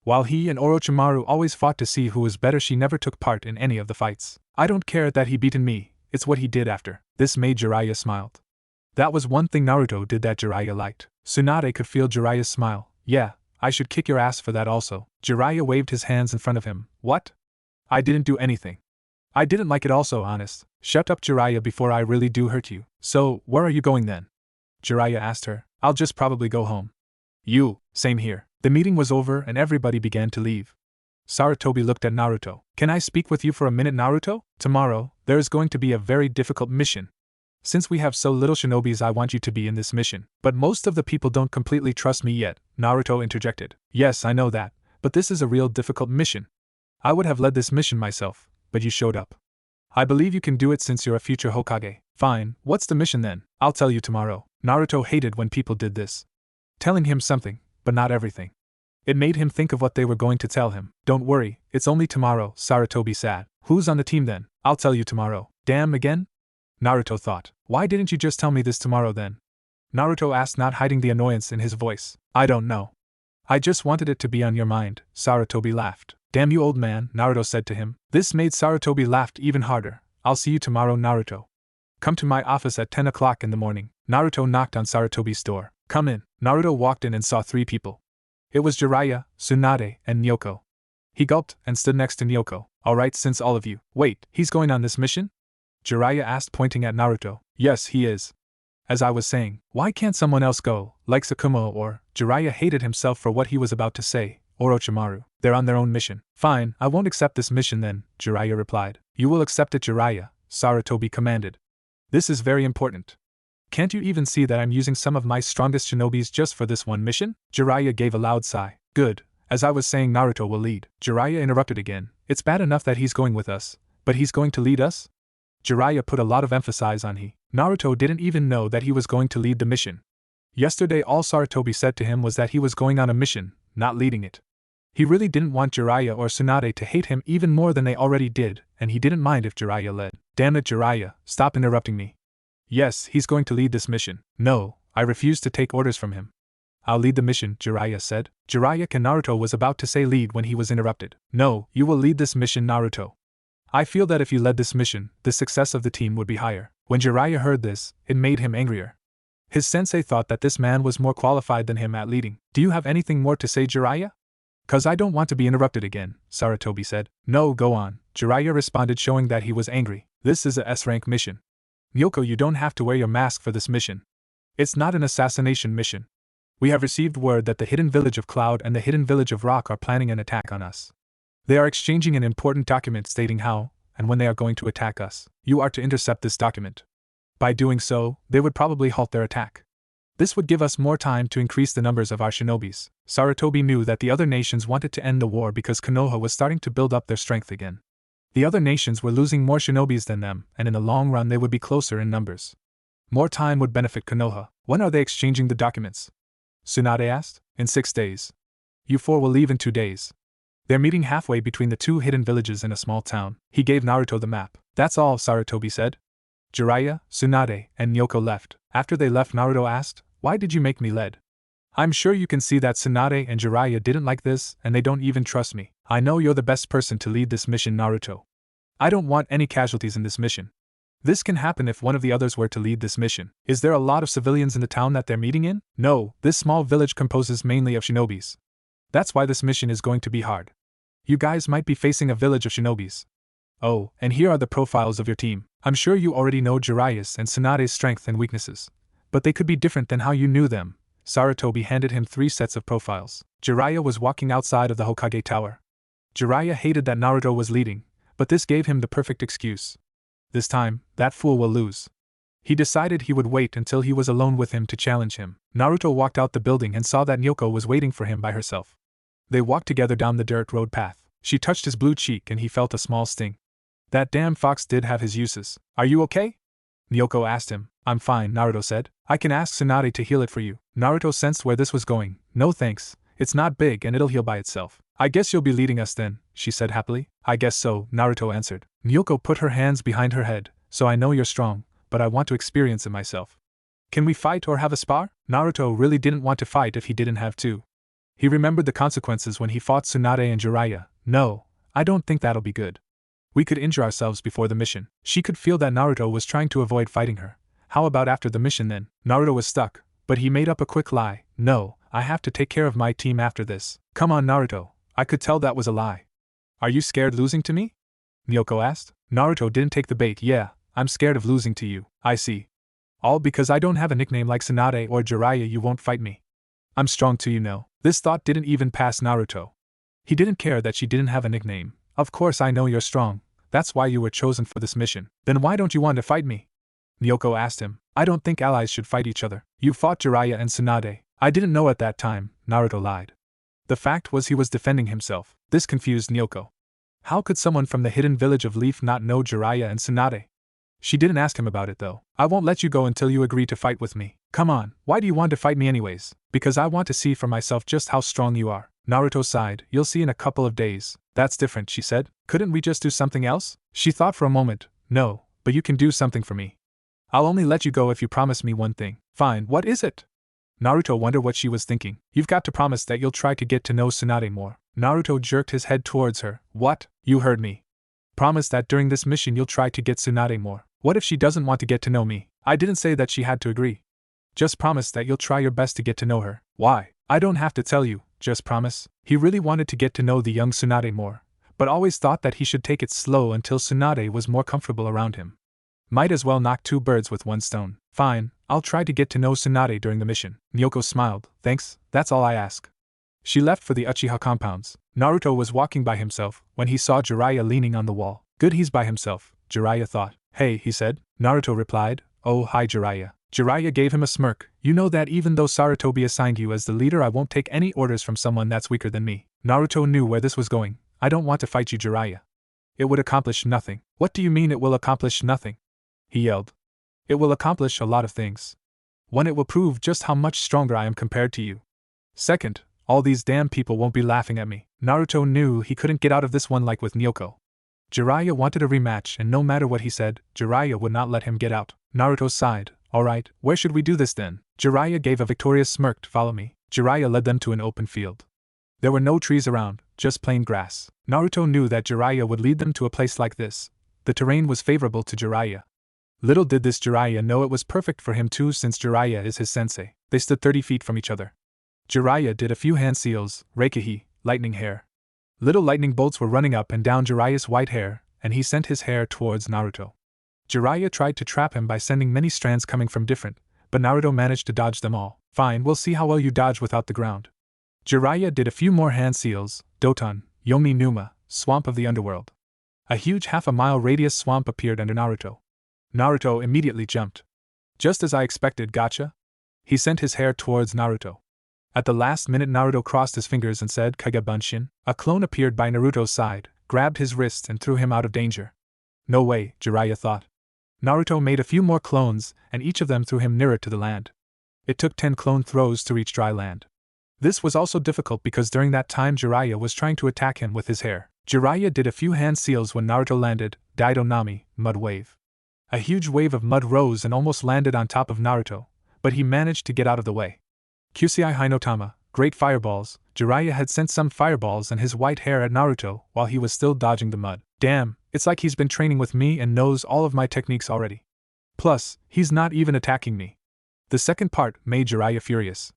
While he and Orochimaru always fought to see who was better, she never took part in any of the fights. I don't care that he beaten me, it's what he did after. This made Jiraiya smile. That was one thing Naruto did that Jiraiya liked. Tsunade could feel Jiraiya's smile. Yeah, I should kick your ass for that also. Jiraiya waved his hands in front of him. What? I didn't do anything. I didn't like it also, honest. Shut up, Jiraiya, before I really do hurt you. So, where are you going then? Jiraiya asked her. I'll just probably go home. Same here. The meeting was over and everybody began to leave. Sarutobi looked at Naruto. Can I speak with you for a minute, Naruto? Tomorrow, there is going to be a very difficult mission. Since we have so little shinobis, I want you to be in this mission. But most of the people don't completely trust me yet, Naruto interjected. Yes, I know that, but this is a real difficult mission. I would have led this mission myself, but you showed up. I believe you can do it since you're a future Hokage. Fine, what's the mission then? I'll tell you tomorrow. Naruto hated when people did this. Telling him something, but not everything. It made him think of what they were going to tell him. Don't worry, it's only tomorrow, Sarutobi said. Who's on the team then? I'll tell you tomorrow. Damn again? Naruto thought. Why didn't you just tell me this tomorrow then? Naruto asked, not hiding the annoyance in his voice. I don't know. I just wanted it to be on your mind, Sarutobi laughed. Damn you, old man, Naruto said to him. This made Sarutobi laugh even harder. I'll see you tomorrow, Naruto. Come to my office at 10 o'clock in the morning. Naruto knocked on Sarutobi's door. Come in. Naruto walked in and saw 3 people. It was Jiraiya, Tsunade, and Nyoko. He gulped and stood next to Nyoko. Alright, since all of you. Wait, he's going on this mission? Jiraiya asked, pointing at Naruto. Yes, he is. As I was saying, why can't someone else go, like Sakumo or… Jiraiya hated himself for what he was about to say, Orochimaru. They're on their own mission. Fine, I won't accept this mission then, Jiraiya replied. You will accept it, Jiraiya, Sarutobi commanded. This is very important. Can't you even see that I'm using some of my strongest shinobis just for this one mission? Jiraiya gave a loud sigh. Good. As I was saying, Naruto will lead. Jiraiya interrupted again. It's bad enough that he's going with us, but he's going to lead us? Jiraiya put a lot of emphasis on he. Naruto didn't even know that he was going to lead the mission. Yesterday all Sarutobi said to him was that he was going on a mission, not leading it. He really didn't want Jiraiya or Tsunade to hate him even more than they already did, and he didn't mind if Jiraiya led. Damn it, Jiraiya, stop interrupting me. Yes, he's going to lead this mission. No, I refuse to take orders from him. I'll lead the mission, Jiraiya said. Jiraiya Naruto was about to say lead when he was interrupted. No, you will lead this mission, Naruto. I feel that if you led this mission, the success of the team would be higher. When Jiraiya heard this, it made him angrier. His sensei thought that this man was more qualified than him at leading. Do you have anything more to say, Jiraiya? Cause I don't want to be interrupted again, Sarutobi said. No, go on, Jiraiya responded, showing that he was angry. This is a S-rank mission. Nyoko, you don't have to wear your mask for this mission. It's not an assassination mission. We have received word that the hidden village of Cloud and the hidden village of Rock are planning an attack on us. They are exchanging an important document stating how and when they are going to attack us. You are to intercept this document. By doing so, they would probably halt their attack. This would give us more time to increase the numbers of our shinobis. Sarutobi knew that the other nations wanted to end the war because Konoha was starting to build up their strength again. The other nations were losing more shinobis than them, and in the long run they would be closer in numbers. More time would benefit Konoha. When are they exchanging the documents? Tsunade asked. In 6 days. You 4 will leave in 2 days. They're meeting halfway between the 2 hidden villages in a small town. He gave Naruto the map. That's all, Sarutobi said. Jiraiya, Tsunade, and Nyoko left. After they left, Naruto asked, why did you make me lead? I'm sure you can see that Tsunade and Jiraiya didn't like this, and they don't even trust me. I know you're the best person to lead this mission, Naruto. I don't want any casualties in this mission. This can happen if one of the others were to lead this mission. Is there a lot of civilians in the town that they're meeting in? No, this small village composes mainly of shinobis. That's why this mission is going to be hard. You guys might be facing a village of shinobis. Oh, and here are the profiles of your team. I'm sure you already know Jiraiya's and Tsunade's strengths and weaknesses. But they could be different than how you knew them. Sarutobi handed him 3 sets of profiles. Jiraiya was walking outside of the Hokage Tower. Jiraiya hated that Naruto was leading, but this gave him the perfect excuse. This time, that fool will lose. He decided he would wait until he was alone with him to challenge him. Naruto walked out the building and saw that Nyoko was waiting for him by herself. They walked together down the dirt road path. She touched his blue cheek and he felt a small sting. That damn fox did have his uses. Are you okay? Nyoko asked him. I'm fine, Naruto said. I can ask Tsunade to heal it for you. Naruto sensed where this was going. No thanks, it's not big and it'll heal by itself. I guess you'll be leading us then, she said happily. I guess so, Naruto answered. Nyoko put her hands behind her head. So I know you're strong, but I want to experience it myself. Can we fight or have a spar? Naruto really didn't want to fight if he didn't have to. He remembered the consequences when he fought Tsunade and Jiraiya. No, I don't think that'll be good. We could injure ourselves before the mission. She could feel that Naruto was trying to avoid fighting her. How about after the mission then? Naruto was stuck, but he made up a quick lie. No, I have to take care of my team after this. Come on, Naruto. I could tell that was a lie. Are you scared losing to me? Nyoko asked. Naruto didn't take the bait. Yeah, I'm scared of losing to you. I see. All because I don't have a nickname like Tsunade or Jiraiya. You won't fight me. I'm strong too, you know. This thought didn't even pass Naruto. He didn't care that she didn't have a nickname. Of course I know you're strong. That's why you were chosen for this mission. Then why don't you want to fight me? Nyoko asked him. I don't think allies should fight each other. You fought Jiraiya and Tsunade. I didn't know at that time, Naruto lied. The fact was he was defending himself. This confused Nyoko. How could someone from the hidden village of Leaf not know Jiraiya and Tsunade? She didn't ask him about it though. I won't let you go until you agree to fight with me. Come on, why do you want to fight me anyways? Because I want to see for myself just how strong you are. Naruto sighed. You'll see in a couple of days. That's different, she said. Couldn't we just do something else? She thought for a moment. No, but you can do something for me. I'll only let you go if you promise me one thing. Fine, what is it? Naruto wondered what she was thinking. You've got to promise that you'll try to get to know Tsunade more. Naruto jerked his head towards her. What? You heard me. Promise that during this mission you'll try to get Tsunade more. What if she doesn't want to get to know me? I didn't say that she had to agree. Just promise that you'll try your best to get to know her. Why? I don't have to tell you, just promise. He really wanted to get to know the young Tsunade more, but always thought that he should take it slow until Tsunade was more comfortable around him. Might as well knock two birds with one stone. Fine, I'll try to get to know Tsunade during the mission. Nyoko smiled. Thanks, that's all I ask. She left for the Uchiha compounds. Naruto was walking by himself when he saw Jiraiya leaning on the wall. Good, he's by himself, Jiraiya thought. Hey, he said. Naruto replied. Oh, hi Jiraiya. Jiraiya gave him a smirk. You know that even though Sarutobi assigned you as the leader, I won't take any orders from someone that's weaker than me. Naruto knew where this was going. I don't want to fight you, Jiraiya. It would accomplish nothing. What do you mean it will accomplish nothing? He yelled. It will accomplish a lot of things. One, it will prove just how much stronger I am compared to you. Second, all these damn people won't be laughing at me. Naruto knew he couldn't get out of this one like with Nyoko. Jiraiya wanted a rematch, and no matter what he said, Jiraiya would not let him get out. Naruto sighed. Alright, where should we do this then? Jiraiya gave a victorious smirk. Follow me. Jiraiya led them to an open field. There were no trees around, just plain grass. Naruto knew that Jiraiya would lead them to a place like this. The terrain was favorable to Jiraiya. Little did this Jiraiya know it was perfect for him too, since Jiraiya is his sensei. They stood 30 feet from each other. Jiraiya did a few hand seals, Rekihi, lightning hair. Little lightning bolts were running up and down Jiraiya's white hair, and he sent his hair towards Naruto. Jiraiya tried to trap him by sending many strands coming from different, but Naruto managed to dodge them all. Fine, we'll see how well you dodge without the ground. Jiraiya did a few more hand seals, Doton, Yomi Numa, Swamp of the Underworld. A huge half-a-mile radius swamp appeared under Naruto. Naruto immediately jumped. Just as I expected, gotcha? He sent his hair towards Naruto. At the last minute Naruto crossed his fingers and said Kage-bunshin. A clone appeared by Naruto's side, grabbed his wrist and threw him out of danger. No way, Jiraiya thought. Naruto made a few more clones, and each of them threw him nearer to the land. It took 10 clone throws to reach dry land. This was also difficult because during that time Jiraiya was trying to attack him with his hair. Jiraiya did a few hand seals when Naruto landed, Daidonami, mud wave. A huge wave of mud rose and almost landed on top of Naruto, but he managed to get out of the way. Kusei Hinotama, great fireballs. Jiraiya had sent some fireballs and his white hair at Naruto while he was still dodging the mud. Damn, it's like he's been training with me and knows all of my techniques already. Plus, he's not even attacking me. The second part made Jiraiya furious.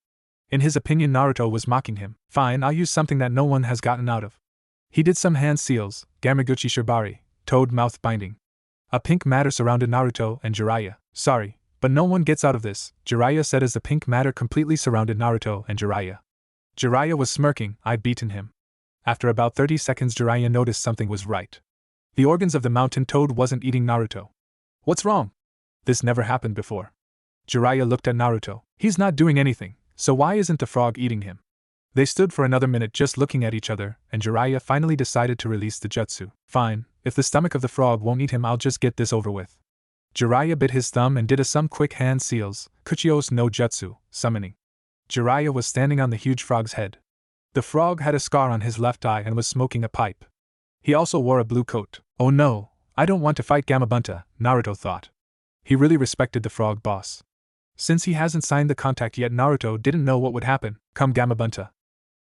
In his opinion, Naruto was mocking him. Fine, I'll use something that no one has gotten out of. He did some hand seals, Gamaguchi Shibari, toad mouth binding. A pink matter surrounded Naruto and Jiraiya. Sorry, but no one gets out of this, Jiraiya said as the pink matter completely surrounded Naruto and Jiraiya. Jiraiya was smirking. I'd beaten him. After about 30 seconds Jiraiya noticed something was right. The organs of the mountain toad wasn't eating Naruto. What's wrong? This never happened before. Jiraiya looked at Naruto. He's not doing anything, so why isn't the frog eating him? They stood for another minute just looking at each other, and Jiraiya finally decided to release the jutsu. Fine, if the stomach of the frog won't eat him, I'll just get this over with. Jiraiya bit his thumb and did some quick hand seals, Kuchios no Jutsu, summoning. Jiraiya was standing on the huge frog's head. The frog had a scar on his left eye and was smoking a pipe. He also wore a blue coat. Oh no, I don't want to fight Gamabunta, Naruto thought. He really respected the frog boss. Since he hasn't signed the contract yet, Naruto didn't know what would happen. Come Gamabunta.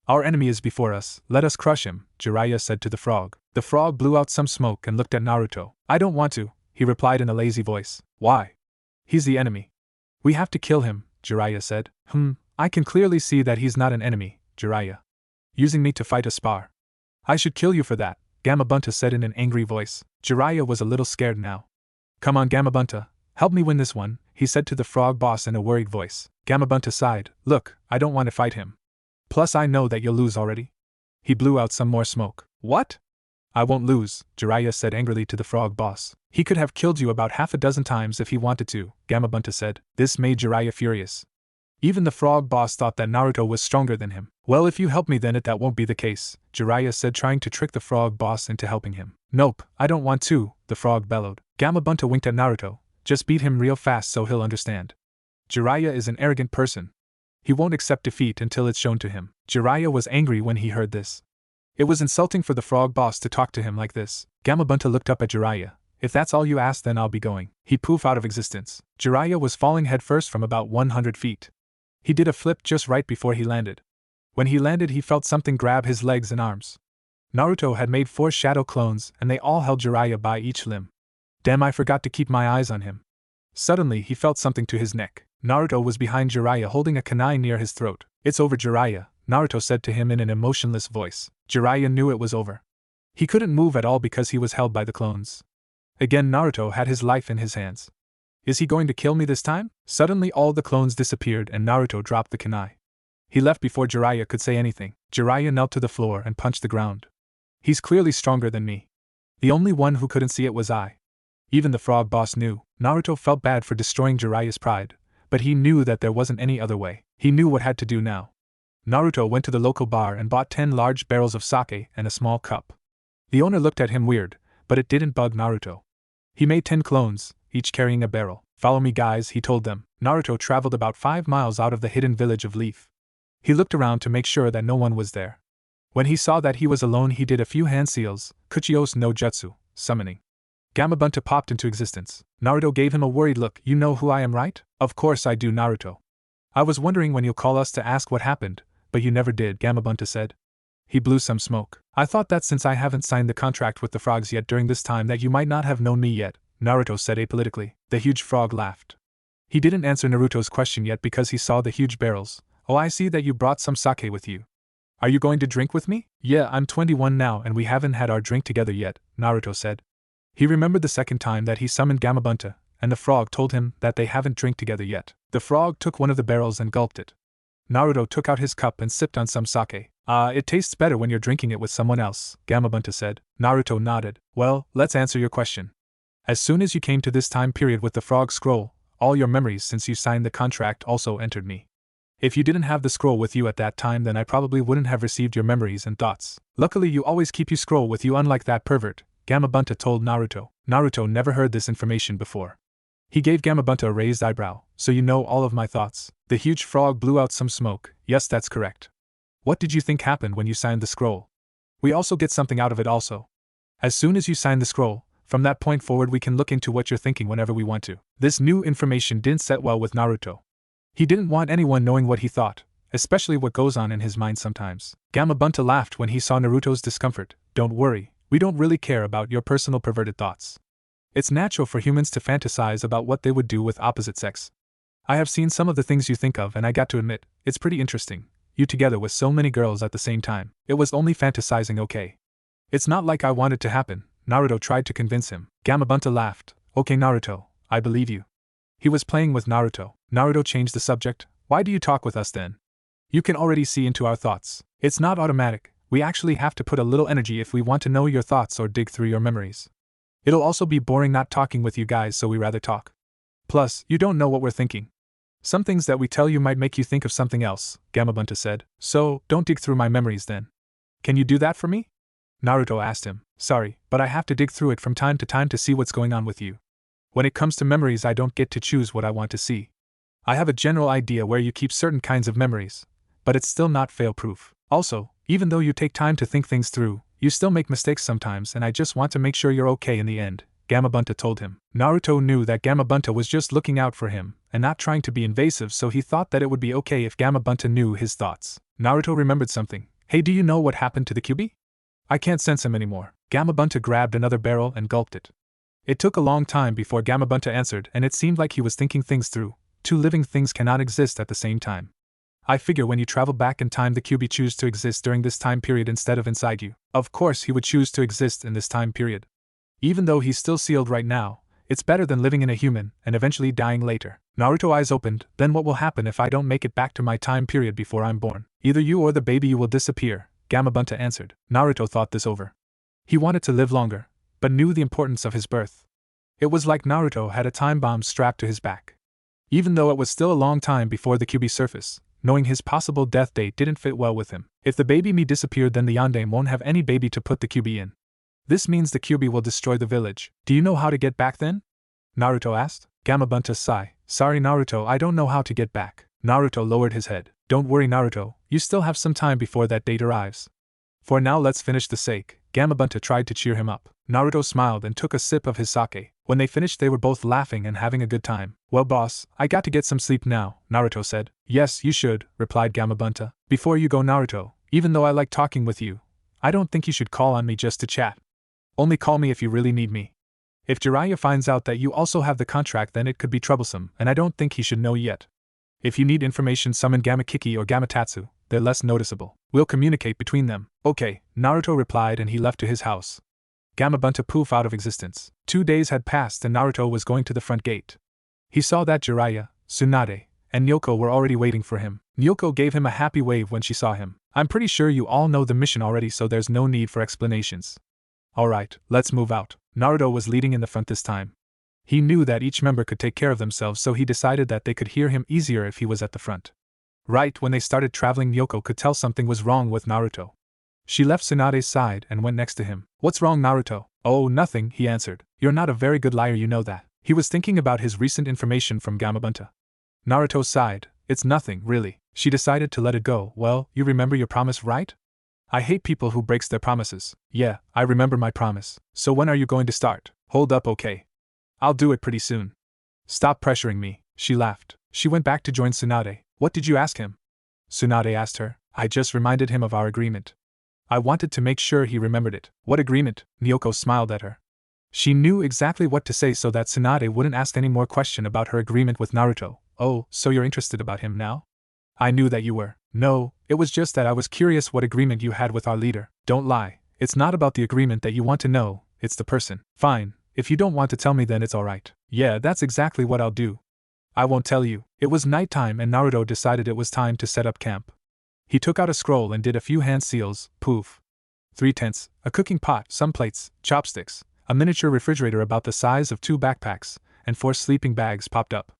Our enemy is before us, let us crush him, Jiraiya said to the frog. The frog blew out some smoke and looked at Naruto. I don't want to, he replied in a lazy voice. Why? He's the enemy. We have to kill him, Jiraiya said. I can clearly see that he's not an enemy, Jiraiya. Using me to fight a spar. I should kill you for that, Gamabunta said in an angry voice. Jiraiya was a little scared now. Come on Gamabunta, help me win this one, he said to the frog boss in a worried voice. Gamabunta sighed. Look, I don't want to fight him. Plus I know that you'll lose already. He blew out some more smoke. What? I won't lose, Jiraiya said angrily to the frog boss. He could have killed you about half a dozen times if he wanted to, Gamabunta said. This made Jiraiya furious. Even the frog boss thought that Naruto was stronger than him. Well, if you help me then that won't be the case, Jiraiya said, trying to trick the frog boss into helping him. Nope, I don't want to, the frog bellowed. Gamabunta winked at Naruto. Just beat him real fast so he'll understand. Jiraiya is an arrogant person. He won't accept defeat until it's shown to him. Jiraiya was angry when he heard this. It was insulting for the frog boss to talk to him like this. Gamabunta looked up at Jiraiya. If that's all you ask, then I'll be going. He poof out of existence. Jiraiya was falling headfirst from about 100 feet. He did a flip just right before he landed. When he landed, he felt something grab his legs and arms. Naruto had made 4 shadow clones and they all held Jiraiya by each limb. Damn, I forgot to keep my eyes on him. Suddenly, he felt something to his neck. Naruto was behind Jiraiya holding a kunai near his throat. It's over, Jiraiya, Naruto said to him in an emotionless voice. Jiraiya knew it was over. He couldn't move at all because he was held by the clones. Again, Naruto had his life in his hands. Is he going to kill me this time? Suddenly all the clones disappeared and Naruto dropped the kunai. He left before Jiraiya could say anything. Jiraiya knelt to the floor and punched the ground. He's clearly stronger than me. The only one who couldn't see it was I. Even the frog boss knew. Naruto felt bad for destroying Jiraiya's pride, but he knew that there wasn't any other way. He knew what had to do now. Naruto went to the local bar and bought 10 large barrels of sake and a small cup. The owner looked at him weird, but it didn't bug Naruto. He made 10 clones, each carrying a barrel. Follow me, guys, he told them. Naruto traveled about 5 miles out of the hidden village of Leaf. He looked around to make sure that no one was there. When he saw that he was alone, he did a few hand seals, Kuchiyos no Jutsu, summoning. Gamabunta popped into existence. Naruto gave him a worried look. You know who I am, right? Of course I do, Naruto. I was wondering when you'll call us to ask what happened, but you never did, Gamabunta said. He blew some smoke. I thought that since I haven't signed the contract with the frogs yet during this time that you might not have known me yet, Naruto said apolitically. The huge frog laughed. He didn't answer Naruto's question yet because he saw the huge barrels. Oh, I see that you brought some sake with you. Are you going to drink with me? Yeah, I'm 21 now and we haven't had our drink together yet, Naruto said. He remembered the second time that he summoned Gamabunta, and the frog told him that they haven't drank together yet. The frog took one of the barrels and gulped it. Naruto took out his cup and sipped on some sake. It tastes better when you're drinking it with someone else, Gamabunta said. Naruto nodded. Well, let's answer your question. As soon as you came to this time period with the frog scroll, all your memories since you signed the contract also entered me. If you didn't have the scroll with you at that time, then I probably wouldn't have received your memories and thoughts. Luckily you always keep your scroll with you, unlike that pervert, Gamabunta told Naruto. Naruto never heard this information before. He gave Gamabunta a raised eyebrow. So you know all of my thoughts? The huge frog blew out some smoke. Yes, that's correct. What did you think happened when you signed the scroll? We also get something out of it also. As soon as you sign the scroll, from that point forward we can look into what you're thinking whenever we want to. This new information didn't set well with Naruto. He didn't want anyone knowing what he thought, especially what goes on in his mind sometimes. Gamabunta laughed when he saw Naruto's discomfort. Don't worry, we don't really care about your personal perverted thoughts. It's natural for humans to fantasize about what they would do with opposite sex. I have seen some of the things you think of and I got to admit, it's pretty interesting. You together with so many girls at the same time. It was only fantasizing, okay? It's not like I want it to happen, Naruto tried to convince him. Gamabunta laughed. Okay, Naruto, I believe you. He was playing with Naruto. Naruto changed the subject. Why do you talk with us then? You can already see into our thoughts. It's not automatic. We actually have to put a little energy if we want to know your thoughts or dig through your memories. It'll also be boring not talking with you guys, so we rather talk. Plus, you don't know what we're thinking. Some things that we tell you might make you think of something else, Gamabunta said. So, don't dig through my memories then. Can you do that for me? Naruto asked him. Sorry, but I have to dig through it from time to time to see what's going on with you. When it comes to memories, I don't get to choose what I want to see. I have a general idea where you keep certain kinds of memories, but it's still not fail-proof. Also, even though you take time to think things through, you still make mistakes sometimes and I just want to make sure you're okay in the end, Gamabunta told him. Naruto knew that Gamabunta was just looking out for him and not trying to be invasive, so he thought that it would be okay if Gamabunta knew his thoughts. Naruto remembered something. Hey, do you know what happened to the Kyuubi? I can't sense him anymore. Gamabunta grabbed another barrel and gulped it. It took a long time before Gamabunta answered, and it seemed like he was thinking things through. Two living things cannot exist at the same time. I figure when you travel back in time, the Kyuubi choose to exist during this time period instead of inside you. Of course he would choose to exist in this time period. Even though he's still sealed right now, it's better than living in a human and eventually dying later. Naruto's eyes opened. Then what will happen if I don't make it back to my time period before I'm born? Either you or the baby you will disappear, Gamabunta answered. Naruto thought this over. He wanted to live longer, but knew the importance of his birth. It was like Naruto had a time bomb strapped to his back. Even though it was still a long time before the Kyuubi surface, knowing his possible death date didn't fit well with him. If the baby me disappeared, then the Yondaime won't have any baby to put the Kyuubi in. This means the Kyuubi will destroy the village. Do you know how to get back then? Naruto asked. Gamabunta sighed. Sorry Naruto, I don't know how to get back. Naruto lowered his head. Don't worry Naruto, you still have some time before that date arrives. For now let's finish the sake. Gamabunta tried to cheer him up. Naruto smiled and took a sip of his sake. When they finished they were both laughing and having a good time. Well boss, I got to get some sleep now, Naruto said. Yes, you should, replied Gamabunta. Before you go Naruto, even though I like talking with you, I don't think you should call on me just to chat. Only call me if you really need me. If Jiraiya finds out that you also have the contract then it could be troublesome, and I don't think he should know yet. If you need information summon Gamakiki or Gamatatsu, they're less noticeable. We'll communicate between them. Okay, Naruto replied and he left to his house. Gamabunta poof out of existence. 2 days had passed and Naruto was going to the front gate. He saw that Jiraiya, Tsunade, and Nyoko were already waiting for him. Nyoko gave him a happy wave when she saw him. I'm pretty sure you all know the mission already, so there's no need for explanations. Alright, let's move out. Naruto was leading in the front this time. He knew that each member could take care of themselves, so he decided that they could hear him easier if he was at the front. Right when they started traveling, Nyoko could tell something was wrong with Naruto. She left Tsunade's side and went next to him. What's wrong Naruto? Oh, nothing, he answered. You're not a very good liar, you know that. He was thinking about his recent information from Gamabunta. Naruto sighed. It's nothing, really. She decided to let it go. Well, you remember your promise, right? I hate people who breaks their promises. Yeah, I remember my promise. So when are you going to start? Hold up, okay. I'll do it pretty soon. Stop pressuring me, she laughed. She went back to join Tsunade. What did you ask him? Tsunade asked her. I just reminded him of our agreement. I wanted to make sure he remembered it. What agreement? Nyoko smiled at her. She knew exactly what to say so that Tsunade wouldn't ask any more question about her agreement with Naruto. Oh, so you're interested about him now? I knew that you were. No, it was just that I was curious what agreement you had with our leader. Don't lie. It's not about the agreement that you want to know, it's the person. Fine, if you don't want to tell me then it's alright. Yeah, that's exactly what I'll do. I won't tell you. It was nighttime and Naruto decided it was time to set up camp. He took out a scroll and did a few hand seals. Poof. 3 tents, a cooking pot, some plates, chopsticks, a miniature refrigerator about the size of 2 backpacks, and 4 sleeping bags popped up.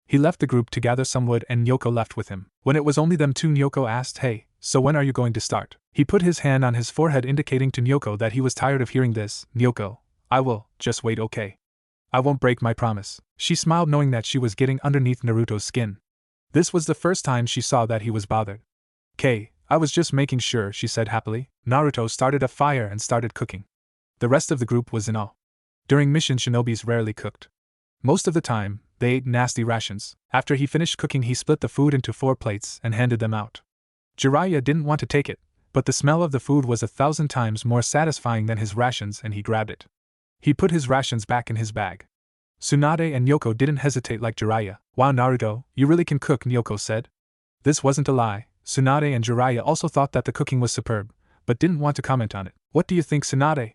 He left the group to gather some wood and Nyoko left with him. When it was only them two, Nyoko asked, Hey, so when are you going to start? He put his hand on his forehead indicating to Nyoko that he was tired of hearing this. Nyoko, I will, just wait, okay? I won't break my promise. She smiled knowing that she was getting underneath Naruto's skin. This was the first time she saw that he was bothered. "K, I was just making sure," she said happily. Naruto started a fire and started cooking. The rest of the group was in awe. During mission, shinobis rarely cooked. Most of the time, they ate nasty rations. After he finished cooking, he split the food into 4 plates and handed them out. Jiraiya didn't want to take it, but the smell of the food was 1,000 times more satisfying than his rations and he grabbed it. He put his rations back in his bag. Tsunade and Nyoko didn't hesitate like Jiraiya. "Wow Naruto, you really can cook," Nyoko said. This wasn't a lie. Tsunade and Jiraiya also thought that the cooking was superb, but didn't want to comment on it. "What do you think, Tsunade?"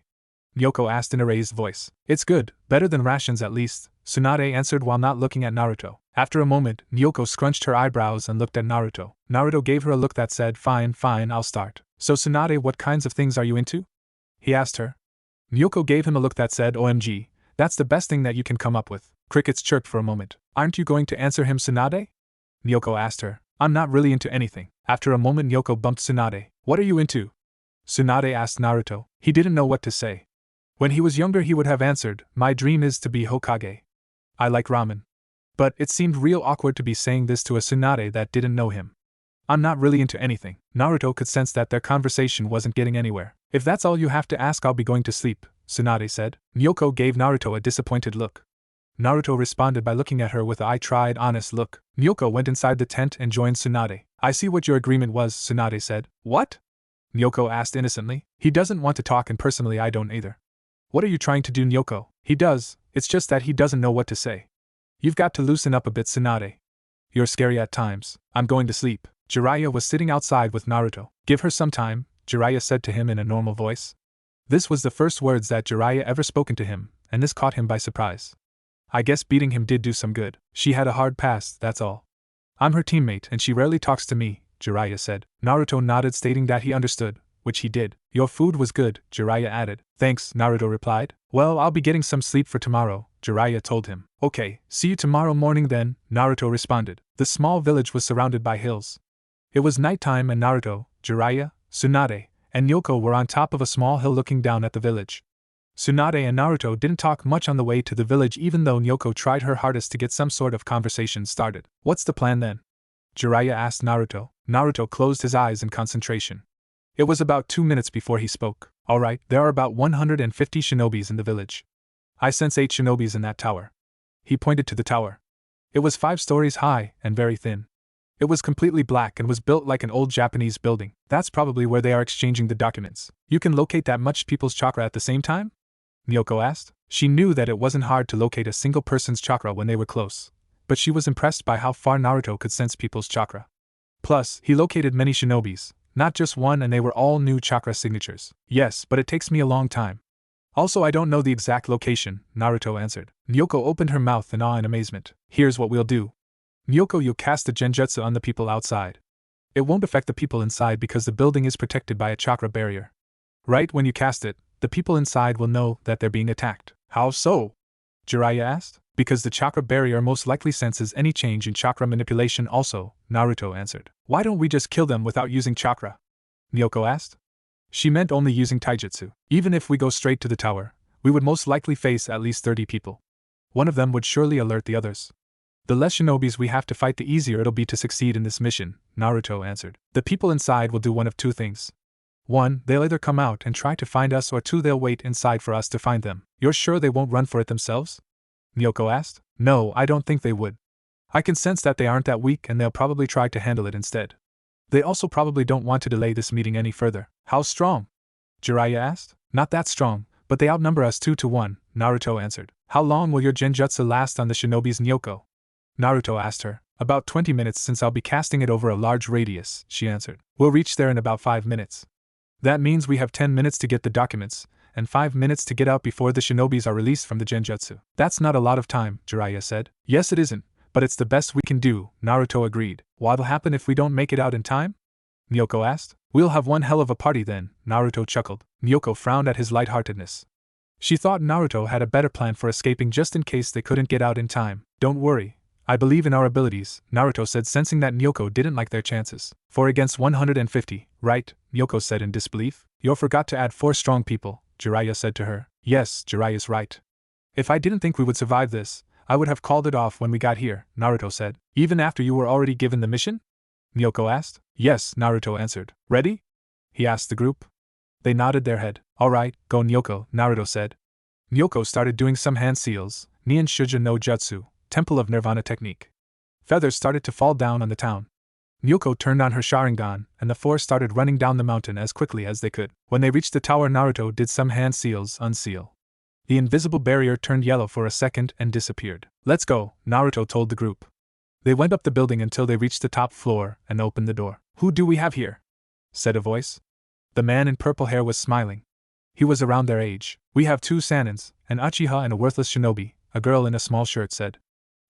Nyoko asked in a raised voice. "It's good, better than rations at least," Tsunade answered while not looking at Naruto. After a moment, Nyoko scrunched her eyebrows and looked at Naruto. Naruto gave her a look that said, Fine, I'll start." "So Tsunade, what kinds of things are you into?" he asked her. Nyoko gave him a look that said, OMG, that's the best thing that you can come up with. Crickets chirped for a moment. "Aren't you going to answer him, Tsunade?" Nyoko asked her. "I'm not really into anything." After a moment, Nyoko bumped Tsunade. "What are you into?" Tsunade asked Naruto. He didn't know what to say. When he was younger, he would have answered, "My dream is to be Hokage. I like ramen." But it seemed real awkward to be saying this to a Tsunade that didn't know him. "I'm not really into anything." Naruto could sense that their conversation wasn't getting anywhere. "If that's all you have to ask, I'll be going to sleep," Tsunade said. Nyoko gave Naruto a disappointed look. Naruto responded by looking at her with I tried honest look. Nyoko went inside the tent and joined Tsunade. "I see what your agreement was," Tsunade said. "What?" Nyoko asked innocently. "He doesn't want to talk and personally I don't either." "What are you trying to do, Nyoko?" "He does, it's just that he doesn't know what to say." "You've got to loosen up a bit, Tsunade. You're scary at times." "I'm going to sleep." Jiraiya was sitting outside with Naruto. "Give her some time," Jiraiya said to him in a normal voice. This was the first words that Jiraiya ever spoken to him, and this caught him by surprise. "I guess beating him did do some good. She had a hard past, that's all. I'm her teammate and she rarely talks to me," Jiraiya said. Naruto nodded, stating that he understood, which he did. Your food was good, Jiraiya added. Thanks, Naruto replied. Well, I'll be getting some sleep for tomorrow, Jiraiya told him. Okay, see you tomorrow morning then, Naruto responded. The small village was surrounded by hills. It was nighttime and Naruto, Jiraiya, Tsunade, and Yoko were on top of a small hill looking down at the village. Tsunade and Naruto didn't talk much on the way to the village even though Yoko tried her hardest to get some sort of conversation started. What's the plan then? Jiraiya asked Naruto. Naruto closed his eyes in concentration. It was about 2 minutes before he spoke. Alright, there are about 150 shinobis in the village. I sense 8 shinobis in that tower. He pointed to the tower. It was 5 stories high and very thin. It was completely black and was built like an old Japanese building. That's probably where they are exchanging the documents. You can locate that much people's chakra at the same time? Yoko asked. She knew that it wasn't hard to locate a single person's chakra when they were close, but she was impressed by how far Naruto could sense people's chakra. Plus, he located many shinobis, not just one, and they were all new chakra signatures. Yes, but it takes me a long time. Also, I don't know the exact location, Naruto answered. Yoko opened her mouth in awe and amazement. Here's what we'll do. Yoko, you'll cast a genjutsu on the people outside. It won't affect the people inside because the building is protected by a chakra barrier. Right when you cast it, the people inside will know that they're being attacked. How so? Jiraiya asked. Because the chakra barrier most likely senses any change in chakra manipulation also, Naruto answered. Why don't we just kill them without using chakra? Yoko asked. She meant only using taijutsu. Even if we go straight to the tower, we would most likely face at least 30 people. One of them would surely alert the others. The less shinobis we have to fight, the easier it'll be to succeed in this mission, Naruto answered. The people inside will do one of 2 things. 1, they'll either come out and try to find us, or 2, they'll wait inside for us to find them. You're sure they won't run for it themselves? Yoko asked. No, I don't think they would. I can sense that they aren't that weak and they'll probably try to handle it instead. They also probably don't want to delay this meeting any further. How strong? Jiraiya asked. Not that strong, but they outnumber us 2 to 1, Naruto answered. How long will your genjutsu last on the shinobis, Yoko? Naruto asked her. About 20 minutes, since I'll be casting it over a large radius, she answered. We'll reach there in about 5 minutes. That means we have 10 minutes to get the documents, and 5 minutes to get out before the shinobis are released from the genjutsu. That's not a lot of time, Jiraiya said. Yes, it isn't, but it's the best we can do, Naruto agreed. What'll happen if we don't make it out in time? Yoko asked. We'll have one hell of a party then, Naruto chuckled. Yoko frowned at his lightheartedness. She thought Naruto had a better plan for escaping just in case they couldn't get out in time. Don't worry. I believe in our abilities, Naruto said, sensing that Yoko didn't like their chances. 4 against 150, right? Yoko said in disbelief. You forgot to add 4 strong people, Jiraiya said to her. Yes, Jiraiya's right. If I didn't think we would survive this, I would have called it off when we got here, Naruto said. Even after you were already given the mission? Yoko asked. Yes, Naruto answered. Ready? He asked the group. They nodded their head. Alright, go Yoko, Naruto said. Yoko started doing some hand seals, Nien Shuja no Jutsu, Temple of Nirvana technique. Feathers started to fall down on the town. Yoko turned on her Sharingan, and the 4 started running down the mountain as quickly as they could. When they reached the tower, Naruto did some hand seals unseal. The invisible barrier turned yellow for a second and disappeared. Let's go, Naruto told the group. They went up the building until they reached the top floor and opened the door. Who do we have here? Said a voice. The man in purple hair was smiling. He was around their age. We have 2 Sanins, an Uchiha and a worthless shinobi, a girl in a small shirt said.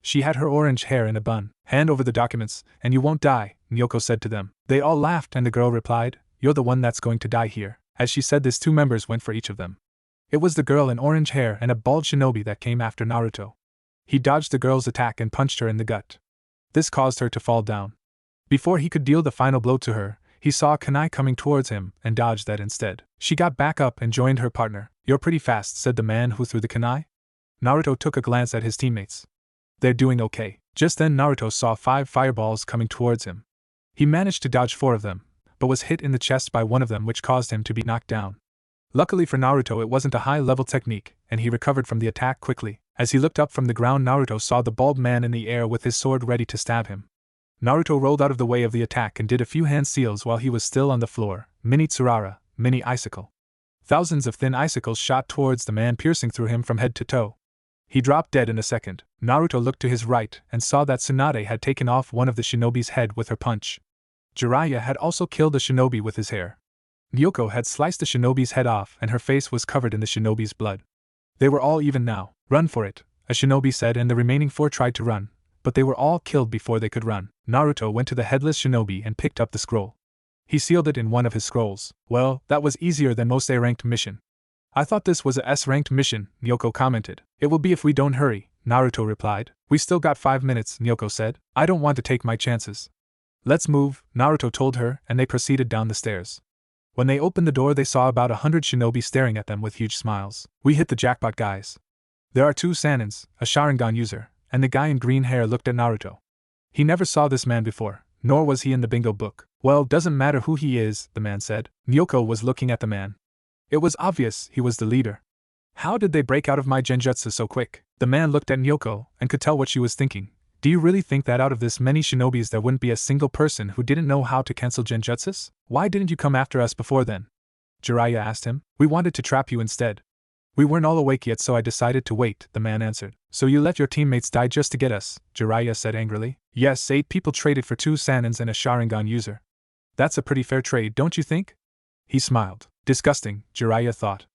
She had her orange hair in a bun. Hand over the documents, and you won't die, Yoko said to them. They all laughed and the girl replied, You're the one that's going to die here. As she said this, 2 members went for each of them. It was the girl in orange hair and a bald shinobi that came after Naruto. He dodged the girl's attack and punched her in the gut. This caused her to fall down. Before he could deal the final blow to her, he saw a kunai coming towards him and dodged that instead. She got back up and joined her partner. You're pretty fast, said the man who threw the kunai. Naruto took a glance at his teammates. They're doing okay. Just then Naruto saw 5 fireballs coming towards him. He managed to dodge 4 of them, but was hit in the chest by one of them, which caused him to be knocked down. Luckily for Naruto, it wasn't a high-level technique, and he recovered from the attack quickly. As he looked up from the ground, Naruto saw the bald man in the air with his sword ready to stab him. Naruto rolled out of the way of the attack and did a few hand seals while he was still on the floor. Mini Tsurara, mini icicle. Thousands of thin icicles shot towards the man, piercing through him from head to toe. He dropped dead in a second. Naruto looked to his right and saw that Tsunade had taken off one of the shinobi's head with her punch. Jiraiya had also killed a shinobi with his hair. Yoko had sliced the shinobi's head off and her face was covered in the shinobi's blood. They were all even now. Run for it, a shinobi said, and the remaining 4 tried to run, but they were all killed before they could run. Naruto went to the headless shinobi and picked up the scroll. He sealed it in one of his scrolls. Well, that was easier than most A-ranked mission. I thought this was a S-ranked mission, Nyoko commented. It will be if we don't hurry, Naruto replied. We still got 5 minutes, Nyoko said. I don't want to take my chances. Let's move, Naruto told her, and they proceeded down the stairs. When they opened the door, they saw about 100 shinobi staring at them with huge smiles. We hit the jackpot, guys. There are 2 Sanins, a Sharingan user, and the guy in green hair looked at Naruto. He never saw this man before, nor was he in the bingo book. Well, doesn't matter who he is, the man said. Nyoko was looking at the man. It was obvious he was the leader. How did they break out of my genjutsu so quick? The man looked at Nyoko and could tell what she was thinking. Do you really think that out of this many shinobis there wouldn't be a single person who didn't know how to cancel genjutsus? Why didn't you come after us before then? Jiraiya asked him. We wanted to trap you instead. We weren't all awake yet, so I decided to wait, the man answered. So you let your teammates die just to get us, Jiraiya said angrily. Yes, 8 people traded for 2 Sanins and a Sharingan user. That's a pretty fair trade, don't you think? He smiled. Disgusting, Jiraiya thought.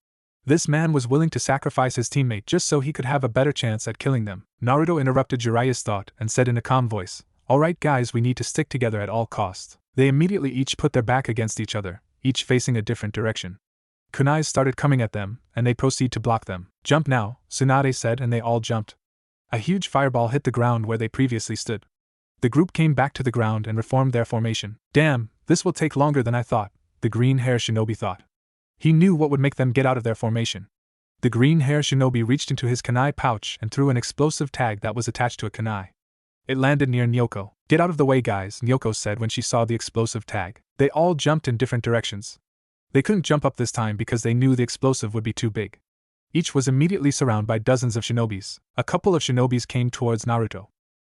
This man was willing to sacrifice his teammate just so he could have a better chance at killing them. Naruto interrupted Jiraiya's thought and said in a calm voice, Alright guys, we need to stick together at all costs. They immediately each put their back against each other, each facing a different direction. Kunais started coming at them, and they proceed to block them. Jump now, Tsunade said, and they all jumped. A huge fireball hit the ground where they previously stood. The group came back to the ground and reformed their formation. Damn, this will take longer than I thought, the green-hair shinobi thought. He knew what would make them get out of their formation. The green-hair shinobi reached into his kunai pouch and threw an explosive tag that was attached to a kunai. It landed near Nyoko. Get out of the way, guys, Nyoko said when she saw the explosive tag. They all jumped in different directions. They couldn't jump up this time because they knew the explosive would be too big. Each was immediately surrounded by dozens of shinobis. A couple of shinobis came towards Naruto.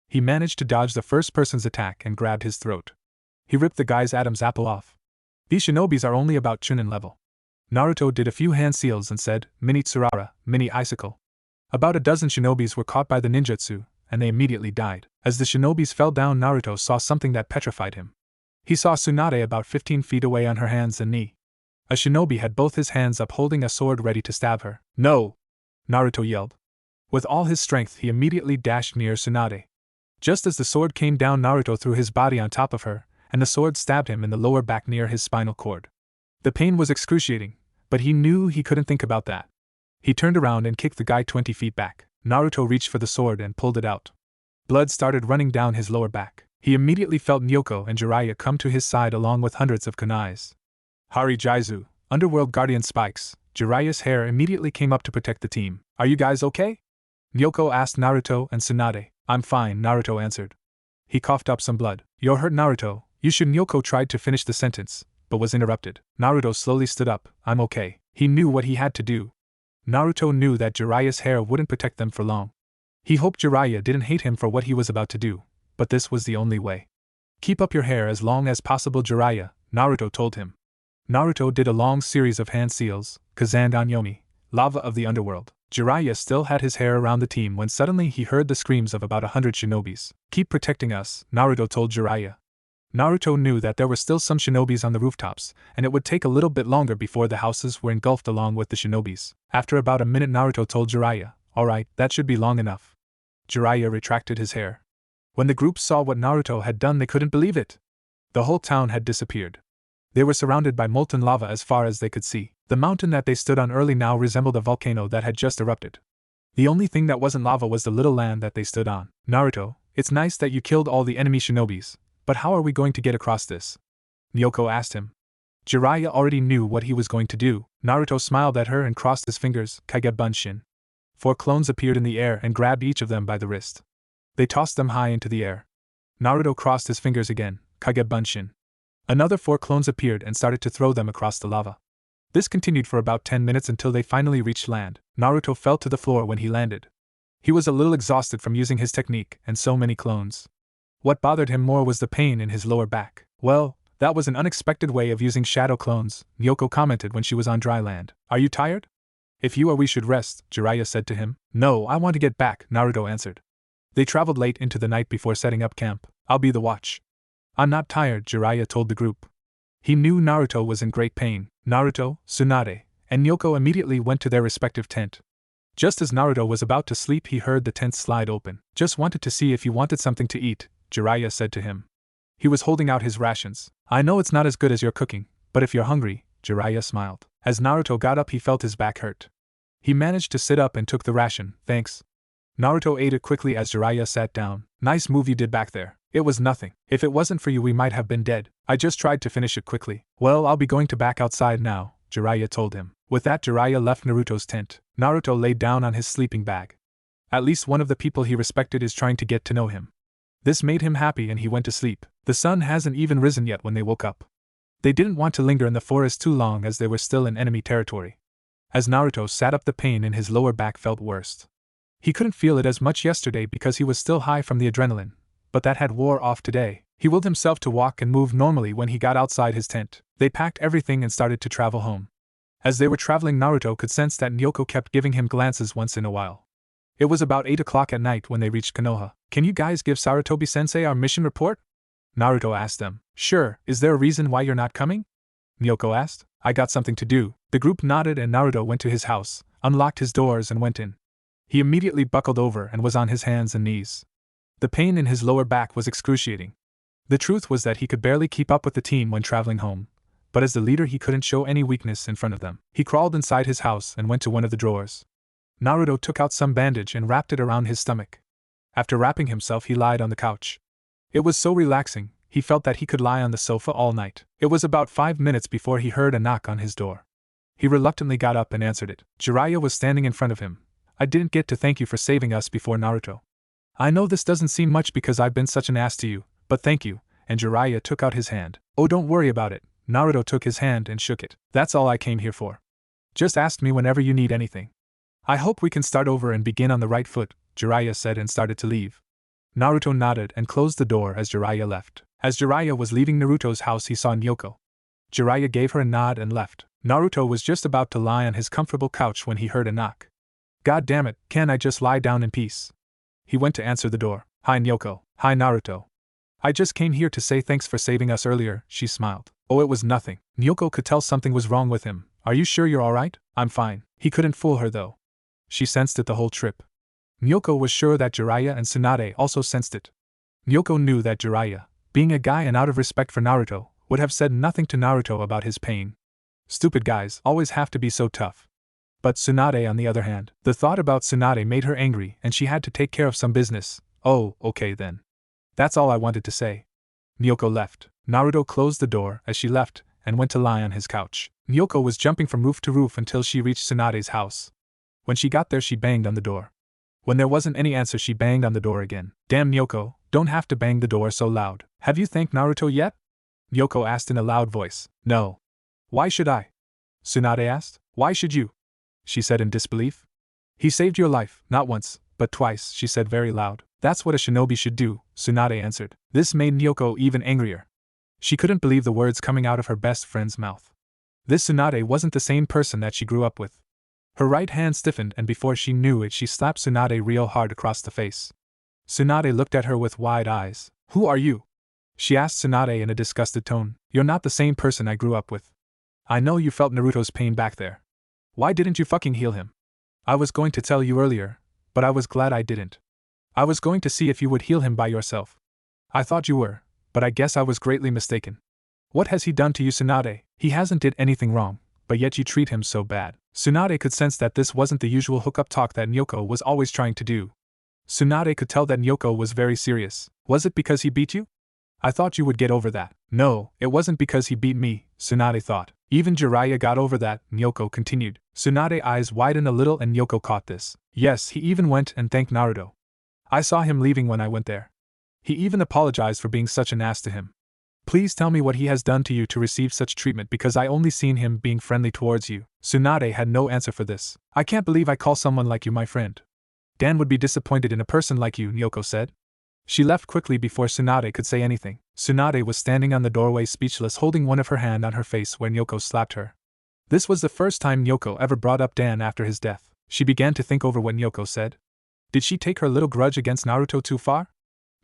He managed to dodge the first person's attack and grabbed his throat. He ripped the guy's Adam's apple off. These shinobis are only about Chunin level. Naruto did a few hand seals and said, Mini Tsurara, Mini Icicle. About a dozen shinobis were caught by the ninjutsu, and they immediately died. As the shinobis fell down, Naruto saw something that petrified him. He saw Tsunade about 15 feet away on her hands and knee. A shinobi had both his hands up holding a sword ready to stab her. No! Naruto yelled. With all his strength, he immediately dashed near Tsunade. Just as the sword came down, Naruto threw his body on top of her, and the sword stabbed him in the lower back near his spinal cord. The pain was excruciating, but he knew he couldn't think about that. He turned around and kicked the guy 20 feet back. Naruto reached for the sword and pulled it out. Blood started running down his lower back. He immediately felt Nyoko and Jiraiya come to his side along with hundreds of kunais. Hari Jaizu, Underworld Guardian Spikes. Jiraiya's hair immediately came up to protect the team. Are you guys okay? Nyoko asked Naruto and Tsunade. I'm fine, Naruto answered. He coughed up some blood. You're hurt, Naruto. You should. Nyoko tried to finish the sentence, but was interrupted. Naruto slowly stood up. I'm okay. He knew what he had to do. Naruto knew that Jiraiya's hair wouldn't protect them for long. He hoped Jiraiya didn't hate him for what he was about to do, but this was the only way. Keep up your hair as long as possible, Jiraiya, Naruto told him. Naruto did a long series of hand seals, Kazandan Yomi, lava of the underworld. Jiraiya still had his hair around the team when suddenly he heard the screams of about 100 shinobis. Keep protecting us, Naruto told Jiraiya. Naruto knew that there were still some shinobis on the rooftops, and it would take a little bit longer before the houses were engulfed along with the shinobis. After about a minute, Naruto told Jiraiya, Alright, that should be long enough. Jiraiya retracted his hair. When the group saw what Naruto had done, they couldn't believe it. The whole town had disappeared. They were surrounded by molten lava as far as they could see. The mountain that they stood on early now resembled a volcano that had just erupted. The only thing that wasn't lava was the little land that they stood on. Naruto, it's nice that you killed all the enemy shinobis, but how are we going to get across this? Nyoko asked him. Jiraiya already knew what he was going to do. Naruto smiled at her and crossed his fingers, Kage Bunshin. 4 clones appeared in the air and grabbed each of them by the wrist. They tossed them high into the air. Naruto crossed his fingers again, Kage Bunshin. Another 4 clones appeared and started to throw them across the lava. This continued for about 10 minutes until they finally reached land. Naruto fell to the floor when he landed. He was a little exhausted from using his technique and so many clones. What bothered him more was the pain in his lower back. Well, that was an unexpected way of using shadow clones, Nyoko commented when she was on dry land. Are you tired? If you are, we should rest, Jiraiya said to him. No, I want to get back, Naruto answered. They traveled late into the night before setting up camp. I'll be the watch. I'm not tired, Jiraiya told the group. He knew Naruto was in great pain. Naruto, Tsunade, and Nyoko immediately went to their respective tent. Just as Naruto was about to sleep, he heard the tent slide open. Just wanted to see if you wanted something to eat, Jiraiya said to him. He was holding out his rations. I know it's not as good as your cooking, but if you're hungry, Jiraiya smiled. As Naruto got up, he felt his back hurt. He managed to sit up and took the ration. Thanks. Naruto ate it quickly as Jiraiya sat down. Nice move you did back there. It was nothing. If it wasn't for you, we might have been dead. I just tried to finish it quickly. Well, I'll be going to back outside now, Jiraiya told him. With that, Jiraiya left Naruto's tent. Naruto laid down on his sleeping bag. At least one of the people he respected is trying to get to know him. This made him happy and he went to sleep. The sun hasn't even risen yet when they woke up. They didn't want to linger in the forest too long as they were still in enemy territory. As Naruto sat up, the pain in his lower back felt worse. He couldn't feel it as much yesterday because he was still high from the adrenaline, but that had wore off today. He willed himself to walk and move normally when he got outside his tent. They packed everything and started to travel home. As they were traveling, Naruto could sense that Nyoko kept giving him glances once in a while. It was about 8 o'clock at night when they reached Konoha. Can you guys give Sarutobi-sensei our mission report? Naruto asked them. Sure, is there a reason why you're not coming? Nyoko asked. I got something to do. The group nodded and Naruto went to his house, unlocked his doors and went in. He immediately buckled over and was on his hands and knees. The pain in his lower back was excruciating. The truth was that he could barely keep up with the team when traveling home, but as the leader he couldn't show any weakness in front of them. He crawled inside his house and went to one of the drawers. Naruto took out some bandage and wrapped it around his stomach. After wrapping himself, he lied on the couch. It was so relaxing, he felt that he could lie on the sofa all night. It was about 5 minutes before he heard a knock on his door. He reluctantly got up and answered it. Jiraiya was standing in front of him. I didn't get to thank you for saving us before, Naruto. I know this doesn't seem much because I've been such an ass to you, but thank you, and Jiraiya took out his hand. Oh, don't worry about it. Naruto took his hand and shook it. That's all I came here for. Just ask me whenever you need anything. I hope we can start over and begin on the right foot, Jiraiya said and started to leave. Naruto nodded and closed the door as Jiraiya left. As Jiraiya was leaving Naruto's house, he saw Nyoko. Jiraiya gave her a nod and left. Naruto was just about to lie on his comfortable couch when he heard a knock. God damn it, can't I just lie down in peace? He went to answer the door. Hi Nyoko. Hi Naruto. I just came here to say thanks for saving us earlier, she smiled. Oh, it was nothing. Nyoko could tell something was wrong with him. Are you sure you're alright? I'm fine. He couldn't fool her though. She sensed it the whole trip. Nyoko was sure that Jiraiya and Tsunade also sensed it. Nyoko knew that Jiraiya, being a guy and out of respect for Naruto, would have said nothing to Naruto about his pain. Stupid guys always have to be so tough. But Tsunade, on the other hand, the thought about Tsunade made her angry and she had to take care of some business. Oh, okay then. That's all I wanted to say. Nyoko left. Naruto closed the door as she left and went to lie on his couch. Nyoko was jumping from roof to roof until she reached Tsunade's house. When she got there, she banged on the door. When there wasn't any answer, she banged on the door again. Damn Nyoko, don't have to bang the door so loud. Have you thanked Naruto yet? Nyoko asked in a loud voice. No. Why should I? Tsunade asked. Why should you? She said in disbelief. He saved your life, not once, but twice, she said very loud. That's what a shinobi should do, Tsunade answered. This made Nyoko even angrier. She couldn't believe the words coming out of her best friend's mouth. This Tsunade wasn't the same person that she grew up with. Her right hand stiffened and before she knew it, she slapped Tsunade real hard across the face. Tsunade looked at her with wide eyes. Who are you? She asked Tsunade in a disgusted tone. You're not the same person I grew up with. I know you felt Naruto's pain back there. Why didn't you fucking heal him? I was going to tell you earlier, but I was glad I didn't. I was going to see if you would heal him by yourself. I thought you were, but I guess I was greatly mistaken. What has he done to you, Tsunade? He hasn't did anything wrong, but yet you treat him so bad. Tsunade could sense that this wasn't the usual hookup talk that Nyoko was always trying to do. Tsunade could tell that Nyoko was very serious. Was it because he beat you? I thought you would get over that. No, it wasn't because he beat me, Tsunade thought. Even Jiraiya got over that, Nyoko continued. Tsunade's eyes widened a little and Nyoko caught this. Yes, he even went and thanked Naruto. I saw him leaving when I went there. He even apologized for being such an ass to him. Please tell me what he has done to you to receive such treatment because I only seen him being friendly towards you. Tsunade had no answer for this. I can't believe I call someone like you my friend. Dan would be disappointed in a person like you, Nyoko said. She left quickly before Tsunade could say anything. Tsunade was standing on the doorway speechless, holding one of her hand on her face where Nyoko slapped her. This was the first time Nyoko ever brought up Dan after his death. She began to think over what Nyoko said. Did she take her little grudge against Naruto too far?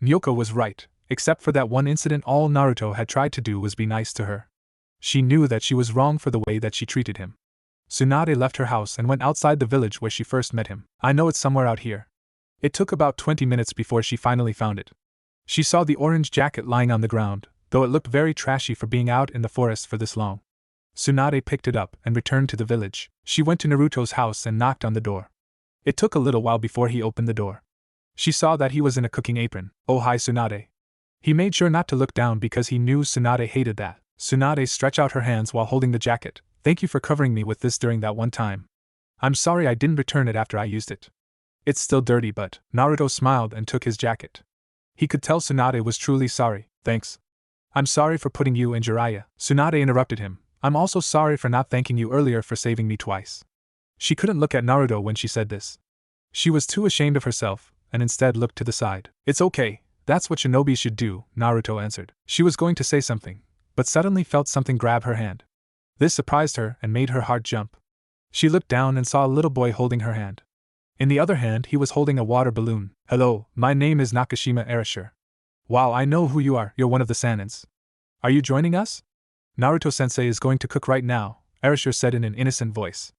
Nyoko was right. Except for that one incident, all Naruto had tried to do was be nice to her. She knew that she was wrong for the way that she treated him. Tsunade left her house and went outside the village where she first met him. I know it's somewhere out here. It took about 20 minutes before she finally found it. She saw the orange jacket lying on the ground, though it looked very trashy for being out in the forest for this long. Tsunade picked it up and returned to the village. She went to Naruto's house and knocked on the door. It took a little while before he opened the door. She saw that he was in a cooking apron. "Oh hi Tsunade." He made sure not to look down because he knew Tsunade hated that. Tsunade stretched out her hands while holding the jacket. "Thank you for covering me with this during that one time. I'm sorry I didn't return it after I used it. It's still dirty but..." Naruto smiled and took his jacket. He could tell Tsunade was truly sorry. "Thanks. I'm sorry for putting you in Jiraiya." Tsunade interrupted him. "I'm also sorry for not thanking you earlier for saving me twice." She couldn't look at Naruto when she said this. She was too ashamed of herself, and instead looked to the side. "It's okay, that's what shinobi should do," Naruto answered. She was going to say something, but suddenly felt something grab her hand. This surprised her and made her heart jump. She looked down and saw a little boy holding her hand. In the other hand he was holding a water balloon. "Hello, my name is Nakashima Erasure. Wow, I know who you are, you're one of the Sanins. Are you joining us?" "Naruto-sensei is going to cook right now," Erasure said in an innocent voice.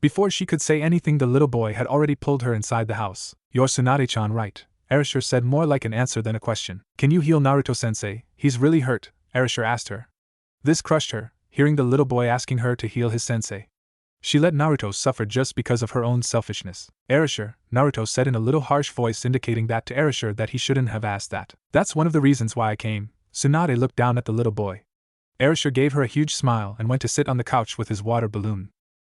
Before she could say anything the little boy had already pulled her inside the house. "You're Tsunade-chan, right?" Erasure said more like an answer than a question. "Can you heal Naruto-sensei? He's really hurt," Erasure asked her. This crushed her, hearing the little boy asking her to heal his sensei. She let Naruto suffer just because of her own selfishness. "Erasure," Naruto said in a little harsh voice indicating that to Erasure that he shouldn't have asked that. "That's one of the reasons why I came." Tsunade looked down at the little boy. Erasure gave her a huge smile and went to sit on the couch with his water balloon.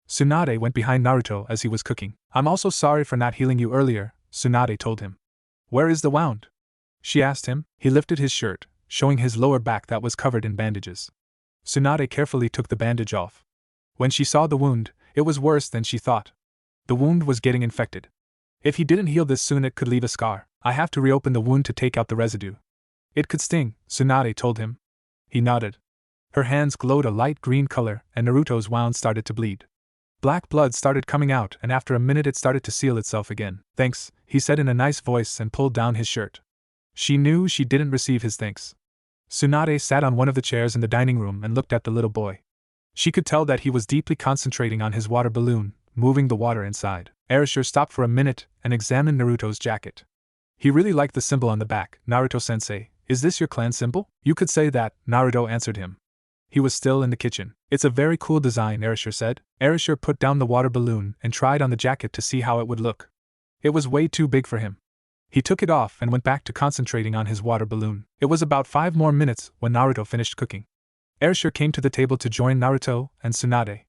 Tsunade went behind Naruto as he was cooking. "I'm also sorry for not healing you earlier," Tsunade told him. "Where is the wound?" she asked him. He lifted his shirt, showing his lower back that was covered in bandages. Tsunade carefully took the bandage off. When she saw the wound, it was worse than she thought. The wound was getting infected. If he didn't heal this soon it could leave a scar. "I have to reopen the wound to take out the residue. It could sting," Tsunade told him. He nodded. Her hands glowed a light green color and Naruto's wound started to bleed. Black blood started coming out and after a minute it started to seal itself again. "Thanks," he said in a nice voice and pulled down his shirt. She knew she didn't receive his thanks. Tsunade sat on one of the chairs in the dining room and looked at the little boy. She could tell that he was deeply concentrating on his water balloon, moving the water inside. Erasure stopped for a minute and examined Naruto's jacket. He really liked the symbol on the back. "Naruto-sensei, is this your clan symbol?" "You could say that," Naruto answered him. He was still in the kitchen. "It's a very cool design," Erasure said. Erasure put down the water balloon and tried on the jacket to see how it would look. It was way too big for him. He took it off and went back to concentrating on his water balloon. It was about 5 more minutes when Naruto finished cooking. Erasure came to the table to join Naruto and Tsunade.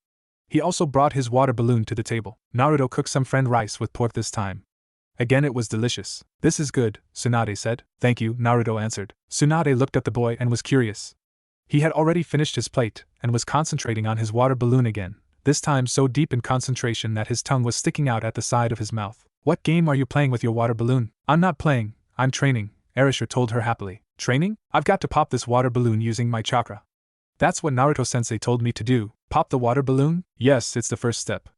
He also brought his water balloon to the table. Naruto cooked some fried rice with pork this time. Again it was delicious. "This is good," Tsunade said. "Thank you," Naruto answered. Tsunade looked at the boy and was curious. He had already finished his plate and was concentrating on his water balloon again, this time so deep in concentration that his tongue was sticking out at the side of his mouth. "What game are you playing with your water balloon?" "I'm not playing, I'm training," Erasure told her happily. "Training? I've got to pop this water balloon using my chakra." "That's what Naruto-sensei told me to do." "Pop the water balloon?" "Yes, it's the first step.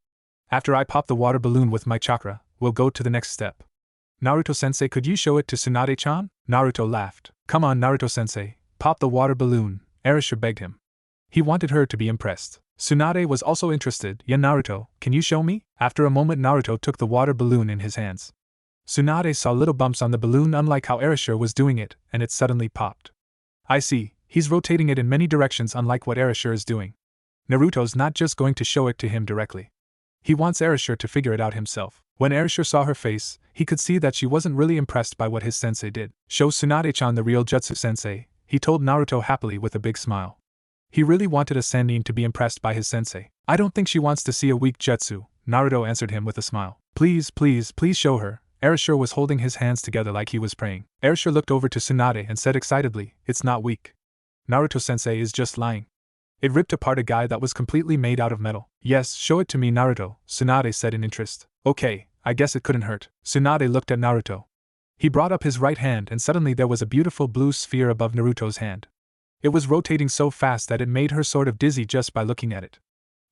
After I pop the water balloon with my chakra, we'll go to the next step." "Naruto-sensei, could you show it to Tsunade-chan?" Naruto laughed. "Come on, Naruto-sensei, pop the water balloon," Erasure begged him. He wanted her to be impressed. Tsunade was also interested. "Yeah, Naruto, can you show me?" After a moment Naruto took the water balloon in his hands. Tsunade saw little bumps on the balloon unlike how Erasure was doing it, and it suddenly popped. "I see, he's rotating it in many directions unlike what Erasure is doing. Naruto's not just going to show it to him directly. He wants Erasure to figure it out himself." When Erasure saw her face, he could see that she wasn't really impressed by what his sensei did. "Show Tsunade-chan the real jutsu sensei," he told Naruto happily with a big smile. He really wanted a Sannin to be impressed by his sensei. "I don't think she wants to see a weak jutsu," Naruto answered him with a smile. "Please, please, please show her." Erasure was holding his hands together like he was praying. Erasure looked over to Tsunade and said excitedly, "It's not weak. Naruto-sensei is just lying. It ripped apart a guy that was completely made out of metal." "Yes, show it to me, Naruto," Tsunade said in interest. "Okay, I guess it couldn't hurt." Tsunade looked at Naruto. He brought up his right hand and suddenly there was a beautiful blue sphere above Naruto's hand. It was rotating so fast that it made her sort of dizzy just by looking at it.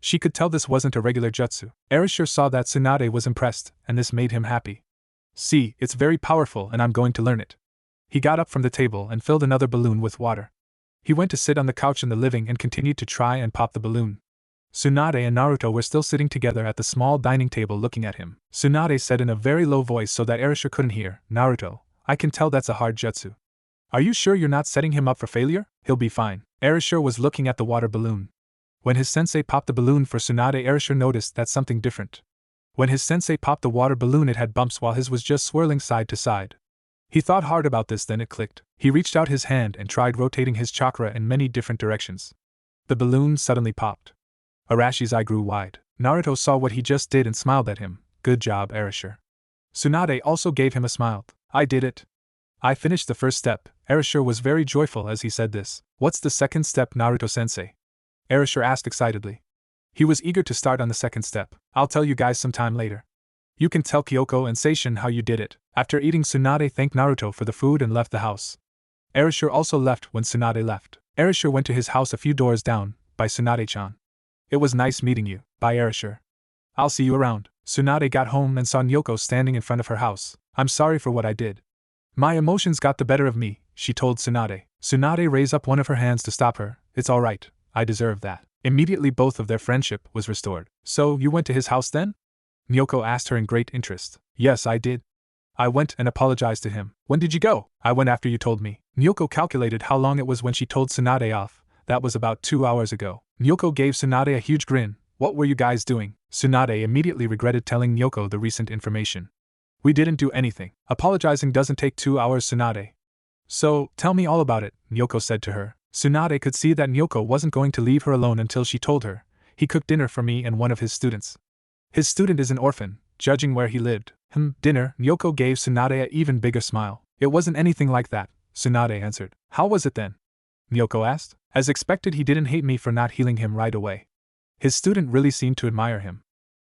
She could tell this wasn't a regular jutsu. Erasure saw that Tsunade was impressed, and this made him happy. "See, it's very powerful and I'm going to learn it." He got up from the table and filled another balloon with water. He went to sit on the couch in the living and continued to try and pop the balloon. Tsunade and Naruto were still sitting together at the small dining table looking at him. Tsunade said in a very low voice so that Erasure couldn't hear, "Naruto, I can tell that's a hard jutsu. Are you sure you're not setting him up for failure? He'll be fine. Erasure was looking at the water balloon. When his sensei popped the balloon for Tsunade, Erasure noticed that something different. When his sensei popped the water balloon, it had bumps while his was just swirling side to side. He thought hard about this, then it clicked. He reached out his hand and tried rotating his chakra in many different directions. The balloon suddenly popped. Arashi's eye grew wide. Naruto saw what he just did and smiled at him. Good job, Erasure. Tsunade also gave him a smile. I did it. I finished the first step. Erasure was very joyful as he said this. What's the second step, Naruto-sensei? Erasure asked excitedly. He was eager to start on the second step. I'll tell you guys sometime later. You can tell Kyoko and Seishin how you did it. After eating, Tsunade thanked Naruto for the food and left the house. Erasure also left when Tsunade left. Erasure went to his house a few doors down, by Tsunade-chan. It was nice meeting you. Bye, Erasure. I'll see you around. Tsunade got home and saw Nyoko standing in front of her house. I'm sorry for what I did. My emotions got the better of me, she told Tsunade. Tsunade raised up one of her hands to stop her. It's all right. I deserve that. Immediately both of their friendship was restored. So, you went to his house then? Nyoko asked her in great interest. Yes, I did. I went and apologized to him. When did you go? I went after you told me. Nyoko calculated how long it was when she told Tsunade off. That was about 2 hours ago. Nyoko gave Tsunade a huge grin. What were you guys doing? Tsunade immediately regretted telling Nyoko the recent information. We didn't do anything. Apologizing doesn't take 2 hours, Tsunade. So, tell me all about it, Nyoko said to her. Tsunade could see that Nyoko wasn't going to leave her alone until she told her. He cooked dinner for me and one of his students. His student is an orphan, judging where he lived. Dinner? Nyoko gave Tsunade an even bigger smile. It wasn't anything like that, Tsunade answered. How was it then? Nyoko asked. As expected, he didn't hate me for not healing him right away. His student really seemed to admire him.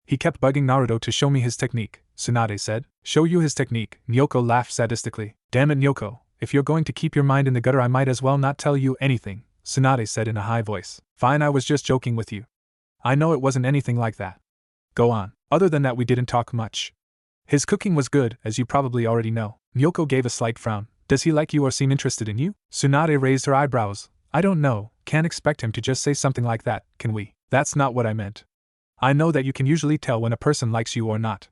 He kept bugging Naruto to show me his technique, Tsunade said. Show you his technique? Nyoko laughed sadistically. Damn it, Nyoko. If you're going to keep your mind in the gutter, I might as well not tell you anything, Tsunade said in a high voice. Fine, I was just joking with you. I know it wasn't anything like that. Go on. Other than that, we didn't talk much. His cooking was good, as you probably already know. Nyoko gave a slight frown. Does he like you or seem interested in you? Tsunade raised her eyebrows. I don't know. Can't expect him to just say something like that, can we? That's not what I meant. I know that you can usually tell when a person likes you or not.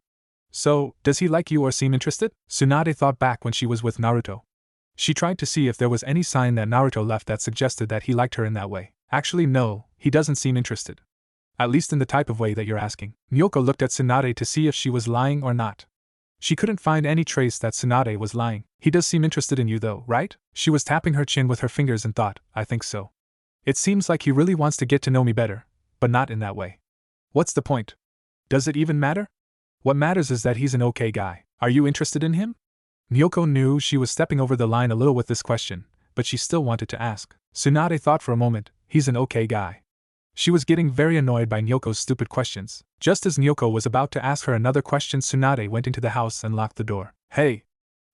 So, does he like you or seem interested? Tsunade thought back when she was with Naruto. She tried to see if there was any sign that Naruto left that suggested that he liked her in that way. Actually, no, he doesn't seem interested. At least in the type of way that you're asking. Nyoko looked at Tsunade to see if she was lying or not. She couldn't find any trace that Tsunade was lying. He does seem interested in you though, right? She was tapping her chin with her fingers and thought, I think so. It seems like he really wants to get to know me better, but not in that way. What's the point? Does it even matter? What matters is that he's an okay guy. Are you interested in him? Nyoko knew she was stepping over the line a little with this question, but she still wanted to ask. Tsunade thought for a moment. He's an okay guy. She was getting very annoyed by Nyoko's stupid questions. Just as Nyoko was about to ask her another question, Tsunade went into the house and locked the door. Hey!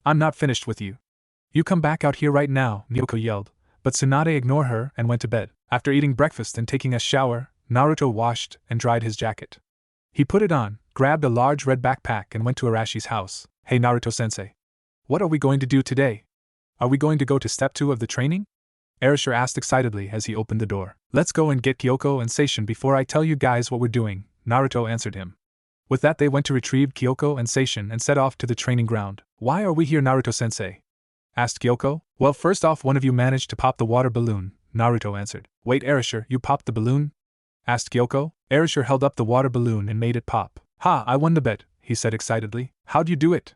I'm not finished with you. You come back out here right now, Nyoko yelled, but Tsunade ignored her and went to bed. After eating breakfast and taking a shower, Naruto washed and dried his jacket. He put it on, grabbed a large red backpack and went to Arashi's house. Hey Naruto-sensei. What are we going to do today? Are we going to go to step 2 of the training? Erasure asked excitedly as he opened the door. Let's go and get Kyoko and Seishin before I tell you guys what we're doing, Naruto answered him. With that they went to retrieve Kyoko and Seishin and set off to the training ground. Why are we here, Naruto-sensei? Asked Kyoko. Well, first off, one of you managed to pop the water balloon, Naruto answered. Wait, Erasure, you popped the balloon? Asked Kyoko. Erasure held up the water balloon and made it pop. Ha, I won the bet, he said excitedly. How'd you do it?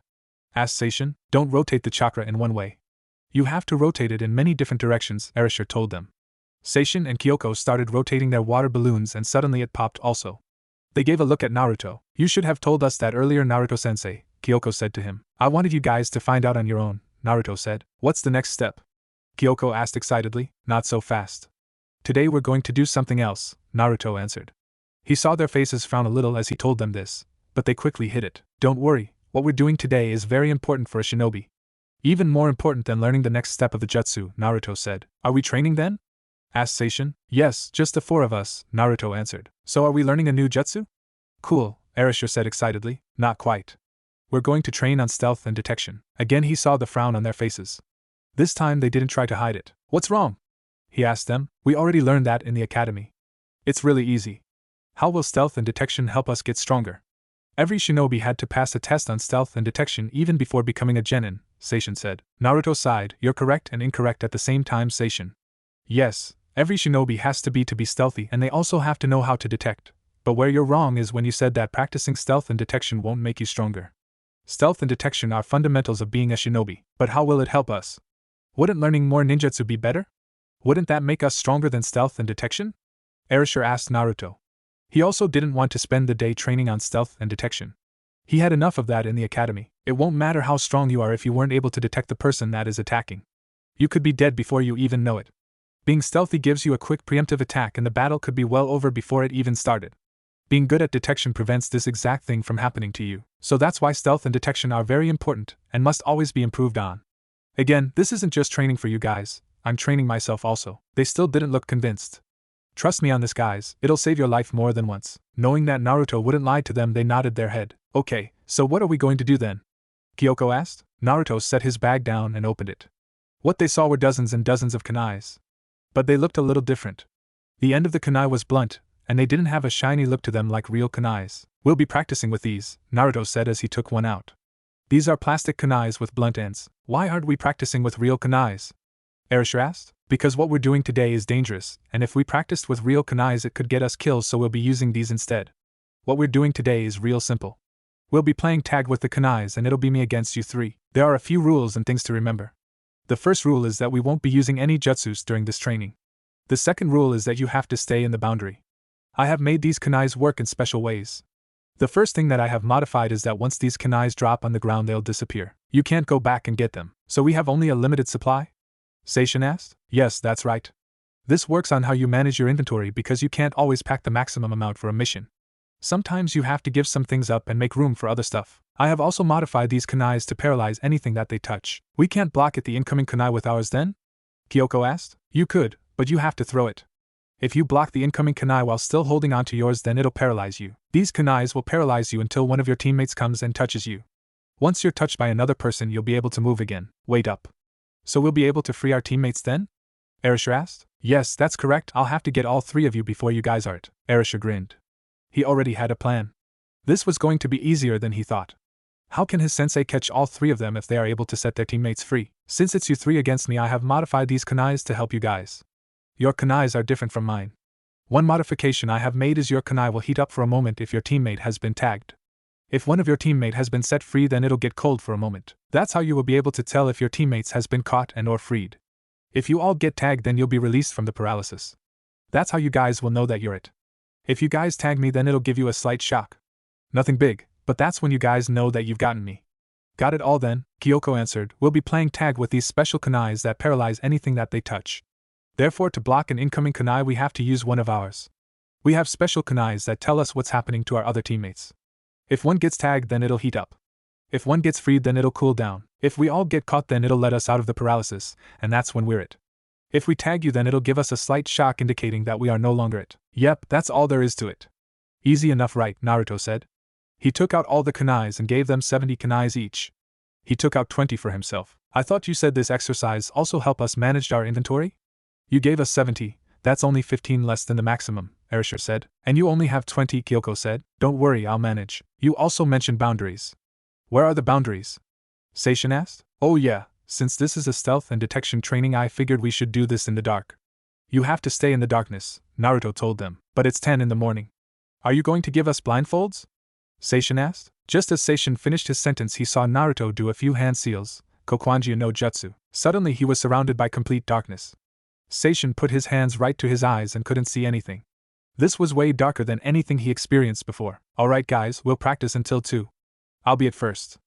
Asked Seishin. Don't rotate the chakra in one way. You have to rotate it in many different directions, Erasure told them. Seishin and Kyoko started rotating their water balloons and suddenly it popped also. They gave a look at Naruto. You should have told us that earlier, Naruto-sensei, Kyoko said to him. I wanted you guys to find out on your own, Naruto said. What's the next step? Kyoko asked excitedly. Not so fast. Today we're going to do something else, Naruto answered. He saw their faces frown a little as he told them this, but they quickly hid it. Don't worry, what we're doing today is very important for a shinobi. Even more important than learning the next step of the jutsu, Naruto said. Are we training then? Asked Seishin. Yes, just the 4 of us, Naruto answered. So are we learning a new jutsu? Cool, Erasure said excitedly. Not quite. We're going to train on stealth and detection. Again he saw the frown on their faces. This time they didn't try to hide it. What's wrong? He asked them. We already learned that in the academy. It's really easy. How will stealth and detection help us get stronger? Every shinobi had to pass a test on stealth and detection even before becoming a genin, Seishin said. Naruto sighed. You're correct and incorrect at the same time, Seishin. Yes, every shinobi has to be stealthy and they also have to know how to detect. But where you're wrong is when you said that practicing stealth and detection won't make you stronger. Stealth and detection are fundamentals of being a shinobi, but how will it help us? Wouldn't learning more ninjutsu be better? Wouldn't that make us stronger than stealth and detection? Erasure asked Naruto. He also didn't want to spend the day training on stealth and detection. He had enough of that in the academy. It won't matter how strong you are if you weren't able to detect the person that is attacking. You could be dead before you even know it. Being stealthy gives you a quick preemptive attack and the battle could be well over before it even started. Being good at detection prevents this exact thing from happening to you. So that's why stealth and detection are very important and must always be improved on. Again, this isn't just training for you guys, I'm training myself also. They still didn't look convinced. Trust me on this, guys, it'll save your life more than once. Knowing that Naruto wouldn't lie to them, they nodded their head. Okay, so what are we going to do then? Kyoko asked. Naruto set his bag down and opened it. What they saw were dozens and dozens of kunais. But they looked a little different. The end of the kunai was blunt, and they didn't have a shiny look to them like real kunais. We'll be practicing with these, Naruto said as he took one out. These are plastic kunais with blunt ends. Why aren't we practicing with real kunais? Erasure asked. Because what we're doing today is dangerous, and if we practiced with real kunais it could get us kills, so we'll be using these instead. What we're doing today is real simple. We'll be playing tag with the kunais and it'll be me against you three. There are a few rules and things to remember. The first rule is that we won't be using any jutsus during this training. The second rule is that you have to stay in the boundary. I have made these kunais work in special ways. The first thing that I have modified is that once these kunais drop on the ground they'll disappear. You can't go back and get them. So we have only a limited supply? Seishin asked. Yes, that's right. This works on how you manage your inventory because you can't always pack the maximum amount for a mission. Sometimes you have to give some things up and make room for other stuff. I have also modified these kunais to paralyze anything that they touch. We can't block at the incoming kunai with ours then? Kyoko asked. You could, but you have to throw it. If you block the incoming kunai while still holding on to yours, then it'll paralyze you. These kunais will paralyze you until one of your teammates comes and touches you. Once you're touched by another person, you'll be able to move again. Wait up. So we'll be able to free our teammates then? Erasure asked. Yes, that's correct. I'll have to get all three of you before you guys are it. Erasure grinned. He already had a plan. This was going to be easier than he thought. How can his sensei catch all three of them if they are able to set their teammates free? Since it's you three against me, I have modified these kunais to help you guys. Your kunais are different from mine. One modification I have made is your kunai will heat up for a moment if your teammate has been tagged. If one of your teammate has been set free, then it'll get cold for a moment. That's how you will be able to tell if your teammates has been caught and or freed. If you all get tagged, then you'll be released from the paralysis. That's how you guys will know that you're it. If you guys tag me, then it'll give you a slight shock. Nothing big, but that's when you guys know that you've gotten me. Got it all then, Kyoko answered. We'll be playing tag with these special kunais that paralyze anything that they touch. Therefore, to block an incoming kunai we have to use one of ours. We have special kunais that tell us what's happening to our other teammates. If one gets tagged, then it'll heat up. If one gets freed, then it'll cool down. If we all get caught, then it'll let us out of the paralysis, and that's when we're it. If we tag you, then it'll give us a slight shock indicating that we are no longer it. Yep, that's all there is to it. Easy enough, right? Naruto said. He took out all the kunais and gave them 70 kunais each. He took out 20 for himself. I thought you said this exercise also help us manage our inventory? You gave us 70, that's only 15 less than the maximum, Erasure said. And you only have 20, Kyoko said. Don't worry, I'll manage. You also mentioned boundaries. Where are the boundaries? Seishin asked. Oh yeah, since this is a stealth and detection training, I figured we should do this in the dark. You have to stay in the darkness, Naruto told them. But it's 10 in the morning. Are you going to give us blindfolds? Seishin asked. Just as Seishin finished his sentence, he saw Naruto do a few hand seals, Kokwanji no Jutsu. Suddenly he was surrounded by complete darkness. Seishin put his hands right to his eyes and couldn't see anything. This was way darker than anything he experienced before. Alright guys, we'll practice until 2. I'll be at first.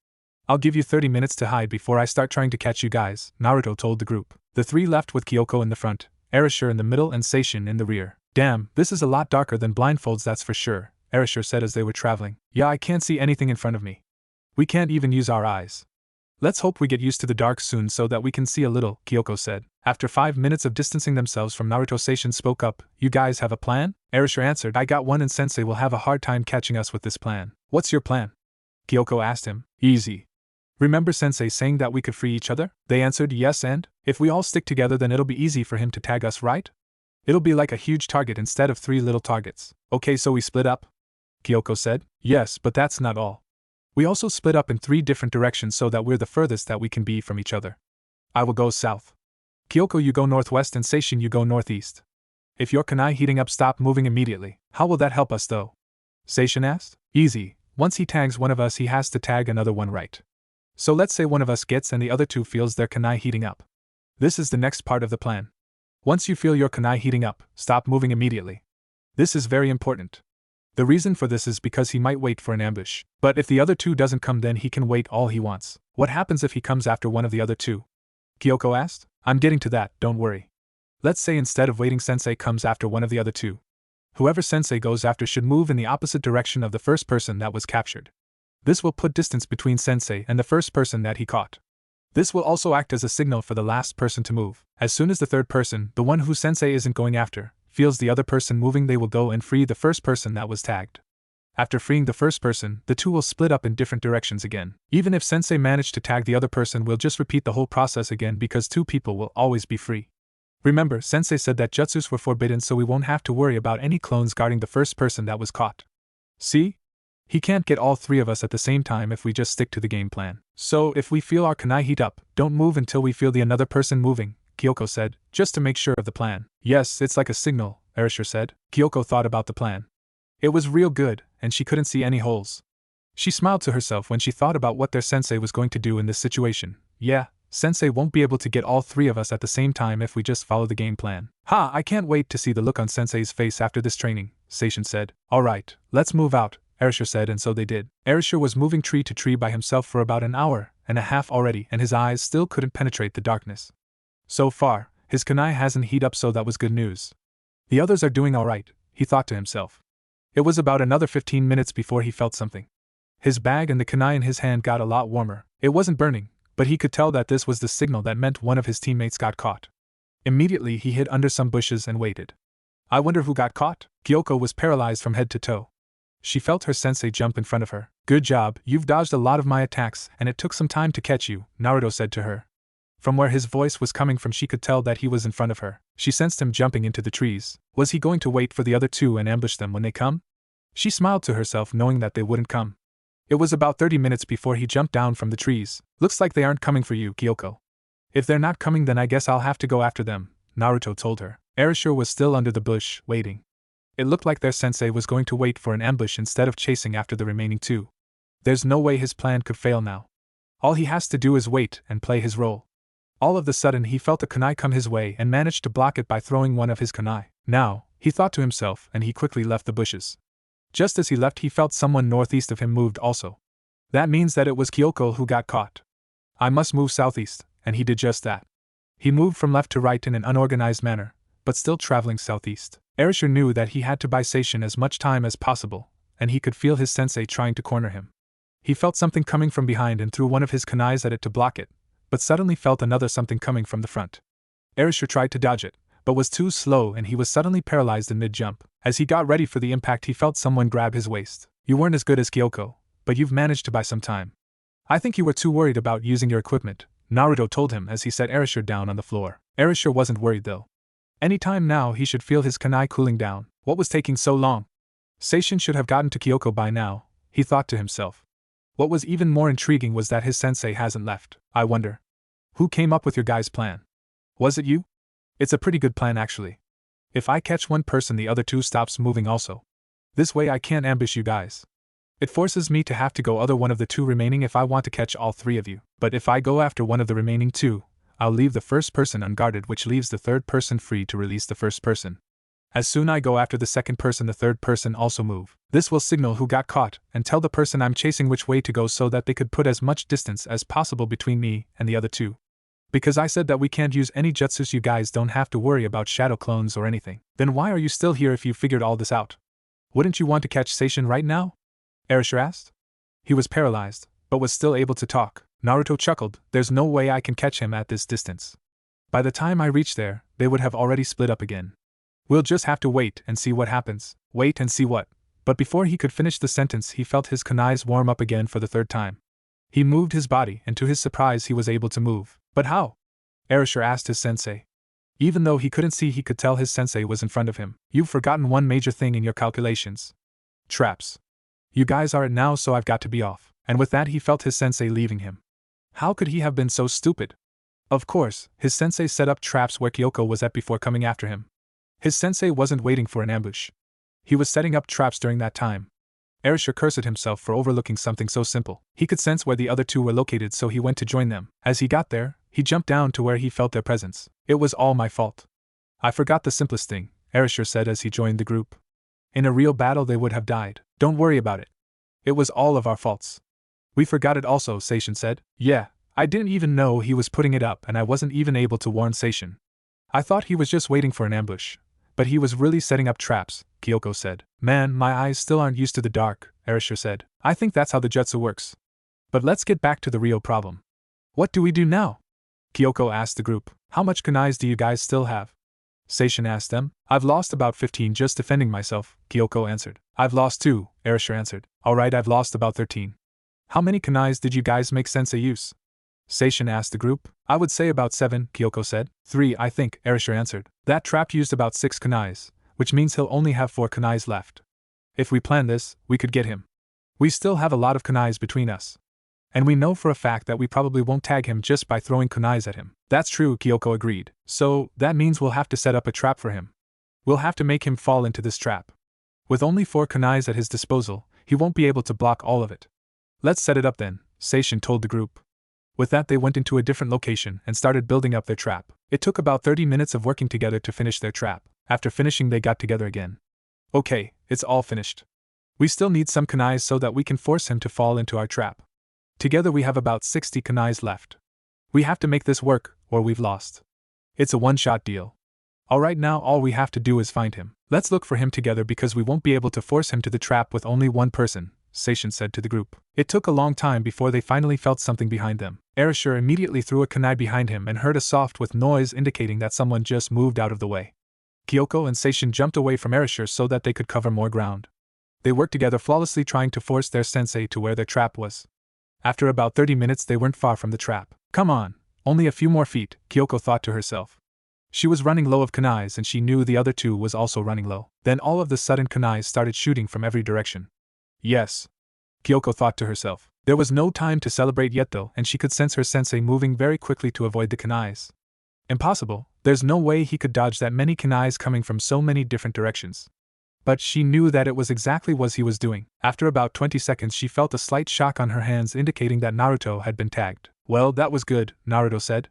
I'll give you 30 minutes to hide before I start trying to catch you guys, Naruto told the group. The three left with Kyoko in the front, Erasure in the middle and Seishin in the rear. Damn, this is a lot darker than blindfolds, that's for sure, Erasure said as they were traveling. Yeah, I can't see anything in front of me. We can't even use our eyes. Let's hope we get used to the dark soon so that we can see a little, Kyoko said. After 5 minutes of distancing themselves from Naruto, Seishin spoke up. You guys have a plan? Erasure answered. I got one and Sensei will have a hard time catching us with this plan. What's your plan? Kyoko asked him. Easy. Remember Sensei saying that we could free each other? They answered yes, and if we all stick together then it'll be easy for him to tag us, right? It'll be like a huge target instead of 3 little targets. Okay, so we split up? Kyoko said. Yes, but that's not all. We also split up in 3 different directions so that we're the furthest that we can be from each other. I will go south. Kyoko, you go northwest, and Seishin, you go northeast. If your kunai heating up, stop moving immediately. How will that help us though? Seishin asked. Easy. Once he tags one of us, he has to tag another one, right? So let's say one of us gets and the other 2 feels their kunai heating up. This is the next part of the plan. Once you feel your kunai heating up, stop moving immediately. This is very important. The reason for this is because he might wait for an ambush. But if the other 2 doesn't come, then he can wait all he wants. What happens if he comes after one of the other 2? Kyoko asked. I'm getting to that, don't worry. Let's say instead of waiting, Sensei comes after one of the other 2. Whoever Sensei goes after should move in the opposite direction of the first person that was captured. This will put distance between Sensei and the first person that he caught. This will also act as a signal for the last person to move. As soon as the third person, the one who Sensei isn't going after, feels the other person moving, they will go and free the first person that was tagged. After freeing the first person, the 2 will split up in different directions again. Even if Sensei managed to tag the other person, we'll just repeat the whole process again because 2 people will always be free. Remember, Sensei said that jutsus were forbidden, so we won't have to worry about any clones guarding the first person that was caught. See? He can't get all 3 of us at the same time if we just stick to the game plan. So, if we feel our kunai heat up, don't move until we feel the another person moving, Kyoko said, just to make sure of the plan. Yes, it's like a signal, Erasure said. Kyoko thought about the plan. It was real good, and she couldn't see any holes. She smiled to herself when she thought about what their sensei was going to do in this situation. Yeah, Sensei won't be able to get all 3 of us at the same time if we just follow the game plan. Ha, I can't wait to see the look on Sensei's face after this training, Seishin said. Alright, let's move out, Erasure said, and so they did. Erasure was moving tree to tree by himself for about an hour and a half already, and his eyes still couldn't penetrate the darkness. So far, his kunai hasn't heated up, so that was good news. The others are doing alright, he thought to himself. It was about another 15 minutes before he felt something. His bag and the kunai in his hand got a lot warmer. It wasn't burning, but he could tell that this was the signal that meant one of his teammates got caught. Immediately he hid under some bushes and waited. I wonder who got caught? Kyoko was paralyzed from head to toe. She felt her sensei jump in front of her. Good job, you've dodged a lot of my attacks, and it took some time to catch you, Naruto said to her. From where his voice was coming from, she could tell that he was in front of her. She sensed him jumping into the trees. Was he going to wait for the other 2 and ambush them when they come? She smiled to herself, knowing that they wouldn't come. It was about 30 minutes before he jumped down from the trees. Looks like they aren't coming for you, Kyoko. If they're not coming, then I guess I'll have to go after them, Naruto told her. Erasure was still under the bush, waiting. It looked like their sensei was going to wait for an ambush instead of chasing after the remaining 2. There's no way his plan could fail now. All he has to do is wait and play his role. All of a sudden he felt a kunai come his way and managed to block it by throwing one of his kunai. Now, he thought to himself, and he quickly left the bushes. Just as he left, he felt someone northeast of him moved also. That means that it was Kyoko who got caught. I must move southeast, and he did just that. He moved from left to right in an unorganized manner, but still traveling southeast. Erasure knew that he had to buy Seishin as much time as possible, and he could feel his sensei trying to corner him. He felt something coming from behind and threw one of his kunais at it to block it, but suddenly felt another something coming from the front. Erasure tried to dodge it, but was too slow, and he was suddenly paralyzed in mid-jump. As he got ready for the impact, he felt someone grab his waist. You weren't as good as Kyoko, but you've managed to buy some time. I think you were too worried about using your equipment, Naruto told him as he set Erasure down on the floor. Erasure wasn't worried though. Any time now he should feel his kunai cooling down. What was taking so long? Seishin should have gotten to Kyoko by now, he thought to himself. What was even more intriguing was that his sensei hasn't left. I wonder, who came up with your guys' plan? Was it you? It's a pretty good plan actually. If I catch one person, the other 2 stops moving also. This way I can't ambush you guys. It forces me to have to go other one of the 2 remaining if I want to catch all 3 of you. But if I go after one of the remaining 2, I'll leave the first person unguarded, which leaves the third person free to release the first person. As soon I go after the second person, the third person also move. This will signal who got caught and tell the person I'm chasing which way to go so that they could put as much distance as possible between me and the other 2. Because I said that we can't use any jutsus, you guys don't have to worry about shadow clones or anything. Then why are you still here if you figured all this out? Wouldn't you want to catch Seishin right now? Erasure asked. He was paralyzed, but was still able to talk. Naruto chuckled. There's no way I can catch him at this distance. By the time I reach there, they would have already split up again. We'll just have to wait and see what happens. Wait and see what? But before he could finish the sentence, he felt his kunais warm up again for the third time. He moved his body, and to his surprise he was able to move. But how? Erasure asked his sensei. Even though he couldn't see, he could tell his sensei was in front of him. You've forgotten one major thing in your calculations. Traps. You guys are it now, so I've got to be off. And with that he felt his sensei leaving him. How could he have been so stupid? Of course, his sensei set up traps where Kyoko was at before coming after him. His sensei wasn't waiting for an ambush. He was setting up traps during that time. Erasure cursed at himself for overlooking something so simple. He could sense where the other two were located, so he went to join them. As he got there, he jumped down to where he felt their presence. It was all my fault. I forgot the simplest thing, Erasure said as he joined the group. In a real battle they would have died. Don't worry about it. It was all of our faults. We forgot it also, Seishin said. Yeah, I didn't even know he was putting it up and I wasn't even able to warn Seishin. I thought he was just waiting for an ambush. But he was really setting up traps, Kyoko said. Man, my eyes still aren't used to the dark, Erasure said. I think that's how the jutsu works. But let's get back to the real problem. What do we do now? Kyoko asked the group. How much kunais do you guys still have? Seishin asked them. I've lost about 15 just defending myself, Kyoko answered. I've lost 2, Erasure answered. Alright, I've lost about 13. How many kunais did you guys make sensei use? Seishin asked the group. I would say about 7, Kyoko said. 3, I think, Erasure answered. That trap used about 6 kunais, which means he'll only have 4 kunais left. If we plan this, we could get him. We still have a lot of kunais between us. And we know for a fact that we probably won't tag him just by throwing kunais at him. That's true, Kyoko agreed. So, that means we'll have to set up a trap for him. We'll have to make him fall into this trap. With only 4 kunais at his disposal, he won't be able to block all of it. Let's set it up then, Seishin told the group. With that they went into a different location and started building up their trap. It took about 30 minutes of working together to finish their trap. After finishing they got together again. Okay, it's all finished. We still need some kunais so that we can force him to fall into our trap. Together we have about 60 kunais left. We have to make this work, or we've lost. It's a one-shot deal. Alright, now all we have to do is find him. Let's look for him together because we won't be able to force him to the trap with only one person, Seishin said to the group. It took a long time before they finally felt something behind them. Erasure immediately threw a kunai behind him and heard a soft with noise indicating that someone just moved out of the way. Kyoko and Seishin jumped away from Erasure so that they could cover more ground. They worked together flawlessly trying to force their sensei to where their trap was. After about 30 minutes they weren't far from the trap. Come on, only a few more feet, Kyoko thought to herself. She was running low of kunais and she knew the other two was also running low. Then all of the sudden kunais started shooting from every direction. Yes, Kyoko thought to herself. There was no time to celebrate yet though, and she could sense her sensei moving very quickly to avoid the kunais. Impossible, there's no way he could dodge that many kunais coming from so many different directions. But she knew that it was exactly what he was doing. After about 20 seconds she felt a slight shock on her hands indicating that Naruto had been tagged. Well, that was good, Naruto said.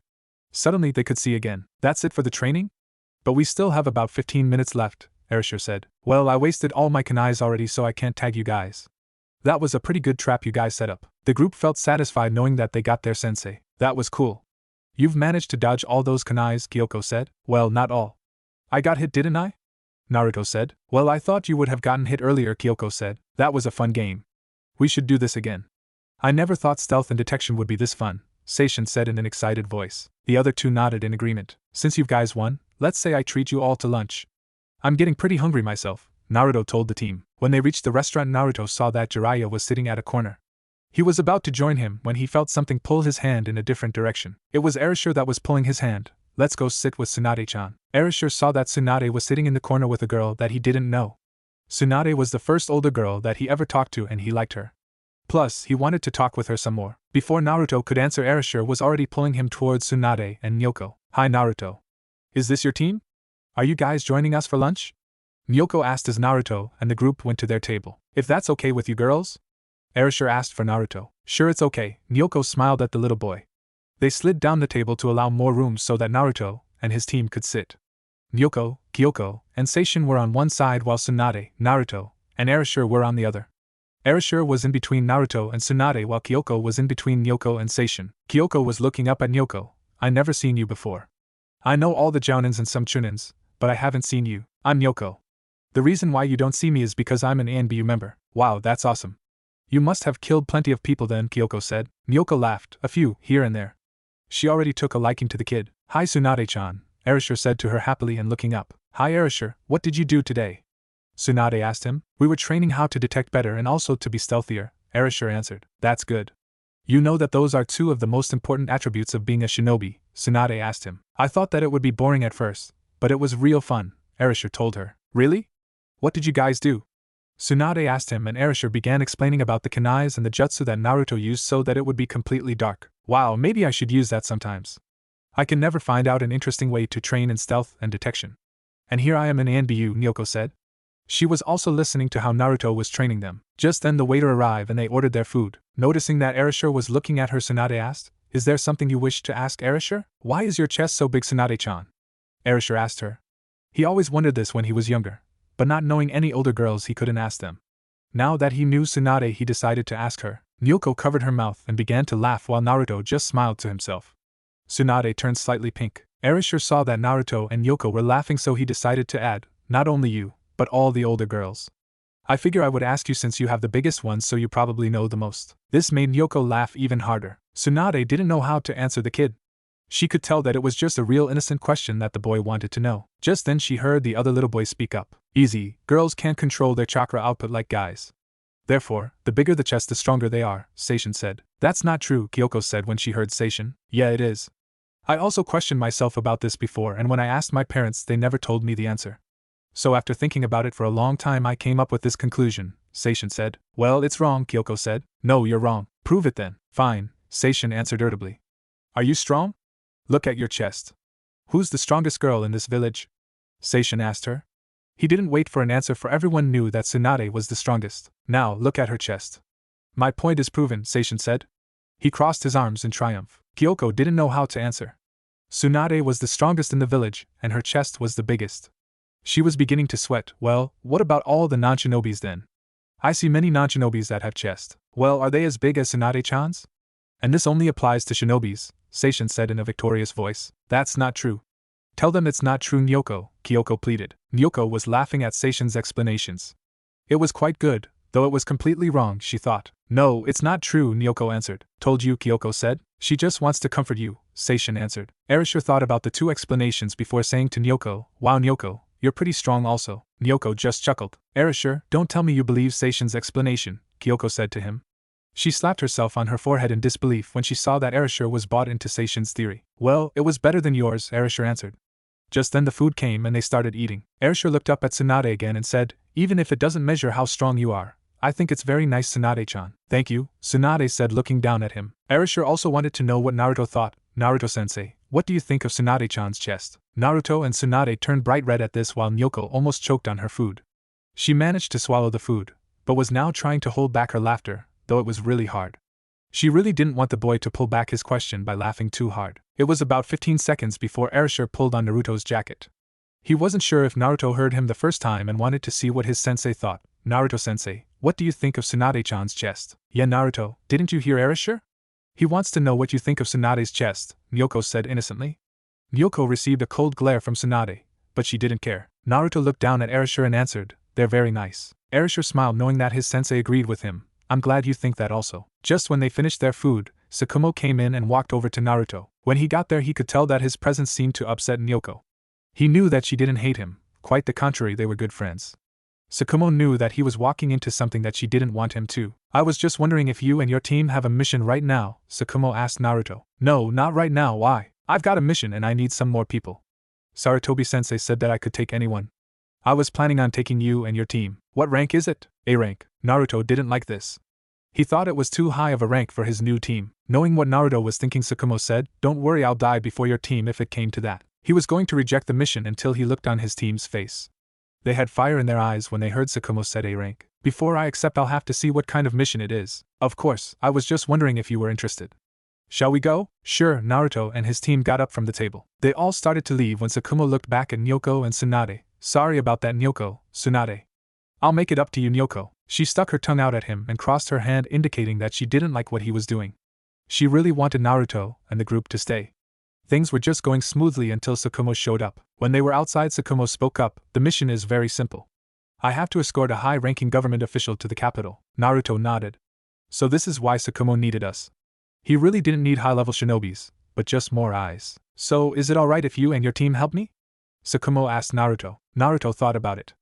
Suddenly they could see again. That's it for the training? But we still have about 15 minutes left, Erasure said. Well, I wasted all my kunais already so I can't tag you guys. That was a pretty good trap you guys set up. The group felt satisfied knowing that they got their sensei. That was cool. You've managed to dodge all those kunais, Kyoko said. Well, not all. I got hit, didn't I? Naruto said. Well, I thought you would have gotten hit earlier, Kyoko said. That was a fun game. We should do this again. I never thought stealth and detection would be this fun, Seishin said in an excited voice. The other two nodded in agreement. Since you guys won, let's say I treat you all to lunch. I'm getting pretty hungry myself, Naruto told the team. When they reached the restaurant, Naruto saw that Jiraiya was sitting at a corner. He was about to join him when he felt something pull his hand in a different direction. It was Erasure that was pulling his hand. Let's go sit with Tsunade-chan. Erasure saw that Tsunade was sitting in the corner with a girl that he didn't know. Tsunade was the first older girl that he ever talked to and he liked her. Plus, he wanted to talk with her some more. Before Naruto could answer, Erasure was already pulling him towards Tsunade and Nyoko. Hi Naruto. Is this your team? Are you guys joining us for lunch? Nyoko asked as Naruto and the group went to their table. If that's okay with you girls? Erasure asked for Naruto. Sure, it's okay, Nyoko smiled at the little boy. They slid down the table to allow more room so that Naruto and his team could sit. Nyoko, Kyoko, and Seishin were on one side while Tsunade, Naruto, and Erasure were on the other. Erasure was in between Naruto and Tsunade while Kyoko was in between Nyoko and Seishin. Kyoko was looking up at Nyoko. I never seen you before. I know all the Jounins and some Chunins, but I haven't seen you. I'm Nyoko. The reason why you don't see me is because I'm an ANBU member. Wow, that's awesome. You must have killed plenty of people then, Kyoko said. Nyoko laughed, a few, here and there. She already took a liking to the kid. Hi Tsunade-chan, Erasure said to her happily and looking up. Hi Erasure, what did you do today? Tsunade asked him. We were training how to detect better and also to be stealthier, Erasure answered. That's good. You know that those are two of the most important attributes of being a shinobi, Tsunade asked him. I thought that it would be boring at first, but it was real fun, Erasure told her. Really? What did you guys do? Tsunade asked him, and Erasure began explaining about the kunais and the jutsu that Naruto used so that it would be completely dark. Wow, maybe I should use that sometimes. I can never find out an interesting way to train in stealth and detection. And here I am in ANBU, Nyoko said. She was also listening to how Naruto was training them. Just then the waiter arrived and they ordered their food. Noticing that Erasure was looking at her, Tsunade asked, "Is there something you wish to ask, Erasure? Why is your chest so big, Tsunade-chan?" Erasure asked her. He always wondered this when he was younger, but not knowing any older girls he couldn't ask them. Now that he knew Tsunade, he decided to ask her. Nyoko covered her mouth and began to laugh while Naruto just smiled to himself. Tsunade turned slightly pink. Erasure saw that Naruto and Nyoko were laughing, so he decided to add, "Not only you, but all the older girls. I figure I would ask you since you have the biggest ones, so you probably know the most." This made Nyoko laugh even harder. Tsunade didn't know how to answer the kid. She could tell that it was just a real innocent question that the boy wanted to know. Just then she heard the other little boy speak up. "Easy, girls can't control their chakra output like guys. Therefore, the bigger the chest the stronger they are," Seishin said. "That's not true," Kyoko said when she heard Seishin. "Yeah, it is. I also questioned myself about this before, and when I asked my parents they never told me the answer. So after thinking about it for a long time I came up with this conclusion," Seishin said. "Well, it's wrong," Kyoko said. "No, you're wrong." "Prove it then." "Fine," Seishin answered irritably. "Are you strong? Look at your chest." "Who's the strongest girl in this village?" Seishin asked her. He didn't wait for an answer, for everyone knew that Tsunade was the strongest. "Now, look at her chest." "My point is proven," Seishin said. He crossed his arms in triumph. Kyoko didn't know how to answer. Tsunade was the strongest in the village, and her chest was the biggest. She was beginning to sweat. "Well, what about all the non-shinobis then? I see many non-shinobis that have chest. Well, are they as big as Tsunade-chan's?" "And this only applies to shinobis," Seishin said in a victorious voice. "That's not true." "Tell them it's not true, Nyoko," Kyoko pleaded. Nyoko was laughing at Seishin's explanations. It was quite good, though it was completely wrong, she thought. "No, it's not true," Nyoko answered. "Told you," Kyoko said. "She just wants to comfort you," Seishin answered. Erasure thought about the two explanations before saying to Nyoko, "Wow, Nyoko, you're pretty strong also." Nyoko just chuckled. "Erasure, don't tell me you believe Seishin's explanation," Kyoko said to him. She slapped herself on her forehead in disbelief when she saw that Erasure was bought into Seishin's theory. "Well, it was better than yours," Erasure answered. Just then the food came and they started eating. Erasure looked up at Tsunade again and said, "Even if it doesn't measure how strong you are, I think it's very nice, Tsunade-chan." "Thank you," Tsunade said, looking down at him. Erasure also wanted to know what Naruto thought. "Naruto-sensei, what do you think of Tsunade-chan's chest?" Naruto and Tsunade turned bright red at this while Nyoko almost choked on her food. She managed to swallow the food, but was now trying to hold back her laughter, though it was really hard. She really didn't want the boy to pull back his question by laughing too hard. It was about 15 seconds before Erasure pulled on Naruto's jacket. He wasn't sure if Naruto heard him the first time and wanted to see what his sensei thought. "Naruto-sensei, what do you think of Tsunade-chan's chest?" "Yeah, Naruto, didn't you hear Erasure? He wants to know what you think of Tsunade's chest," Nyoko said innocently. Nyoko received a cold glare from Tsunade, but she didn't care. Naruto looked down at Erasure and answered, "They're very nice." Erasure smiled, knowing that his sensei agreed with him. "I'm glad you think that also." Just when they finished their food, Tsukumo came in and walked over to Naruto. When he got there he could tell that his presence seemed to upset Nyoko. He knew that she didn't hate him, quite the contrary, they were good friends. Tsukumo knew that he was walking into something that she didn't want him to. "I was just wondering if you and your team have a mission right now," Tsukumo asked Naruto. "No, not right now. Why? I've got a mission and I need some more people." "Sarutobi-sensei said that I could take anyone. I was planning on taking you and your team." "What rank is it?" "A rank." Naruto didn't like this. He thought it was too high of a rank for his new team. Knowing what Naruto was thinking, Tsukumo said, "Don't worry, I'll die before your team if it came to that." He was going to reject the mission until he looked on his team's face. They had fire in their eyes when they heard Tsukumo said A rank. "Before I accept, I'll have to see what kind of mission it is." "Of course, I was just wondering if you were interested." "Shall we go?" "Sure." Naruto and his team got up from the table. They all started to leave when Tsukumo looked back at Nyoko and Tsunade. "Sorry about that, Nyoko, Tsunade. I'll make it up to you, Nyoko." She stuck her tongue out at him and crossed her hand, indicating that she didn't like what he was doing. She really wanted Naruto and the group to stay. Things were just going smoothly until Tsukumo showed up. When they were outside, Tsukumo spoke up. "The mission is very simple. I have to escort a high-ranking government official to the capital." Naruto nodded. So this is why Tsukumo needed us. He really didn't need high-level shinobis, but just more eyes. "So, is it alright if you and your team help me?" Tsukumo asked Naruto. Naruto thought about it.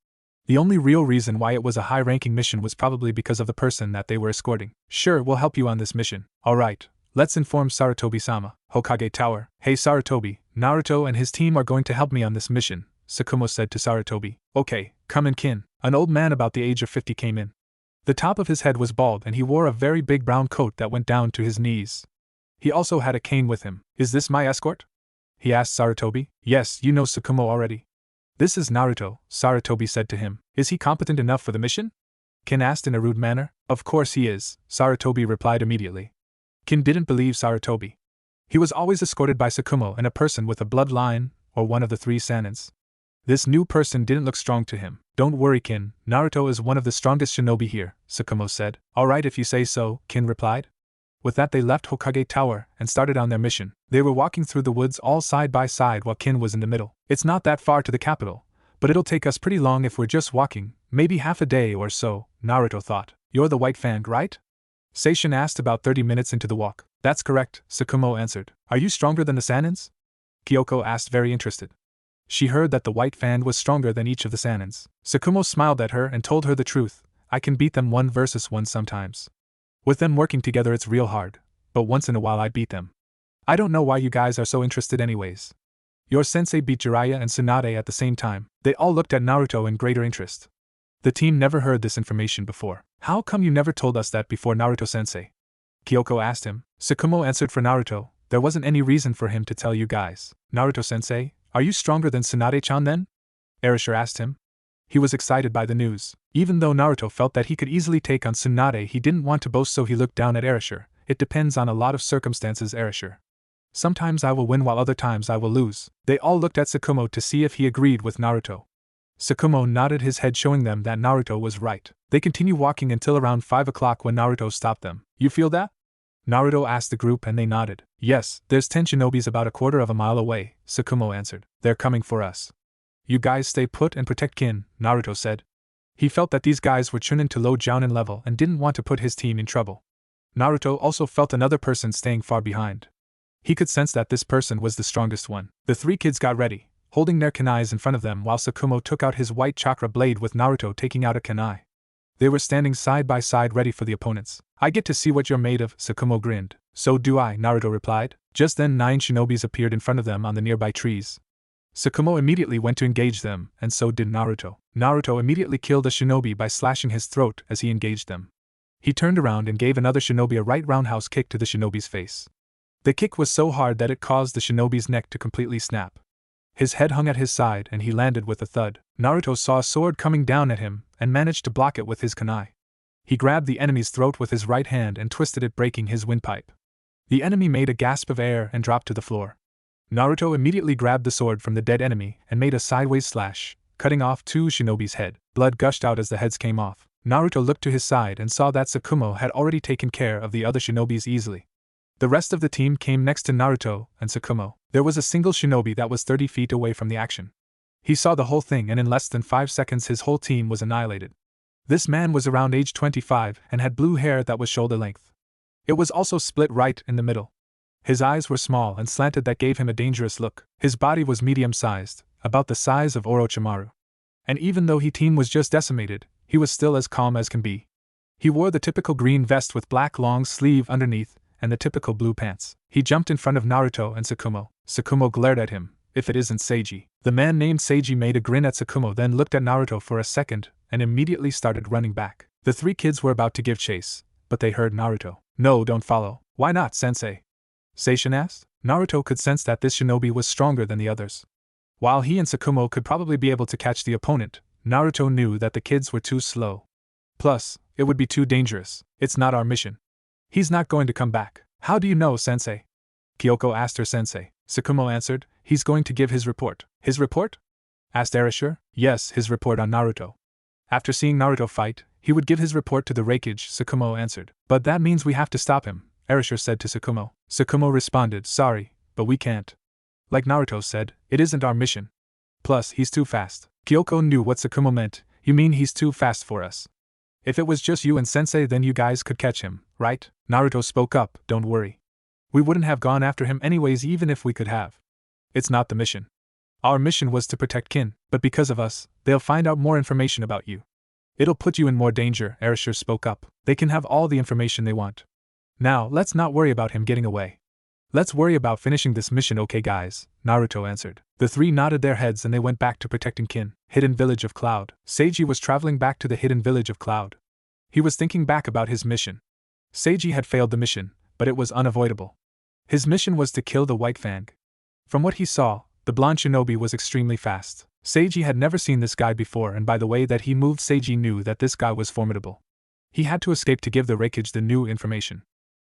The only real reason why it was a high-ranking mission was probably because of the person that they were escorting. "Sure, we'll help you on this mission." "Alright, let's inform Sarutobi-sama." Hokage Tower. "Hey Sarutobi, Naruto and his team are going to help me on this mission," Tsukumo said to Sarutobi. Okay, come in, Kin. An old man about the age of 50 came in. The top of his head was bald and he wore a very big brown coat that went down to his knees. He also had a cane with him. Is this my escort? He asked Sarutobi. Yes, you know Tsukumo already. This is Naruto, Sarutobi said to him. Is he competent enough for the mission? Kin asked in a rude manner. Of course he is, Sarutobi replied immediately. Kin didn't believe Sarutobi. He was always escorted by Tsukumo and a person with a bloodline, or one of the 3 Sanins. This new person didn't look strong to him. Don't worry, Kin, Naruto is one of the strongest shinobi here, Tsukumo said. Alright if you say so, Kin replied. With that they left Hokage Tower and started on their mission. They were walking through the woods all side by side while Kin was in the middle. It's not that far to the capital, but it'll take us pretty long if we're just walking, maybe half a day or so, Naruto thought. You're the White Fang, right? Seishin asked about 30 minutes into the walk. That's correct, Tsukumo answered. Are you stronger than the Sanins? Kyoko asked very interested. She heard that the White Fang was stronger than each of the Sanins. Tsukumo smiled at her and told her the truth. I can beat them 1 versus 1 sometimes. With them working together it's real hard, but once in a while I beat them. I don't know why you guys are so interested anyways. Your sensei beat Jiraiya and Tsunade at the same time. They all looked at Naruto in greater interest. The team never heard this information before. How come you never told us that before, Naruto-sensei? Kyoko asked him. Tsukumo answered for Naruto. There wasn't any reason for him to tell you guys. Naruto-sensei, are you stronger than Tsunade-chan then? Erasure asked him. He was excited by the news. Even though Naruto felt that he could easily take on Tsunade, he didn't want to boast, so he looked down at Erasure. It depends on a lot of circumstances, Erasure. Sometimes I will win while other times I will lose. They all looked at Tsukumo to see if he agreed with Naruto. Tsukumo nodded his head, showing them that Naruto was right. They continued walking until around 5 o'clock when Naruto stopped them. You feel that? Naruto asked the group and they nodded. Yes, there's 10 shinobis about a quarter of a mile away, Tsukumo answered. They're coming for us. You guys stay put and protect Kin, Naruto said. He felt that these guys were chunin to low jounin level and didn't want to put his team in trouble. Naruto also felt another person staying far behind. He could sense that this person was the strongest one. The 3 kids got ready, holding their kunais in front of them while Tsukumo took out his white chakra blade with Naruto taking out a kunai. They were standing side by side ready for the opponents. I get to see what you're made of, Tsukumo grinned. So do I, Naruto replied. Just then 9 shinobis appeared in front of them on the nearby trees. Tsukumo immediately went to engage them, and so did Naruto. Naruto immediately killed a shinobi by slashing his throat as he engaged them. He turned around and gave another shinobi a right roundhouse kick to the shinobi's face. The kick was so hard that it caused the shinobi's neck to completely snap. His head hung at his side and he landed with a thud. Naruto saw a sword coming down at him and managed to block it with his kunai. He grabbed the enemy's throat with his right hand and twisted it, breaking his windpipe. The enemy made a gasp of air and dropped to the floor. Naruto immediately grabbed the sword from the dead enemy and made a sideways slash, cutting off 2 shinobi's head. Blood gushed out as the heads came off. Naruto looked to his side and saw that Tsukumo had already taken care of the other shinobis easily. The rest of the team came next to Naruto and Tsukumo. There was a single shinobi that was 30 feet away from the action. He saw the whole thing and in less than 5 seconds his whole team was annihilated. This man was around age 25 and had blue hair that was shoulder length. It was also split right in the middle. His eyes were small and slanted that gave him a dangerous look. His body was medium-sized, about the size of Orochimaru. And even though his team was just decimated, he was still as calm as can be. He wore the typical green vest with black long sleeve underneath, and the typical blue pants. He jumped in front of Naruto and Tsukumo. Tsukumo glared at him. If it isn't Seiji. The man named Seiji made a grin at Tsukumo, then looked at Naruto for a second, and immediately started running back. The 3 kids were about to give chase, but they heard Naruto. No, don't follow. Why not, sensei? Seishin asked. Naruto could sense that this shinobi was stronger than the others. While he and Tsukumo could probably be able to catch the opponent, Naruto knew that the kids were too slow. Plus, it would be too dangerous. It's not our mission. He's not going to come back. How do you know, sensei? Kyoko asked her sensei. Tsukumo answered, he's going to give his report. His report? Asked Erasure. Yes, his report on Naruto. After seeing Naruto fight, he would give his report to the Raikage, Tsukumo answered. But that means we have to stop him, Erasure said to Tsukumo. Tsukumo responded, sorry, but we can't. Like Naruto said, it isn't our mission. Plus, he's too fast. Kyoko knew what Tsukumo meant. You mean he's too fast for us? If it was just you and sensei, then you guys could catch him, right? Naruto spoke up, don't worry. We wouldn't have gone after him anyways even if we could have. It's not the mission. Our mission was to protect Kin, but because of us, they'll find out more information about you. It'll put you in more danger, Erasure spoke up. They can have all the information they want. Now, let's not worry about him getting away. Let's worry about finishing this mission, okay guys, Naruto answered. The three nodded their heads and they went back to protecting Kin. Hidden Village of Cloud. Seiji was traveling back to the Hidden Village of Cloud. He was thinking back about his mission. Seiji had failed the mission, but it was unavoidable. His mission was to kill the White Fang. From what he saw, the blonde shinobi was extremely fast. Seiji had never seen this guy before, and by the way that he moved, Seiji knew that this guy was formidable. He had to escape to give the Raikage the new information.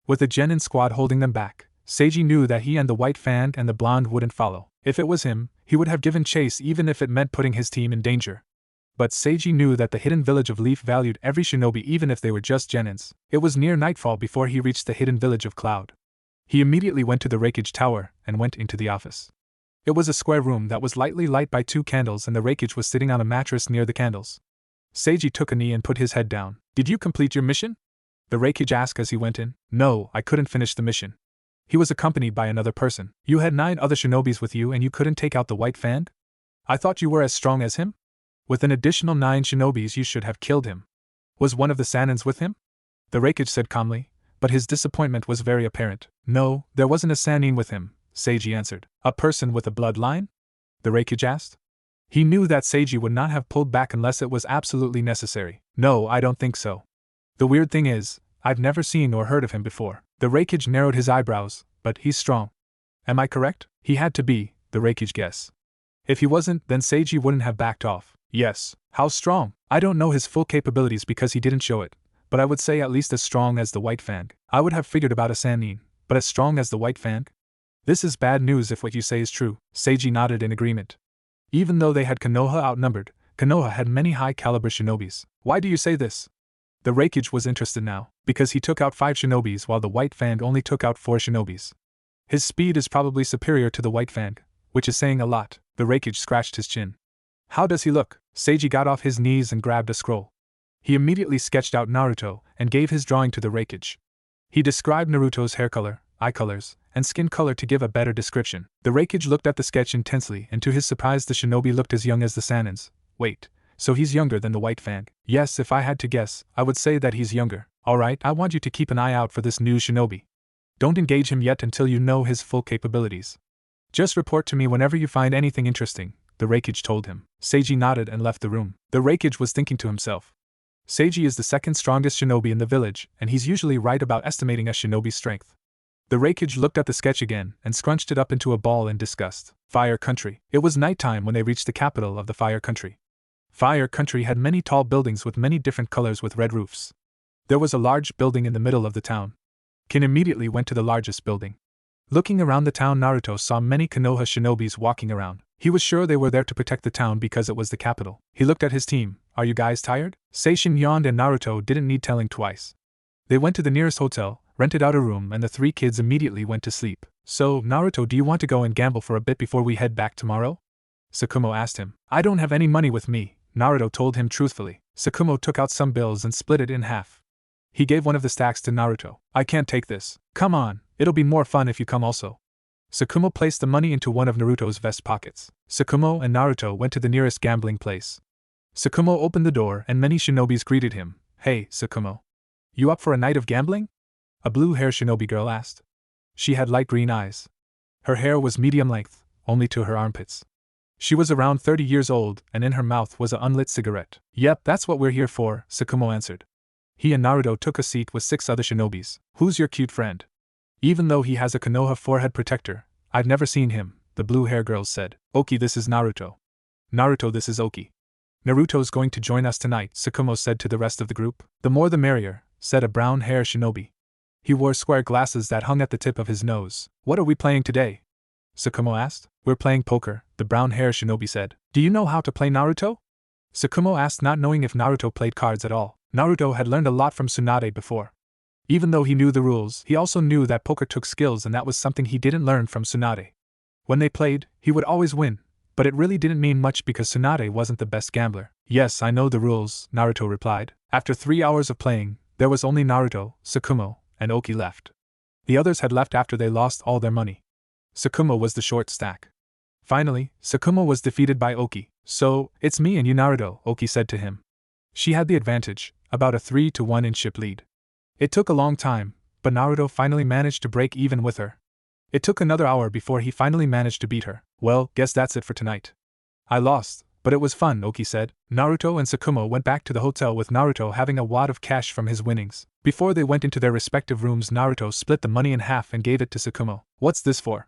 With the Genin squad holding them back, Seiji knew that he and the White Fang and the blonde wouldn't follow. If it was him, he would have given chase even if it meant putting his team in danger. But Seiji knew that the Hidden Village of Leaf valued every shinobi even if they were just Genins. It was near nightfall before he reached the Hidden Village of Cloud. He immediately went to the Raikage Tower and went into the office. It was a square room that was lightly lit by 2 candles, and the Raikage was sitting on a mattress near the candles. Seiji took a knee and put his head down. "Did you complete your mission?" the Raikage asked as he went in. "No, I couldn't finish the mission." He was accompanied by another person. "You had 9 other shinobis with you and you couldn't take out the White Fang? I thought you were as strong as him? With an additional 9 shinobis you should have killed him. Was one of the Sanins with him?" the Raikage said calmly, but his disappointment was very apparent. "No, there wasn't a Sanin with him," Seiji answered. "A person with a bloodline?" the Raikage asked. He knew that Seiji would not have pulled back unless it was absolutely necessary. "No, I don't think so. The weird thing is, I've never seen or heard of him before." The Raikage narrowed his eyebrows. "But he's strong. Am I correct?" "He had to be," the Raikage guessed. "If he wasn't, then Seiji wouldn't have backed off." "Yes. How strong?" "I don't know his full capabilities because he didn't show it, but I would say at least as strong as the White Fang." "I would have figured about a Sannin, but as strong as the White Fang?" "This is bad news if what you say is true." Seiji nodded in agreement. Even though they had Konoha outnumbered, Konoha had many high-caliber shinobis. "Why do you say this?" The Raikage was interested now. "Because he took out 5 shinobis while the White Fang only took out 4 shinobis. His speed is probably superior to the White Fang, which is saying a lot." The Raikage scratched his chin. "How does he look?" Seiji got off his knees and grabbed a scroll. He immediately sketched out Naruto and gave his drawing to the Raikage. He described Naruto's hair color, eye colors, and skin color to give a better description. The Raikage looked at the sketch intensely, and to his surprise the shinobi looked as young as the Sanins. "Wait, so he's younger than the White Fang?" "Yes, if I had to guess, I would say that he's younger." "Alright, I want you to keep an eye out for this new shinobi. Don't engage him yet until you know his full capabilities. Just report to me whenever you find anything interesting," the Raikage told him. Seiji nodded and left the room. The Raikage was thinking to himself. Seiji is the second strongest shinobi in the village, and he's usually right about estimating a shinobi's strength. The Raikage looked at the sketch again and scrunched it up into a ball in disgust. Fire Country. It was nighttime when they reached the capital of the Fire Country. Fire Country had many tall buildings with many different colors with red roofs. There was a large building in the middle of the town. Kin immediately went to the largest building. Looking around the town, Naruto saw many Konoha shinobis walking around. He was sure they were there to protect the town because it was the capital. He looked at his team. "Are you guys tired?" Seishin yawned and Naruto didn't need telling twice. They went to the nearest hotel, rented out a room, and the 3 kids immediately went to sleep. "So, Naruto, do you want to go and gamble for a bit before we head back tomorrow?" Sakumo asked him. "I don't have any money with me," Naruto told him truthfully. Sakumo took out some bills and split it in half. He gave one of the stacks to Naruto. "I can't take this. Come on, it'll be more fun if you come also." Sakumo placed the money into one of Naruto's vest pockets. Sakumo and Naruto went to the nearest gambling place. Sakumo opened the door and many shinobis greeted him. "Hey, Sakumo. You up for a night of gambling?" a blue-haired shinobi girl asked. She had light green eyes. Her hair was medium length, only to her armpits. She was around 30 years old, and in her mouth was an unlit cigarette. "Yep, that's what we're here for," Sakumo answered. He and Naruto took a seat with 6 other shinobis. "Who's your cute friend?" "Even though he has a Konoha forehead protector, I've never seen him," the blue-hair girls said. "Oki, this is Naruto." "Naruto, this is Oki." "Naruto's going to join us tonight," Sakumo said to the rest of the group. "The more the merrier," said a brown-haired shinobi. He wore square glasses that hung at the tip of his nose. "What are we playing today?" Sakumo asked. "We're playing poker," the brown-haired shinobi said. "Do you know how to play Naruto?" Sakumo asked, not knowing if Naruto played cards at all. Naruto had learned a lot from Tsunade before. Even though he knew the rules, he also knew that poker took skills, and that was something he didn't learn from Tsunade. When they played, he would always win, but it really didn't mean much because Tsunade wasn't the best gambler. "Yes, I know the rules," Naruto replied. After 3 hours of playing, there was only Naruto, Sakumo, and Oki left. The others had left after they lost all their money. Sakumo was the short stack. Finally, Sakumo was defeated by Oki. "So, it's me and you, Naruto," Oki said to him. She had the advantage, about a 3-to-1 in ship lead. It took a long time, but Naruto finally managed to break even with her. It took another hour before he finally managed to beat her. Well, guess that's it for tonight. I lost, but it was fun, Oki said. Naruto and Tsukumo went back to the hotel with Naruto having a wad of cash from his winnings. Before they went into their respective rooms, Naruto split the money in half and gave it to Tsukumo. What's this for?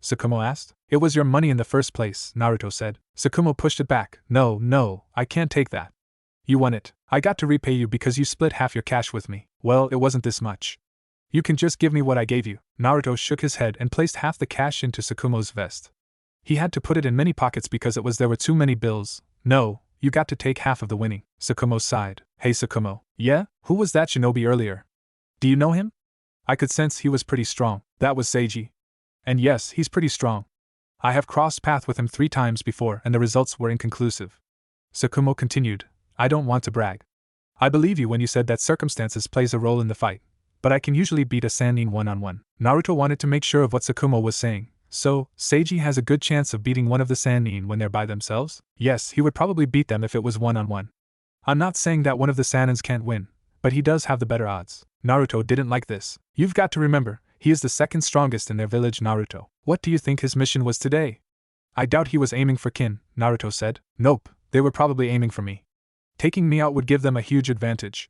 Tsukumo asked. It was your money in the first place, Naruto said. Tsukumo pushed it back. No, I can't take that. You won it. I got to repay you because you split half your cash with me. Well, it wasn't this much. You can just give me what I gave you. Naruto shook his head and placed half the cash into Tsukumo's vest. He had to put it in many pockets because there were too many bills. No, you got to take half of the winning. Tsukumo sighed. Hey Tsukumo. Yeah? Who was that shinobi earlier? Do you know him? I could sense he was pretty strong. That was Seiji. And yes, he's pretty strong. I have crossed paths with him 3 times before and the results were inconclusive. Tsukumo continued. I don't want to brag. I believe you when you said that circumstances plays a role in the fight, but I can usually beat a Sannin one-on-one. Naruto wanted to make sure of what Tsukumo was saying. So, Seiji has a good chance of beating one of the Sannin when they're by themselves? Yes, he would probably beat them if it was one-on-one. I'm not saying that one of the Sannins can't win, but he does have the better odds. Naruto didn't like this. You've got to remember, he is the second strongest in their village. Naruto. What do you think his mission was today? I doubt he was aiming for Kin, Naruto said. Nope, they were probably aiming for me. Taking me out would give them a huge advantage.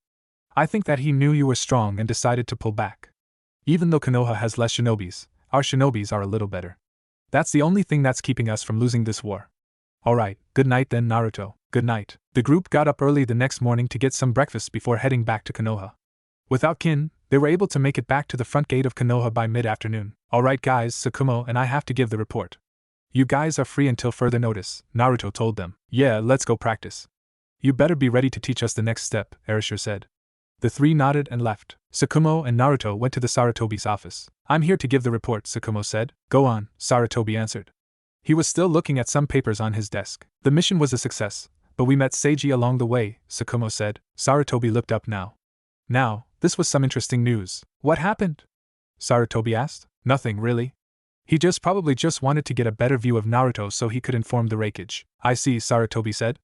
I think that he knew you were strong and decided to pull back. Even though Konoha has less shinobis, our shinobis are a little better. That's the only thing that's keeping us from losing this war. Alright, good night then Naruto, good night. The group got up early the next morning to get some breakfast before heading back to Konoha. Without Kin, they were able to make it back to the front gate of Konoha by mid-afternoon. Alright guys, Tsukumo and I have to give the report. You guys are free until further notice, Naruto told them. Yeah, let's go practice. You better be ready to teach us the next step, Erasure said. The 3 nodded and left. Tsukumo and Naruto went to the Sarutobi's office. I'm here to give the report, Tsukumo said. Go on, Sarutobi answered. He was still looking at some papers on his desk. The mission was a success, but we met Seiji along the way, Tsukumo said. Sarutobi looked up now. Now, this was some interesting news. What happened? Sarutobi asked. Nothing, really. He probably just wanted to get a better view of Naruto so he could inform the Raikage. I see, Sarutobi said.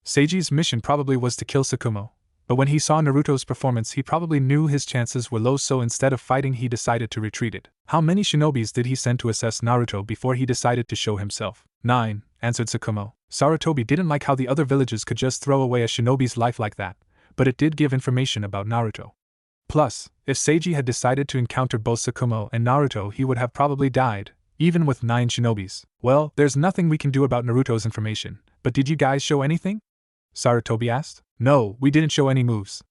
Seiji's mission probably was to kill Tsukumo, but when he saw Naruto's performance he probably knew his chances were low, so instead of fighting he decided to retreat. How many shinobis did he send to assess Naruto before he decided to show himself? 9, answered Tsukumo. Sarutobi didn't like how the other villages could just throw away a shinobi's life like that, but it did give information about Naruto. Plus, if Seiji had decided to encounter both Tsukumo and Naruto he would have probably died, even with 9 shinobis. Well, there's nothing we can do about Naruto's information, but did you guys show anything? Sarutobi asked. No, we didn't show any moves.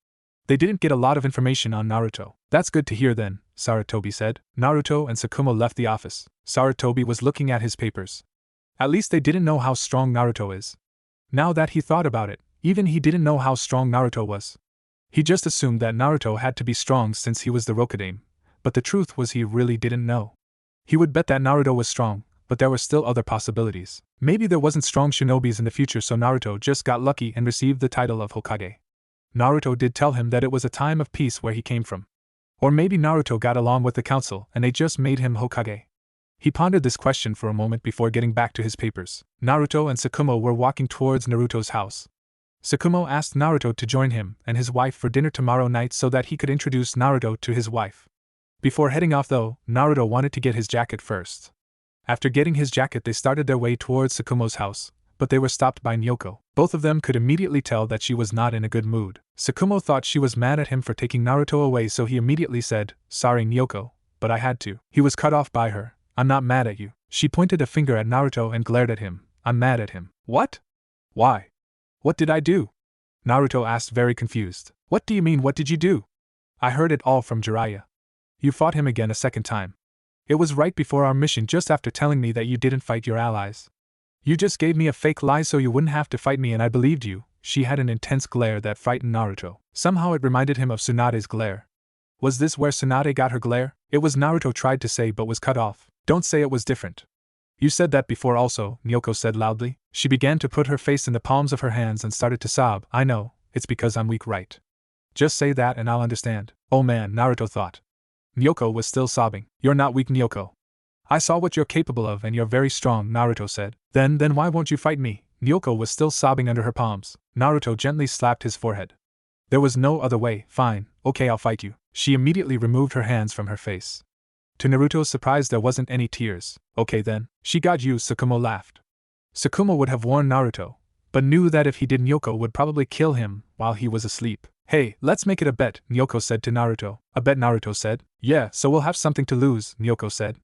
They didn't get a lot of information on Naruto. That's good to hear then, Sarutobi said. Naruto and Tsukumo left the office. Sarutobi was looking at his papers. At least they didn't know how strong Naruto is. Now that he thought about it, even he didn't know how strong Naruto was. He just assumed that Naruto had to be strong since he was the Rokudaime, but the truth was he really didn't know. He would bet that Naruto was strong, but there were still other possibilities. Maybe there wasn't strong shinobis in the future, so Naruto just got lucky and received the title of Hokage. Naruto did tell him that it was a time of peace where he came from. Or maybe Naruto got along with the council and they just made him Hokage. He pondered this question for a moment before getting back to his papers. Naruto and Tsukumo were walking towards Naruto's house. Tsukumo asked Naruto to join him and his wife for dinner tomorrow night so that he could introduce Naruto to his wife. Before heading off though, Naruto wanted to get his jacket first. After getting his jacket they started their way towards Tsukumo's house, but they were stopped by Nyoko. Both of them could immediately tell that she was not in a good mood. Tsukumo thought she was mad at him for taking Naruto away, so he immediately said, "Sorry Nyoko, but I had to." He was cut off by her. "I'm not mad at you." She pointed a finger at Naruto and glared at him. "I'm mad at him." "What? Why? What did I do?" Naruto asked, very confused. "What do you mean, what did you do?" "I heard it all from Jiraiya. You fought him again a second time. It was right before our mission, just after telling me that you didn't fight your allies. You just gave me a fake lie so you wouldn't have to fight me and I believed you." She had an intense glare that frightened Naruto. Somehow it reminded him of Tsunade's glare. Was this where Tsunade got her glare? It was, Naruto tried to say but was cut off. "Don't say it was different. You said that before also," Nyoko said loudly. She began to put her face in the palms of her hands and started to sob. "I know, it's because I'm weak, right? Just say that and I'll understand." "Oh man," Naruto thought. Nyoko was still sobbing. "You're not weak, Nyoko. I saw what you're capable of and you're very strong," Naruto said. Then why won't you fight me?" Nyoko was still sobbing under her palms. Naruto gently slapped his forehead. "There was no other way." "Fine, okay, I'll fight you." She immediately removed her hands from her face. To Naruto's surprise, there wasn't any tears. Okay then. She got you, Tsukumo laughed. Tsukumo would have warned Naruto, but knew that if he did, Nyoko would probably kill him while he was asleep. Hey, let's make it a bet, Nyoko said to Naruto. A bet, Naruto said. Yeah, so we'll have something to lose, Nyoko said.